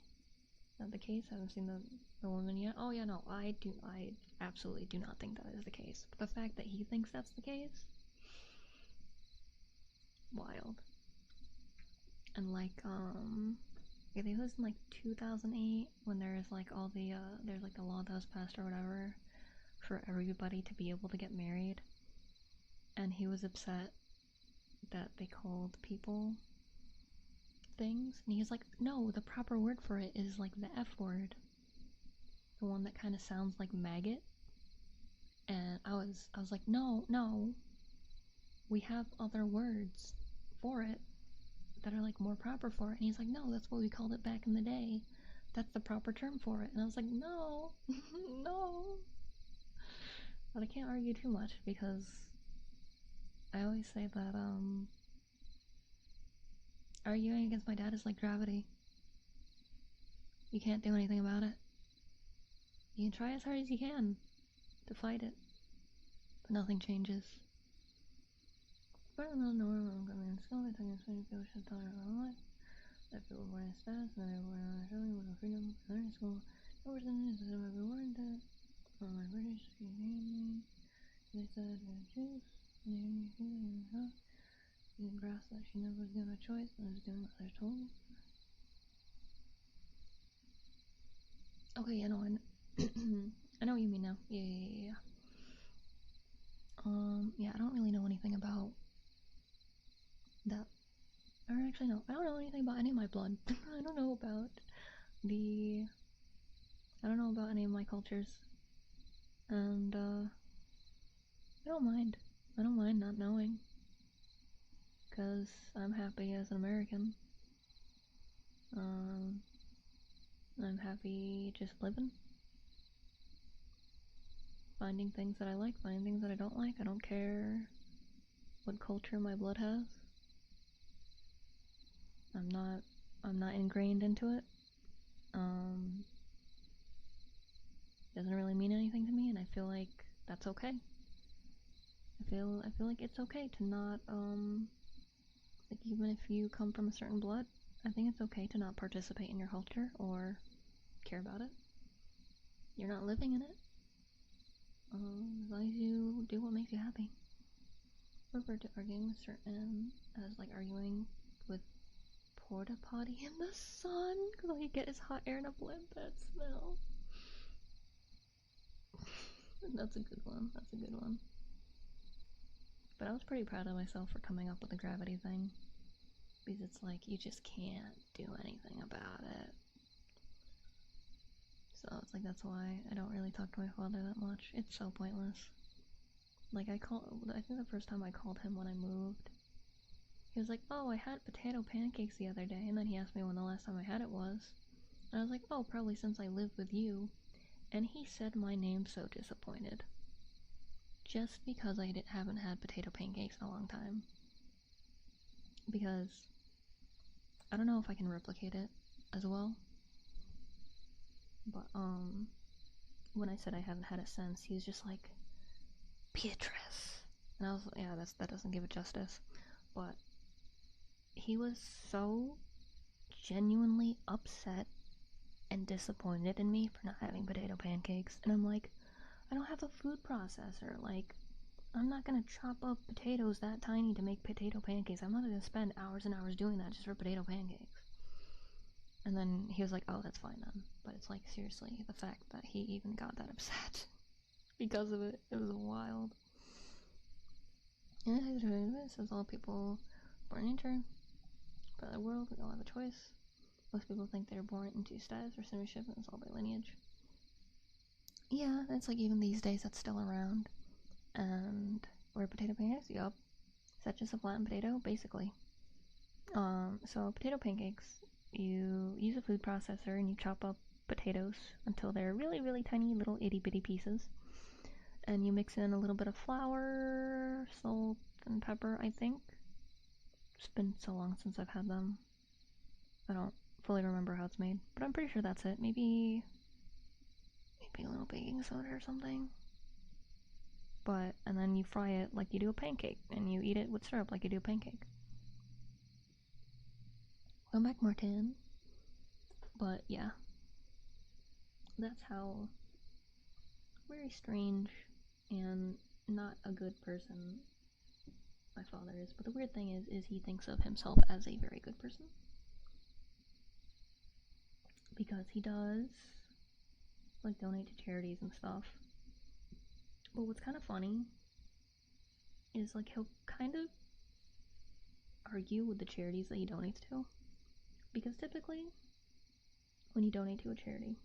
Not the case. I haven't seen the woman yet. Oh yeah, no, I absolutely do not think that is the case. But the fact that he thinks that's the case, wild. And like, I think it was in like 2008 when there's like all the there's like the law that was passed or whatever for everybody to be able to get married, and he was upset that they called people things, and he's like, no, the proper word for it is like the F word, the one that kind of sounds like maggot. And I was like, no, we have other words for it that are like more proper for it. And he's like, no, that's what we called it back in the day, that's the proper term for it. And I was like, no. No. But I can't argue too much, because I always say that arguing against my dad is like gravity. You can't do anything about it. You can try as hard as you can to fight it, but nothing changes. But I'm not normal. I mean, still, I think people should tell their own life. That people born in status, and everyone naturally with no freedom, learning school. No person is ever warranted. For my British speaking, they said that juice, and you can grasp that she never was given a choice and was doing what they're told. Okay, yeah, no, I know what you mean now. Yeah. Yeah, I don't really know anything about that. Or actually, no, I don't know anything about any of my blood. I don't know about any of my cultures. And, I don't mind. I don't mind not knowing. Because I'm happy as an American. I'm happy just living. Finding things that I like, finding things that I don't like. I don't care what culture my blood has. I'm not ingrained into it. Doesn't really mean anything to me, and I feel like that's okay. I feel like it's okay to not, like, even if you come from a certain blood, I think it's okay to not participate in your culture or care about it. You're not living in it. As long as you do what makes you happy. Refer to arguing with certain as like arguing with porta potty in the sun, because all you get is hot air and a blimp that smell. That's a good one. But I was pretty proud of myself for coming up with the gravity thing, because it's like you just can't do anything about it. So it's like that's why I don't really talk to my father that much. It's so pointless. Like I think the first time I called him when I moved, he was like, oh, I had potato pancakes the other day, and then he asked me when the last time I had it was. And I was like, oh, probably since I lived with you. And he said my name so disappointed. Just because I haven't had potato pancakes in a long time. Because I don't know if I can replicate it as well. But, when I said I haven't had it since, he was just like, Beatrice. And I was like, yeah, that doesn't give it justice. But he was so genuinely upset and disappointed in me for not having potato pancakes. And I'm like, I don't have a food processor. Like, I'm not gonna chop up potatoes that tiny to make potato pancakes. I'm not gonna spend hours and hours doing that just for potato pancakes. And then he was like, oh, that's fine then. But it's like, seriously, the fact that he even got that upset because of it, it was wild. And it says all people born in nature, but in the world, we don't have a choice. Most people think they're born into status or citizenship, and it's all by lineage. Yeah, it's like even these days that's still around. And we're potato pancakes, yup. Is that just a flattened potato? Basically. So potato pancakes, you use a food processor and you chop up potatoes until they're really, really tiny little itty bitty pieces. And you mix in a little bit of flour, salt, and pepper, I think. It's been so long since I've had them. I don't fully remember how it's made, but I'm pretty sure that's it. Maybe a little baking soda or something. And then you fry it like you do a pancake, and you eat it with syrup like you do a pancake. Come back, Martin. But yeah, that's how very strange and not a good person my father is. But the weird thing is he thinks of himself as a very good person. Because he does, like, donate to charities and stuff. But what's kind of funny is, like, he'll kind of argue with the charities that he donates to. Because typically, when you donate to a charity,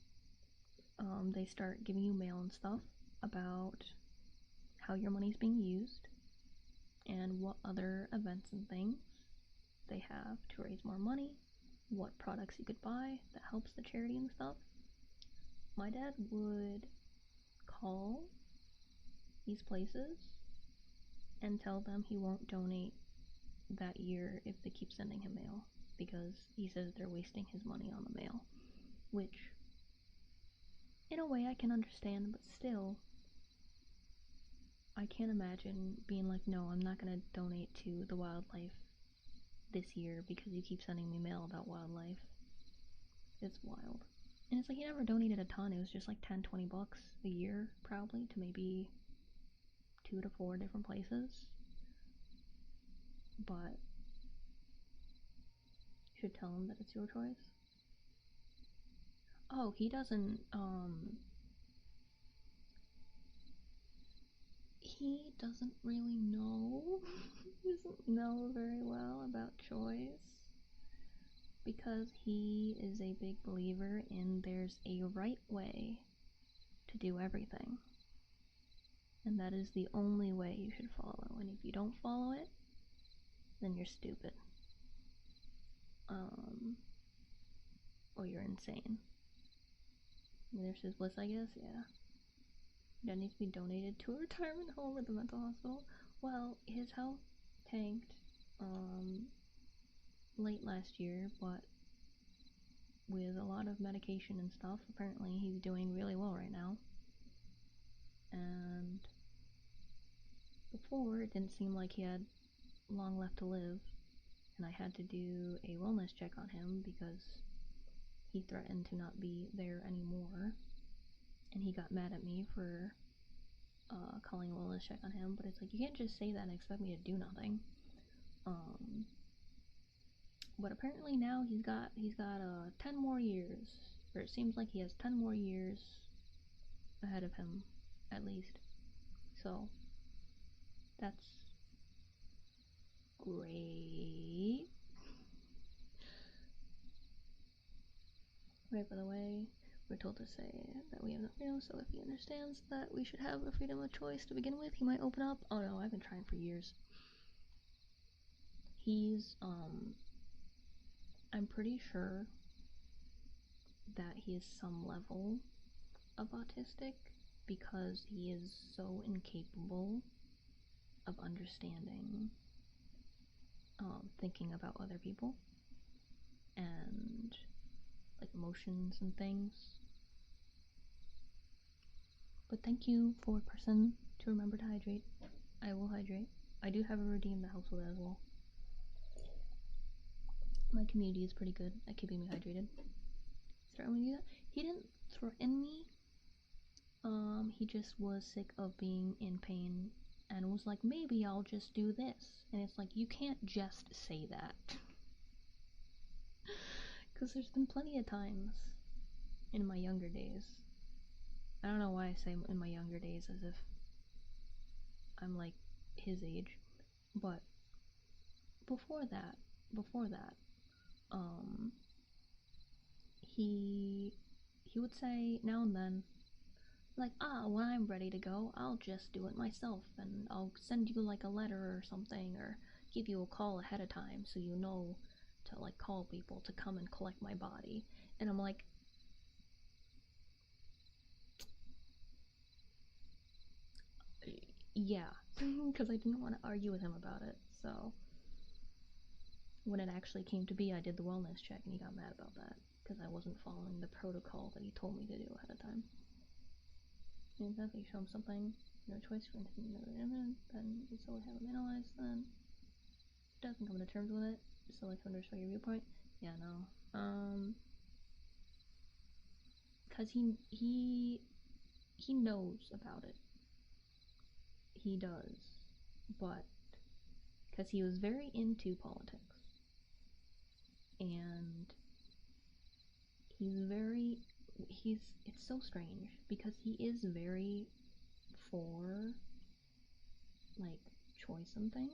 they start giving you mail and stuff about how your money's being used and what other events and things they have to raise more money, what products you could buy that helps the charity and stuff. My dad would call these places and tell them he won't donate that year if they keep sending him mail, because he says they're wasting his money on the mail, which in a way I can understand, but still I can't imagine being like, no, I'm not gonna donate to the wildlife this year because you keep sending me mail about wildlife. It's wild. And it's like he never donated a ton. It was just like $10-20 a year probably to maybe 2 to 4 different places. But you should tell him that it's your choice. Oh, he doesn't really know. He doesn't know very well about choice, because he is a big believer in there's a right way to do everything, and that is the only way you should follow, and if you don't follow it, then you're stupid, or you're insane. There's his bliss, I guess. Yeah, that needs to be donated to a retirement home or the mental hospital. Well, his health tanked late last year, but with a lot of medication and stuff, apparently he's doing really well right now. And before, it didn't seem like he had long left to live, and I had to do a wellness check on him because he threatened to not be there anymore, and he got mad at me for calling a wellness check on him. But it's like, you can't just say that and expect me to do nothing. But apparently now he's got 10 more years, or it seems like he has 10 more years ahead of him, at least. So that's great. Right, by the way, we're told to say that we have no freedom, so if he understands that we should have a freedom of choice to begin with, he might open up. Oh no, I've been trying for years. He's, I'm pretty sure that he is some level of autistic, because he is so incapable of understanding, thinking about other people, and like emotions and things. But thank you for a person to remember to hydrate. I will hydrate. I do have a routine that helps with that as well. My community is pretty good at keeping me hydrated. Threaten me to do that? He didn't threaten me. He just was sick of being in pain and was like, maybe I'll just do this. And it's like, you can't just say that. Because there's been plenty of times in my younger days. I don't know why I say in my younger days as if I'm like his age, but before that, he would say now and then, like, when I'm ready to go, I'll just do it myself, and I'll send you like a letter or something, or give you a call ahead of time so you know to like call people to come and collect my body. And I'm like, yeah, because I didn't want to argue with him about it. So when it actually came to be, I did the wellness check, and he got mad about that because I wasn't following the protocol that he told me to do ahead of time. And if you show him something, no choice for anything, then so we have him analyzed, then doesn't come to terms with it, so like understand your viewpoint. Yeah, no. Cause he knows about it. He does, but because he was very into politics, and it's so strange because he is very for like choice and things,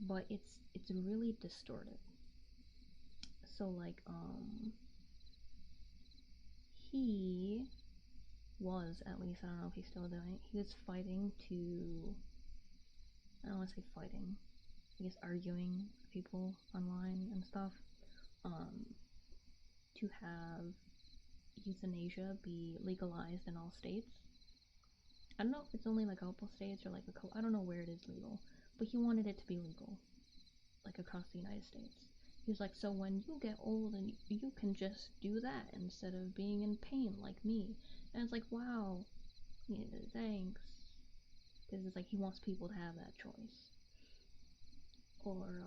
but it's really distorted. So like he was, at least, I don't know if he's still doing it, he was fighting to, I don't want to say fighting, I guess arguing with people online and stuff, to have euthanasia be legalized in all states. I don't know if it's only like a couple states or like I don't know where it is legal, but he wanted it to be legal, like across the United States. He was like, so when you get old and you can just do that instead of being in pain like me. And it's like, wow, yeah, thanks. Because it's like he wants people to have that choice. Or,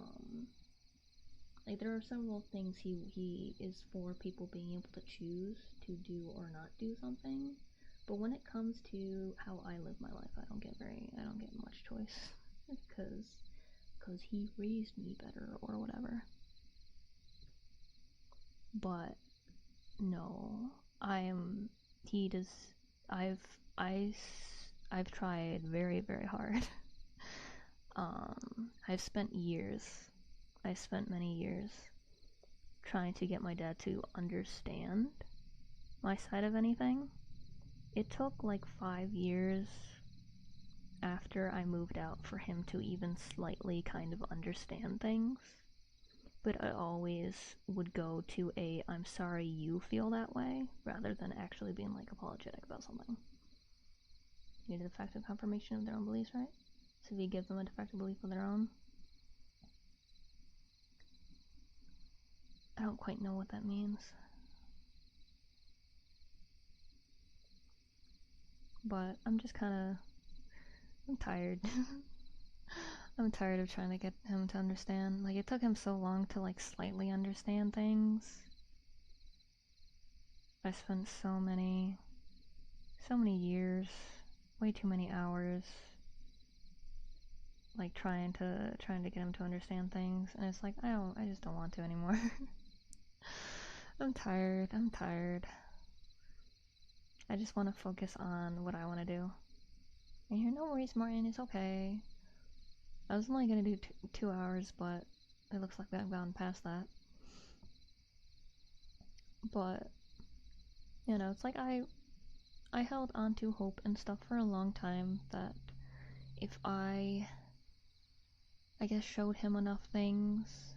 like there are several things he is for people being able to choose to do or not do something. But when it comes to how I live my life, I don't get much choice. Because he raised me better or whatever. But no, I've tried very, very hard. I spent many years trying to get my dad to understand my side of anything. It took like 5 years after I moved out for him to even slightly kind of understand things. But I always would go to I'm sorry you feel that way, rather than actually being like apologetic about something. You need a defective confirmation of their own beliefs, right? So if you give them a defective belief of their own, I don't quite know what that means. But I'm just kinda, I'm tired. I'm tired of trying to get him to understand. Like, it took him so long to like slightly understand things. I spent so many years, way too many hours, like trying to get him to understand things, and it's like I just don't want to anymore. I'm tired. I just want to focus on what I want to do. And you're no worries, Martin, it's okay. I was only gonna do 2 hours, but it looks like I've gone past that. But you know, it's like I held on to hope and stuff for a long time that if I guess showed him enough things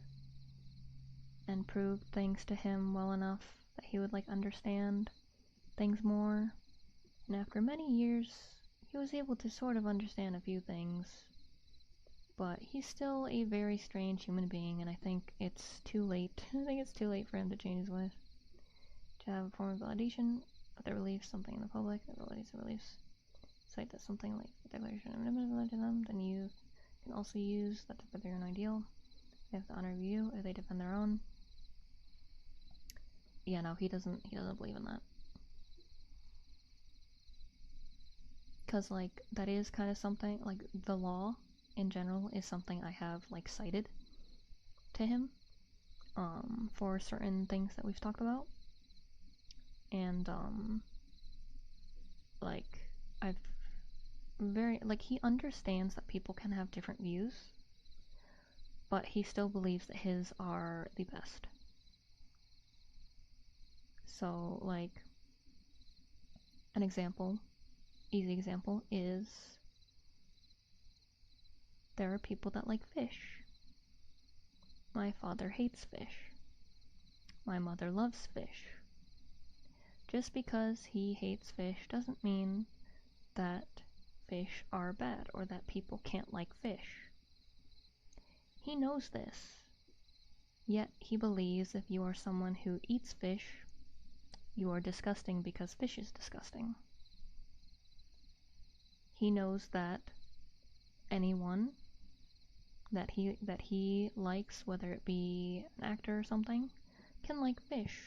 and proved things to him well enough that he would like understand things more. And after many years, he was able to sort of understand a few things. But he's still a very strange human being, and I think it's too late. I think it's too late for him to change his ways. To have a form of validation of their beliefs, something in the public that validates their beliefs. Cite that something like the Declaration of Independence to them, then you can also use that to fit their own ideal. They have to honor you if they defend their own. Yeah, no, he doesn't believe in that. because, like, that is kind of something, like, the law in general is something I have, like, cited to him, for certain things that we've talked about, and, like, I've he understands that people can have different views, but he still believes that his are the best. So, like, an example, easy example, is there are people that like fish. My father hates fish. My mother loves fish. Just because he hates fish doesn't mean that fish are bad or that people can't like fish. He knows this, yet he believes if you are someone who eats fish, you are disgusting because fish is disgusting. He knows that anyone that he likes, whether it be an actor or something, can like fish.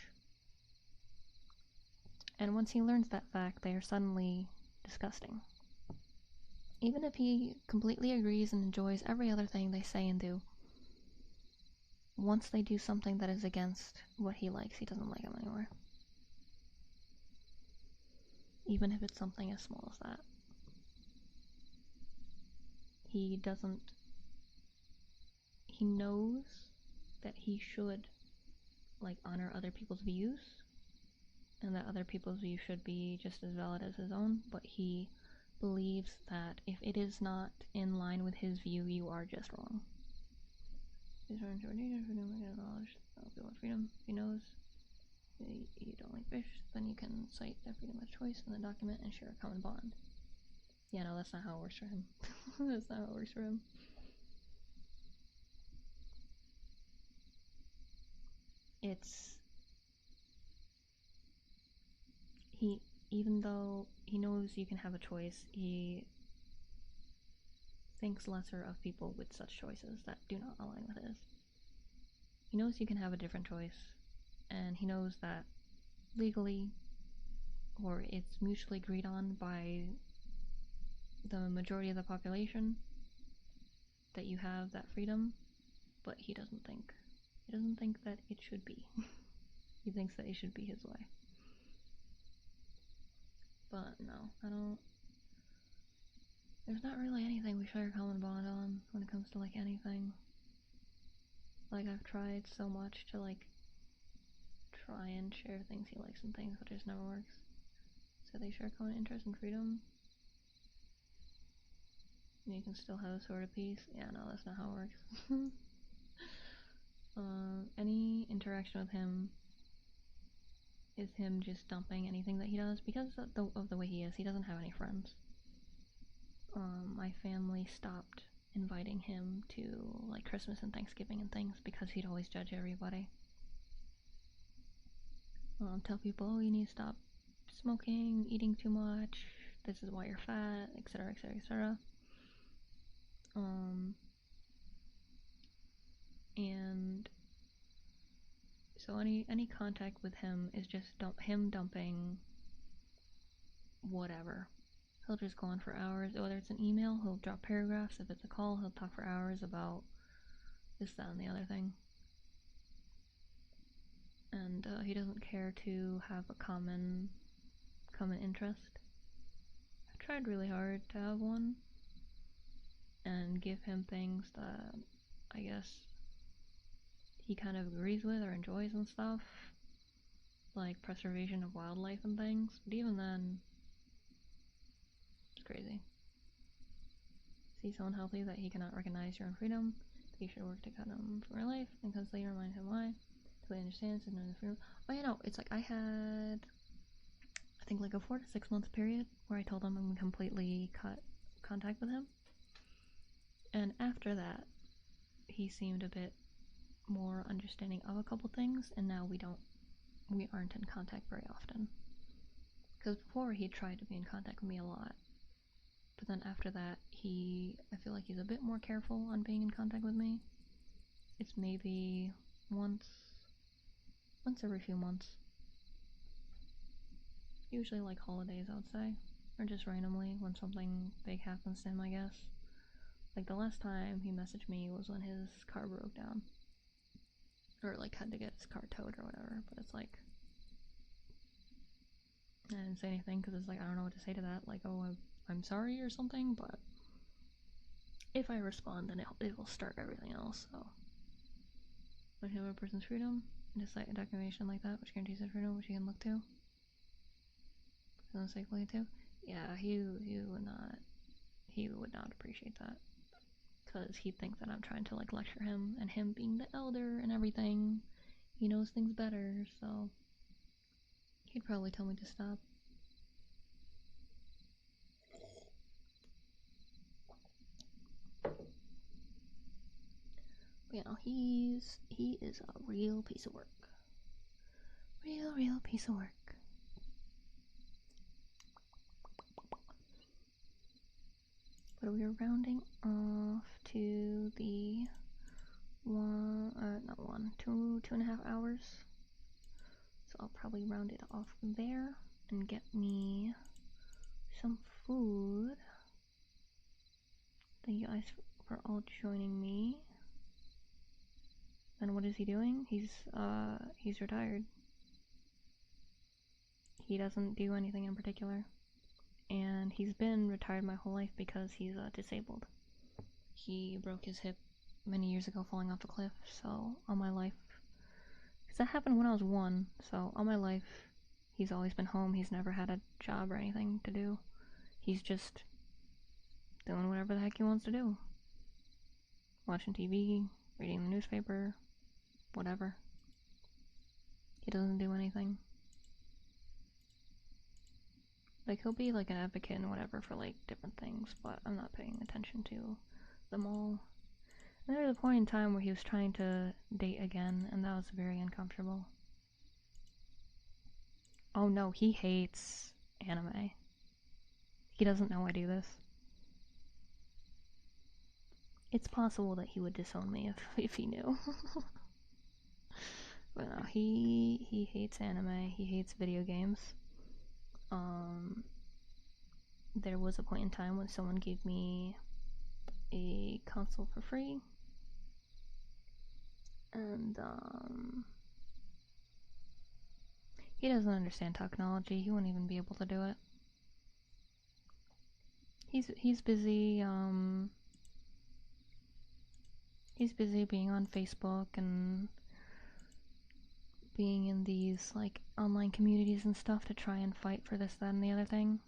And once he learns that fact, they are suddenly disgusting. Even if he completely agrees and enjoys every other thing they say and do, once they do something that is against what he likes, he doesn't like them anymore. Even if it's something as small as that. He knows that he should, like, honor other people's views, and that other people's views should be just as valid as his own, but he believes that if it is not in line with his view, you are just wrong. These are interpretation for knowledge of freedom. If he knows you don't like fish, then you can cite their freedom of choice in the document and share a common bond. Yeah, no, that's not how it works for him. That's not how it works for him. Even though he knows you can have a choice, he thinks lesser of people with such choices that do not align with his. He knows you can have a different choice, and he knows that legally, or it's mutually agreed on by the majority of the population, that you have that freedom, but he doesn't think that it should be. He thinks that it should be his way. But no, there's not really anything we share a common bond on when it comes to, like, anything. Like, I've tried so much to, like, try and share things he likes and things, but it just never works. So they share common interests and freedom. And you can still have a sort of peace. Yeah, no, that's not how it works. Any interaction with him is him just dumping anything that he does because of the way he is. He doesn't have any friends. My family stopped inviting him to, like, Christmas and Thanksgiving and things because he'd always judge everybody. Tell people, oh, you need to stop smoking, eating too much, this is why you're fat, etc., etc., etc. And so any contact with him is just him dumping whatever. He'll just go on for hours. Whether it's an email, he'll drop paragraphs. If it's a call, he'll talk for hours about this, that, and the other thing. And he doesn't care to have a common interest. I've tried really hard to have one and give him things that I guess he kind of agrees with or enjoys and stuff, like preservation of wildlife and things, but even then, it's crazy. See so unhealthy that he cannot recognize your own freedom, that you should work to cut him from your life, and constantly remind him why, till he understands and knows the freedom. Oh yeah, no, it's like I had, I think, like a 4 to 6 month period where I told him I'm completely cut contact with him, and after that, he seemed a bit more understanding of a couple things, and now we aren't in contact very often. Because before he tried to be in contact with me a lot, but then after that I feel like he's a bit more careful on being in contact with me. It's maybe once every few months. Usually like holidays, I would say. Or just randomly when something big happens to him, I guess. Like, the last time he messaged me was when his car broke down. Or, like, had to get his car towed or whatever. But it's like, I didn't say anything because it's like, I don't know what to say to that. Like, oh, I'm sorry or something, but if I respond, then it will start everything else, so. When you have a person's freedom, just like a declaration like that, which guarantees their freedom, which you can look to. Feeling safely too. Yeah, he would not appreciate that. Because he'd think that I'm trying to, like, lecture him, and him being the elder and everything, he knows things better, so he'd probably tell me to stop. But, you know, he is a real piece of work. Real piece of work. But we are rounding off to the 2.5 hours. So I'll probably round it off there and get me some food. Thank you guys for all joining me. And what is he doing? He's retired. He doesn't do anything in particular. And he's been retired my whole life because he's disabled. He broke his hip many years ago falling off a cliff, so all my life, because that happened when I was 1, so all my life he's always been home. He's never had a job or anything to do. He's just doing whatever the heck he wants to do. Watching TV, reading the newspaper, whatever. He doesn't do anything. Like, he'll be like an advocate and whatever for like different things, but I'm not paying attention to them all. And there was a point in time where he was trying to date again, and that was very uncomfortable. Oh no, he hates anime. He doesn't know I do this. It's possible that he would disown me if he knew. But no, he hates anime, he hates video games. There was a point in time when someone gave me a console for free, and he doesn't understand technology. He wouldn't even be able to do it. He's busy being on Facebook and being in these like online communities and stuff to try and fight for this, that, and the other thing.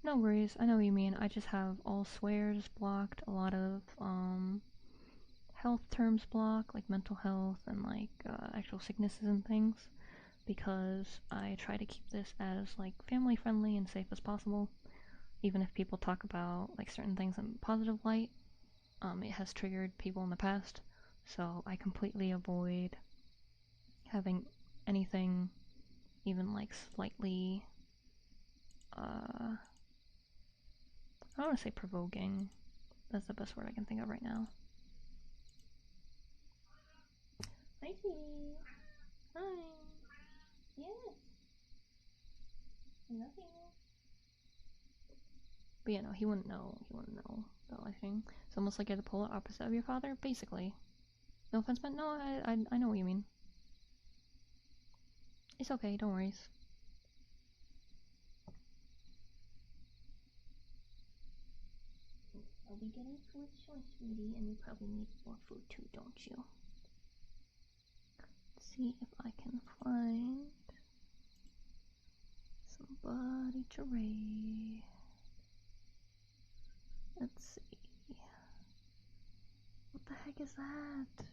No worries, I know what you mean. I just have all swears blocked, a lot of health terms blocked, like mental health and like actual sicknesses and things, because I try to keep this as like family friendly and safe as possible. Even if people talk about like certain things in positive light, it has triggered people in the past, so I completely avoid having anything even like slightly I don't want to say provoking. That's the best word I can think of right now. Hi, sweetie. Hi. Yes. I love you. But yeah, no, he wouldn't know. He wouldn't know about anything. It's almost like you're the polar opposite of your father, basically. No offense, but no, I know what you mean. It's okay, don't worry. I'll be getting food soon, sweetie, and you probably need more food too, don't you? Let's see if I can find somebody to raid. Let's see. What the heck is that? Is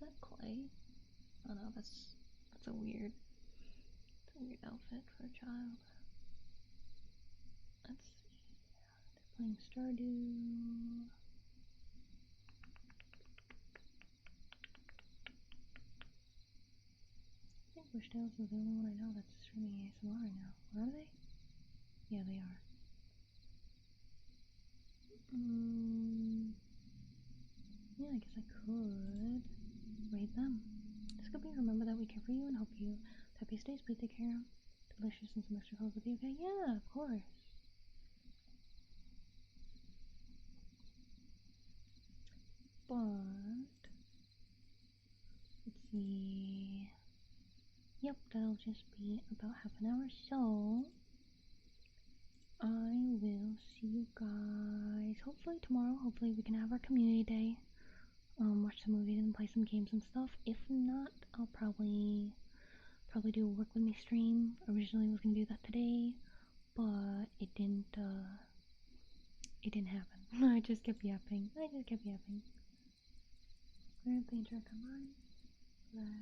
that Clay? Oh no, that's a weird outfit for a child. Let's see. They're playing Stardew. I think Wishdale's is the only one I know that's streaming ASMR right now. Or are they? Yeah, they are. Yeah, I guess I could raid them. This could be remember that we care for you and help you happiest days, please take care. Delicious and semester calls with you, okay? Yeah, of course. But let's see. Yep, that'll just be about half an hour, so I will see you guys hopefully tomorrow. Hopefully we can have our community day. Watch some movies and play some games and stuff. If not, I'll probably do a work with me stream. Originally was gonna do that today, but it didn't happen. I just kept yapping. Currently interact online.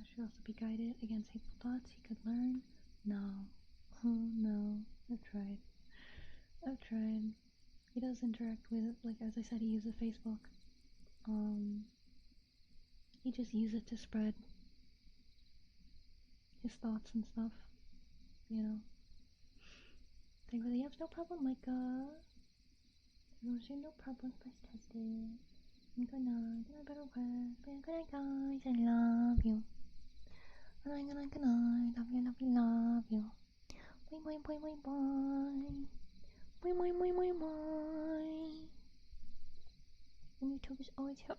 Should also be guided against hateful thoughts he could learn. No. Oh no. I've tried. He does interact with, like, as I said, he uses Facebook. He just uses it to spread his thoughts and stuff, you know. They really have no problem, like, no problem, press tested. Good night, better work. Good night, guys, I love you. Good night, love you. Bye, bye, bye, bye, bye. Bye, bye, bye, bye, bye. And YouTube is always here.